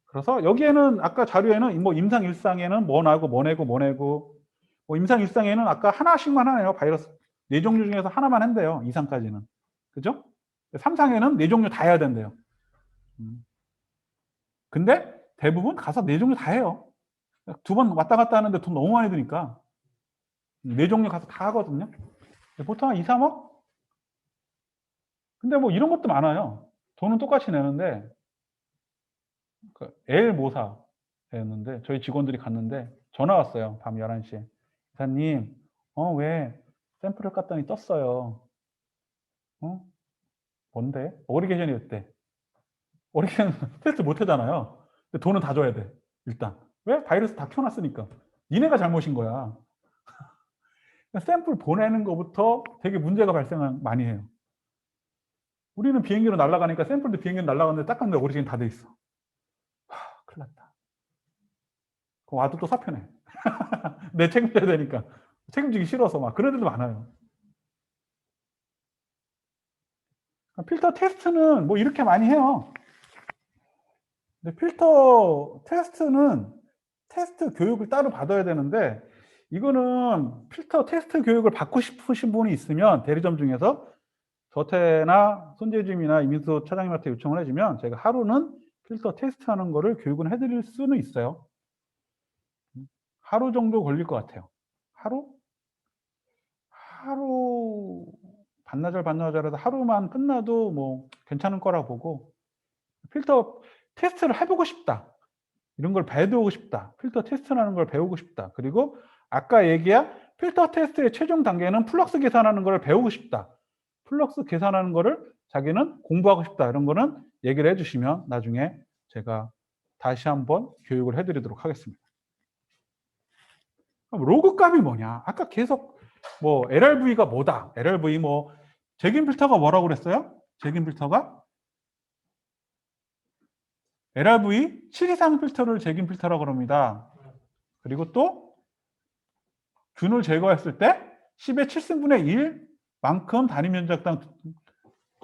그래서 여기에는 아까 자료에는 뭐 임상 일상에는 뭐 나고 뭐 내고 뭐 내고 뭐 임상 일상에는 아까 하나씩만 하네요. 바이러스 4종류 중에서 하나만 한대요. 이상까지는. 그죠? 3상에는 4종류 다 해야 된대요. 근데 대부분 가서 4종류 다 해요. 2번 왔다 갔다 하는데 돈 너무 많이 드니까 4종류 가서 다 하거든요. 보통 한 2, 3억? 근데 뭐 이런 것도 많아요. 돈은 똑같이 내는데 엘모사였는데 저희 직원들이 갔는데 전화 왔어요. 밤 11시에. 기사님, 왜 샘플을 깠더니 떴어요. 뭔데? 어그리게이션이었대. 어그리게이션 테스트 못 하잖아요. 근데 돈은 다 줘야 돼. 일단. 왜? 바이러스 다 켜놨으니까. 니네가 잘못인 거야. 샘플 보내는 것부터 되게 문제가 많이 해요. 우리는 비행기로 날아가니까 샘플도 비행기로 날아가는데 딱 갔는데 어그리게이션 다 돼 있어. 큰일 났다. 그럼 와도 또 사표내. 내 책임져야 되니까. 책임지기 싫어서 막 그런 애들도 많아요. 필터 테스트는 뭐 이렇게 많이 해요. 근데 필터 테스트는 테스트 교육을 따로 받아야 되는데 이거는 필터 테스트 교육을 받고 싶으신 분이 있으면 대리점 중에서 저태나 손재짐이나 이민수 차장님한테 요청을 해주면 제가 하루는 필터 테스트하는 거를 교육을 해드릴 수는 있어요. 하루 정도 걸릴 것 같아요. 하루 반나절에서 하루만 끝나도 뭐 괜찮은 거라 보고 필터 테스트를 해보고 싶다. 이런 걸 배우고 싶다. 필터 테스트라는 걸 배우고 싶다. 그리고 아까 얘기한 필터 테스트의 최종 단계는 플럭스 계산하는 걸 배우고 싶다. 플럭스 계산하는 거를 자기는 공부하고 싶다. 이런 거는 얘기를 해주시면 나중에 제가 다시 한번 교육을 해드리도록 하겠습니다. 그럼 로그 값이 뭐냐? 아까 계속 뭐 LRV가 뭐다? LRV 뭐 잭인 필터가 뭐라고 그랬어요? 잭인 필터가 LRV 7 이상 필터를 잭인 필터라고 그럽니다. 그리고 또 균을 제거했을 때 10의 7승분의 1만큼 단위 면적당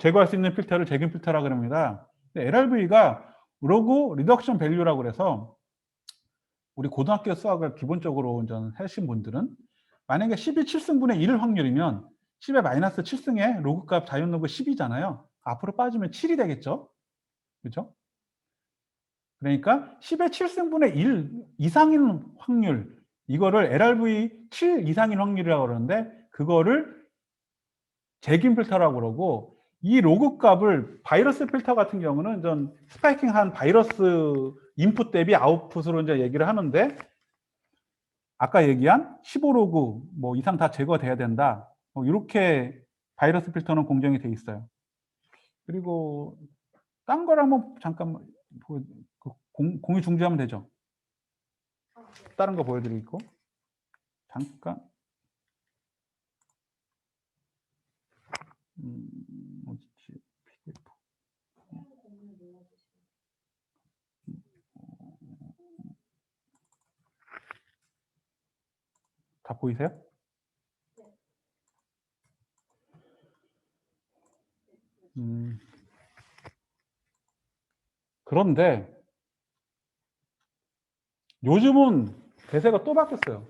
제거할 수 있는 필터를 잭인 필터라고 그럽니다. LRV가 로그 리덕션 밸류라고 그래서 우리 고등학교 수학을 기본적으로 하신 분들은 만약에 10이 7승분의 1 확률이면 10의 마이너스 7승의 로그 값 자연 로그 10이잖아요. 앞으로 빠지면 7이 되겠죠. 그렇죠? 그러니까 10의 7승분의 1 이상인 확률, 이거를 LRV 7 이상인 확률이라고 그러는데 그거를 잭인 필터라고 그러고, 이 로그 값을 바이러스 필터 같은 경우는 전 스파이킹한 바이러스 인풋 대비 아웃풋으로 이제 얘기를 하는데, 아까 얘기한 15로그 뭐 이상 다 제거돼야 된다. 뭐 이렇게 바이러스 필터는 공정이 돼 있어요. 그리고 딴 걸 한번 잠깐 공유 중지하면 되죠. 다른 거 보여드리고 잠깐. 어디지? PDF. 다 보이세요? 그런데 요즘은 대세가 또 바뀌었어요.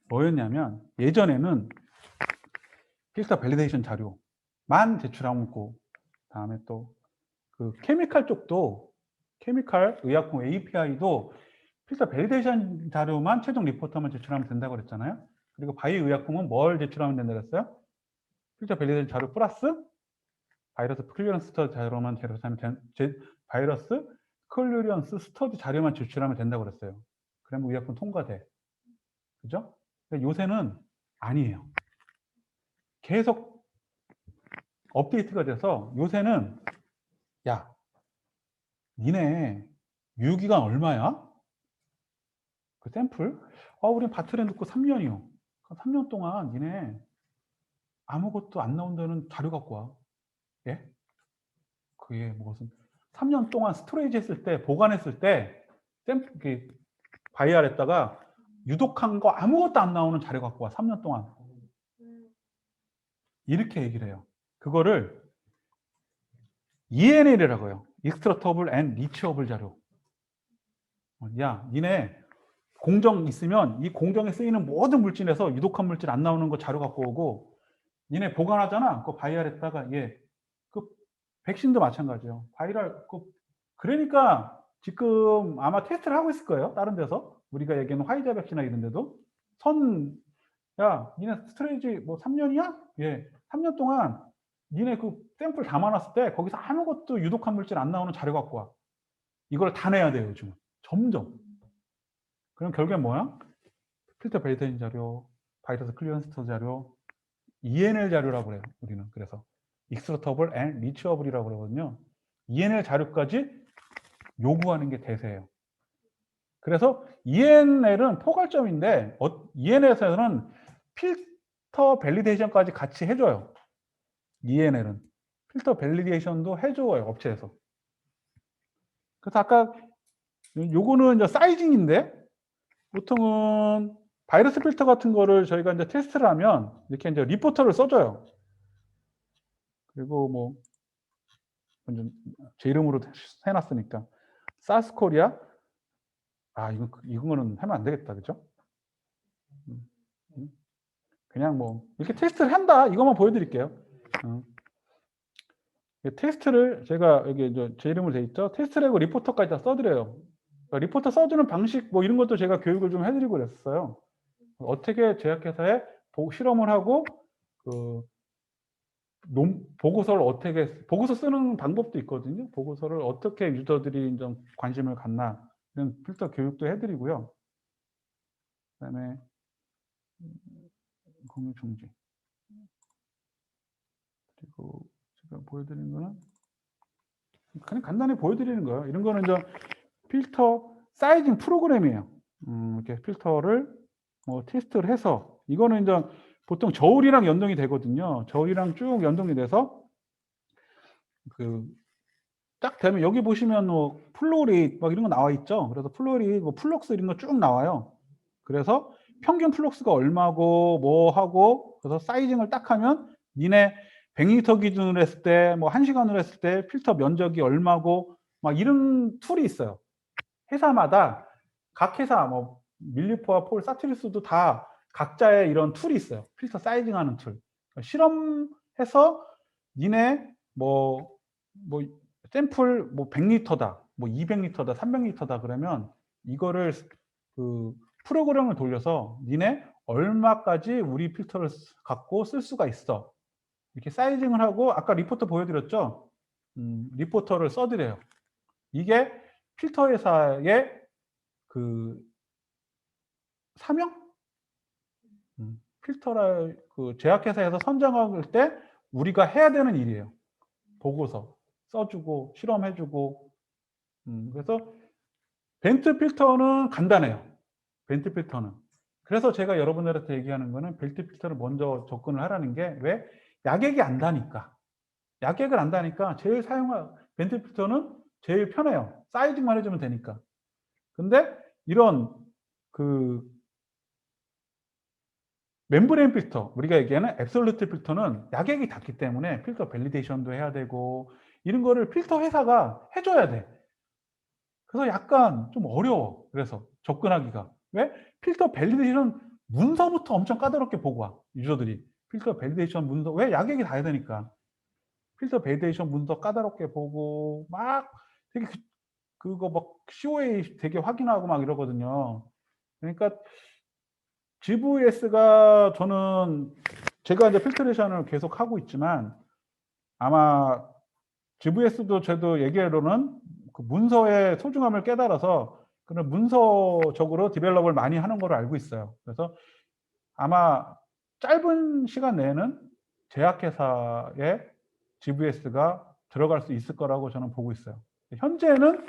뭐였냐면 예전에는 필터 밸리데이션 자료만 제출하고, 다음에 또 그 케미칼 쪽도 케미칼 의약품 API도 필터 밸리데이션 자료만 최종 리포터만 제출하면 된다고 그랬잖아요. 그리고 바이 의약품은 뭘 제출하면 된다고 그랬어요? 필터 밸리데이션 자료 플러스 바이러스 클리어런스 스터디 자료만 제출하면 바이러스 클리어런스 스터디 자료만 제출하면 된다고 그랬어요. 그러면 의약품 통과돼. 그죠? 요새는 아니에요. 계속 업데이트가 돼서 요새는 야, 니네 유기간 얼마야? 그 샘플? 우린 바틀에 넣고 3년이요. 3년 동안 니네 아무것도 안 나온다는 자료 갖고 와. 예? 그게 무슨 3년 동안 스토리지 했을 때, 보관했을 때 샘플 바이알 했다가 유독한 거 아무것도 안 나오는 자료 갖고 와. 3년 동안. 이렇게 얘기를 해요. 그거를 ENL이라고 해요. Extractable and Leachable 자료. 야, 니네 공정 있으면 이 공정에 쓰이는 모든 물질에서 유독한 물질 안 나오는 거 자료 갖고 오고, 니네 보관하잖아. 그거 바이알 했다가 그 백신도 마찬가지예요. 바이럴 그러니까 지금 아마 테스트를 하고 있을 거예요. 다른 데서 우리가 얘기하는 화이자 백신이나 이런 데도 야, 니네 스트레이지 뭐 3년이야? 예, 3년 동안 니네 그 샘플 담아놨을 때 거기서 아무것도 유독한 물질 안 나오는 자료 갖고 와. 이걸 다 내야 돼요, 요즘은. 점점. 그럼 결국엔 뭐야? 필터 밸리데이션 자료, 바이러스 클리어런스 자료, ENL 자료라고 그래요, 우리는. 그래서 Extractable and Leachable이라고 그러거든요. ENL 자료까지 요구하는 게 대세예요. 그래서 ENL은 포괄점인데, ENL에서는 필터 밸리데이션까지 같이 해줘요. ENL은 필터 밸리데이션도 해줘요, 업체에서. 그래서 아까 요거는 이제 사이징인데, 보통은 바이러스 필터 같은 거를 저희가 이제 테스트를 하면 이렇게 이제 리포터를 써줘요. 그리고 뭐 제 이름으로 해놨으니까 사스 코리아. 이거는 하면 안 되겠다, 그죠? 그냥 뭐 이렇게 테스트를 한다, 이것만 보여드릴게요. 테스트를 제가 여기 제 이름으로 돼 있죠. 테스트라고 리포터까지 다 써드려요. 그러니까 리포터 써주는 방식 뭐 이런 것도 제가 교육을 좀 해드리고 그랬어요. 어떻게 제약회사에 실험을 하고 그 보고서 쓰는 방법도 있거든요. 보고서를 어떻게 유저들이 좀 관심을 갖나 이런 필터 교육도 해드리고요. 그다음에 공유 중지. 그리고 제가 보여드리는 거는 그냥 간단히 보여드리는 거예요. 이런 거는 이제 필터 사이징 프로그램이에요. 이렇게 필터를 뭐 테스트를 해서 이거는 이제 보통 저울이랑 연동이 되거든요. 저울이랑 쭉 연동이 돼서 딱 되면 여기 보시면 뭐 플로레이트 막 이런 거 나와 있죠. 그래서 플로레이트, 뭐 플럭스 이런 거 쭉 나와요. 그래서 평균 플럭스가 얼마고 뭐 하고 그래서 사이징을 딱 하면 니네 100리터 기준으로 했을 때 뭐 1시간으로 했을 때 필터 면적이 얼마고 막 이런 툴이 있어요. 회사마다 각 회사 뭐 밀리포와 폴, 사티리스도 다 각자의 이런 툴이 있어요. 필터 사이징하는 툴. 실험해서 니네 뭐 샘플 뭐 100리터다, 뭐 200리터다, 300리터다 그러면 이거를 그 프로그램을 돌려서 니네 얼마까지 우리 필터를 갖고 쓸 수가 있어. 이렇게 사이징을 하고 아까 리포터 보여드렸죠? 리포터를 써드려요. 이게 필터 회사의 그 사명? 필터를 그 제약회사에서 선정할 때 우리가 해야 되는 일이에요. 보고서 써주고 실험해주고. 그래서 벤트 필터는 간단해요. 벤트 필터는. 그래서 제가 여러분들한테 얘기하는 거는 벤트 필터를 먼저 접근을 하라는 게 왜? 약액이 안 다니까. 약액을 안 다니까 제일 사용할 벤트 필터는 제일 편해요. 사이징만 해주면 되니까. 근데 이런 그 멤브레인 필터, 우리가 얘기하는 앱솔루트 필터는 약액이 닿기 때문에 필터 밸리데이션도 해야 되고 이런 거를 필터 회사가 해줘야 돼. 그래서 약간 좀 어려워. 그래서 접근하기가. 왜? 필터 밸리데이션 문서부터 엄청 까다롭게 보고 와. 유저들이. 필터 밸리데이션 문서. 왜? 약액이 닿아야 되니까. 필터 밸리데이션 문서 까다롭게 보고 막 되게 그거 막 COA 되게 확인하고 막 이러거든요. 그러니까 GVS가 저는 제가 이제 필터레이션을 계속 하고 있지만 아마 GVS도 저도 얘기하로는 그 문서의 소중함을 깨달아서 그런 문서적으로 디벨롭을 많이 하는 걸로 알고 있어요. 그래서 아마 짧은 시간 내에는 제약회사에 GVS가 들어갈 수 있을 거라고 저는 보고 있어요. 현재는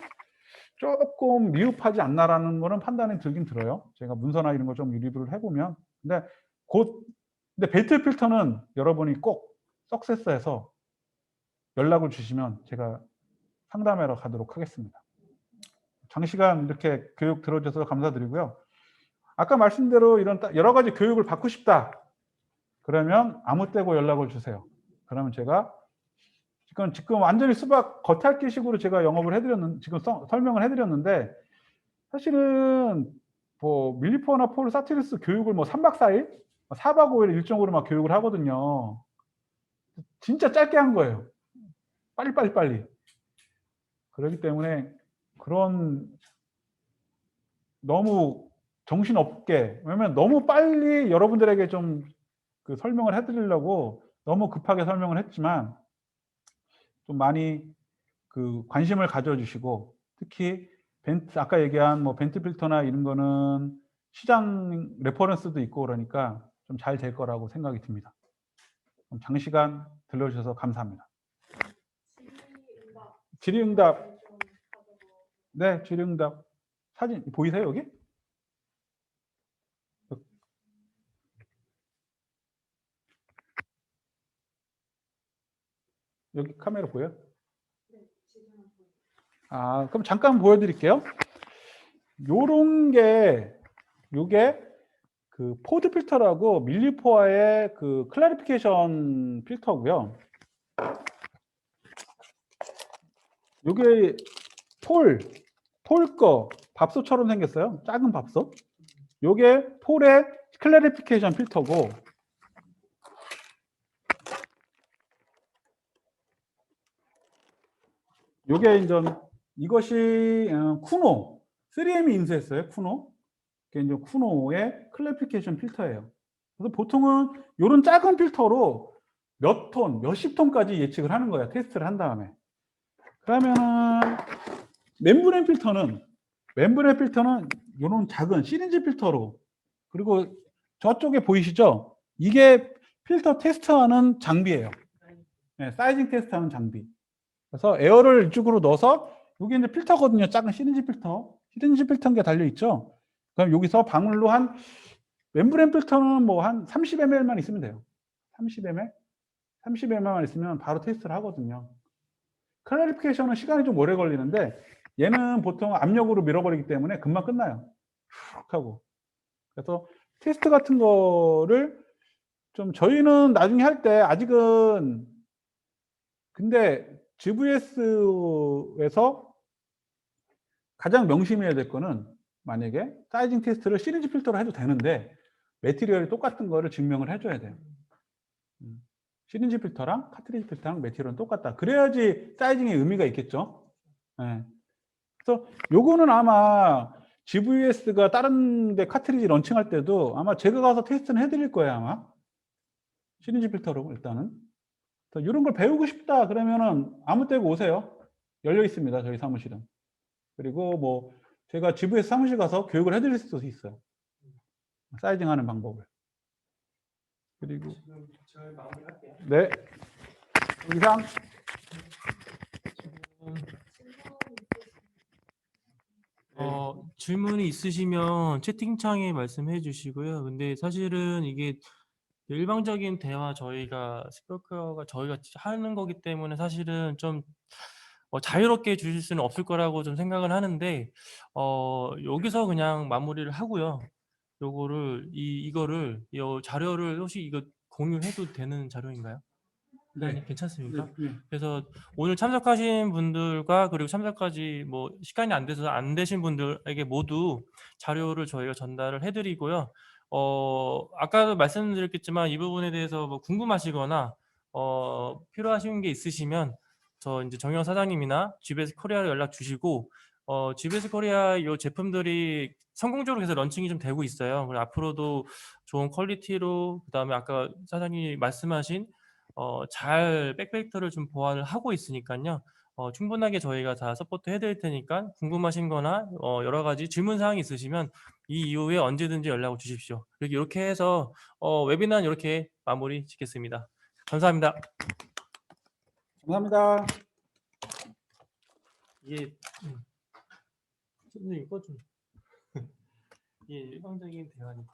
조금 미흡하지 않나라는 거는 판단이 들긴 들어요. 제가 문서나 이런 거 좀 리뷰를 해보면. 근데 근데 벨트 필터는 여러분이 꼭 석세스해서 연락을 주시면 제가 상담하러 가도록 하겠습니다. 장시간 이렇게 교육 들어주셔서 감사드리고요. 아까 말씀대로 이런 여러 가지 교육을 받고 싶다. 그러면 아무 때고 연락을 주세요. 그러면 제가 지금 완전히 수박 겉핥기식으로 제가 영업을 해드렸는 지금 설명을 해드렸는데 사실은 뭐 밀리포나 폴, 사티리스 교육을 뭐 3박 4일, 4박 5일 일정으로 막 교육을 하거든요. 진짜 짧게 한 거예요. 빨리. 그렇기 때문에 그런 너무 정신없게 왜냐면 너무 빨리 여러분들에게 좀 그 설명을 해드리려고 너무 급하게 설명을 했지만 좀 많이 그 관심을 가져주시고 특히 아까 얘기한 뭐 벤트 필터나 이런 거는 시장 레퍼런스도 있고 그러니까 좀 잘 될 거라고 생각이 듭니다. 그럼 장시간 들려주셔서 감사합니다. 질의응답. 네, 질의응답. 사진 보이세요 여기? 여기 카메라 보여요? 아, 그럼 잠깐 보여드릴게요. 요게 그 포드 필터라고 밀리포아의 그 클래리피케이션 필터고요. 요게 폴 거 밥솥처럼 생겼어요. 작은 밥솥. 요게 폴의 클래리피케이션 필터고 요게 이제 이것이 쿠노 3M이 인수했어요. 쿠노. 이게 이제 쿠노의 클래리피케이션 필터예요. 그래서 보통은 이런 작은 필터로 몇 톤, 몇십 톤까지 예측을 하는 거예요. 테스트를 한 다음에. 그러면은 멤브레인 필터는 이런 작은 시린지 필터로 그리고 저쪽에 보이시죠? 이게 필터 테스트하는 장비예요. 네, 사이징 테스트하는 장비. 그래서 에어를 이쪽으로 넣어서 여기 이제 필터거든요. 작은 시린지 필터. 시린지 필터인 게 달려 있죠. 그럼 여기서 방울로 한 멤브레인 필터는 뭐 한 30ml만 있으면 돼요. 30ml? 30ml만 있으면 바로 테스트를 하거든요. 클래리피케이션은 시간이 좀 오래 걸리는데 얘는 보통 압력으로 밀어버리기 때문에 금방 끝나요. 훅 하고. 그래서 테스트 같은 거를 좀 저희는 나중에 할 때 아직은 근데 GVS에서 가장 명심해야 될 거는 만약에 사이징 테스트를 시리즈 필터로 해도 되는데 매티리얼이 똑같은 거를 증명을 해줘야 돼요. 시리즈 필터랑 카트리지 필터랑 매티리얼은 똑같다. 그래야지 사이징의 의미가 있겠죠. 네. 그래서 요거는 아마 GVS가 다른 데 카트리지 런칭할 때도 아마 제가 가서 테스트는 해드릴 거예요. 아마 시리즈 필터로 일단은. 이런 걸 배우고 싶다 그러면은 아무 때고 오세요. 열려 있습니다. 저희 사무실은. 그리고 뭐 제가 GVS 사무실 가서 교육을 해드릴 수도 있어요. 사이징하는 방법을. 그리고 저희 마무리할게요. 네. 이상. 질문이 있으시면 채팅창에 말씀해 주시고요. 근데 사실은 이게 일방적인 대화 저희가 스피커가 저희가 하는 거기 때문에 사실은 좀 자유롭게 주실 수는 없을 거라고 좀 생각을 하는데 여기서 그냥 마무리를 하고요. 요거를 이거를 요 자료를 혹시 이거 공유해도 되는 자료인가요? 네. 괜찮습니까? 네. 그래서 오늘 참석하신 분들과 그리고 참석까지 뭐 시간이 안 돼서 안 되신 분들에게 모두 자료를 저희가 전달을 해드리고요. 아까도 말씀드렸겠지만 이 부분에 대해서 뭐 궁금하시거나 필요하신 게 있으시면 저 이제 정영 사장님이나 GBS 코리아로 연락 주시고 GBS 코리아 이 제품들이 성공적으로 계속 런칭이 좀 되고 있어요. 그리고 앞으로도 좋은 퀄리티로 그다음에 아까 사장님이 말씀하신 잘 백팩터를 좀 보완을 하고 있으니까요. 충분하게 저희가 다 서포트 해드릴 테니까 궁금하신 거나 여러 가지 질문 사항이 있으시면 이 이후에 언제든지 연락을 주십시오. 이렇게 해서 웨비나는 이렇게 마무리 짓겠습니다. 감사합니다. 감사합니다. 이게 선생님 이거 좀 이게 일방적인 대화니까.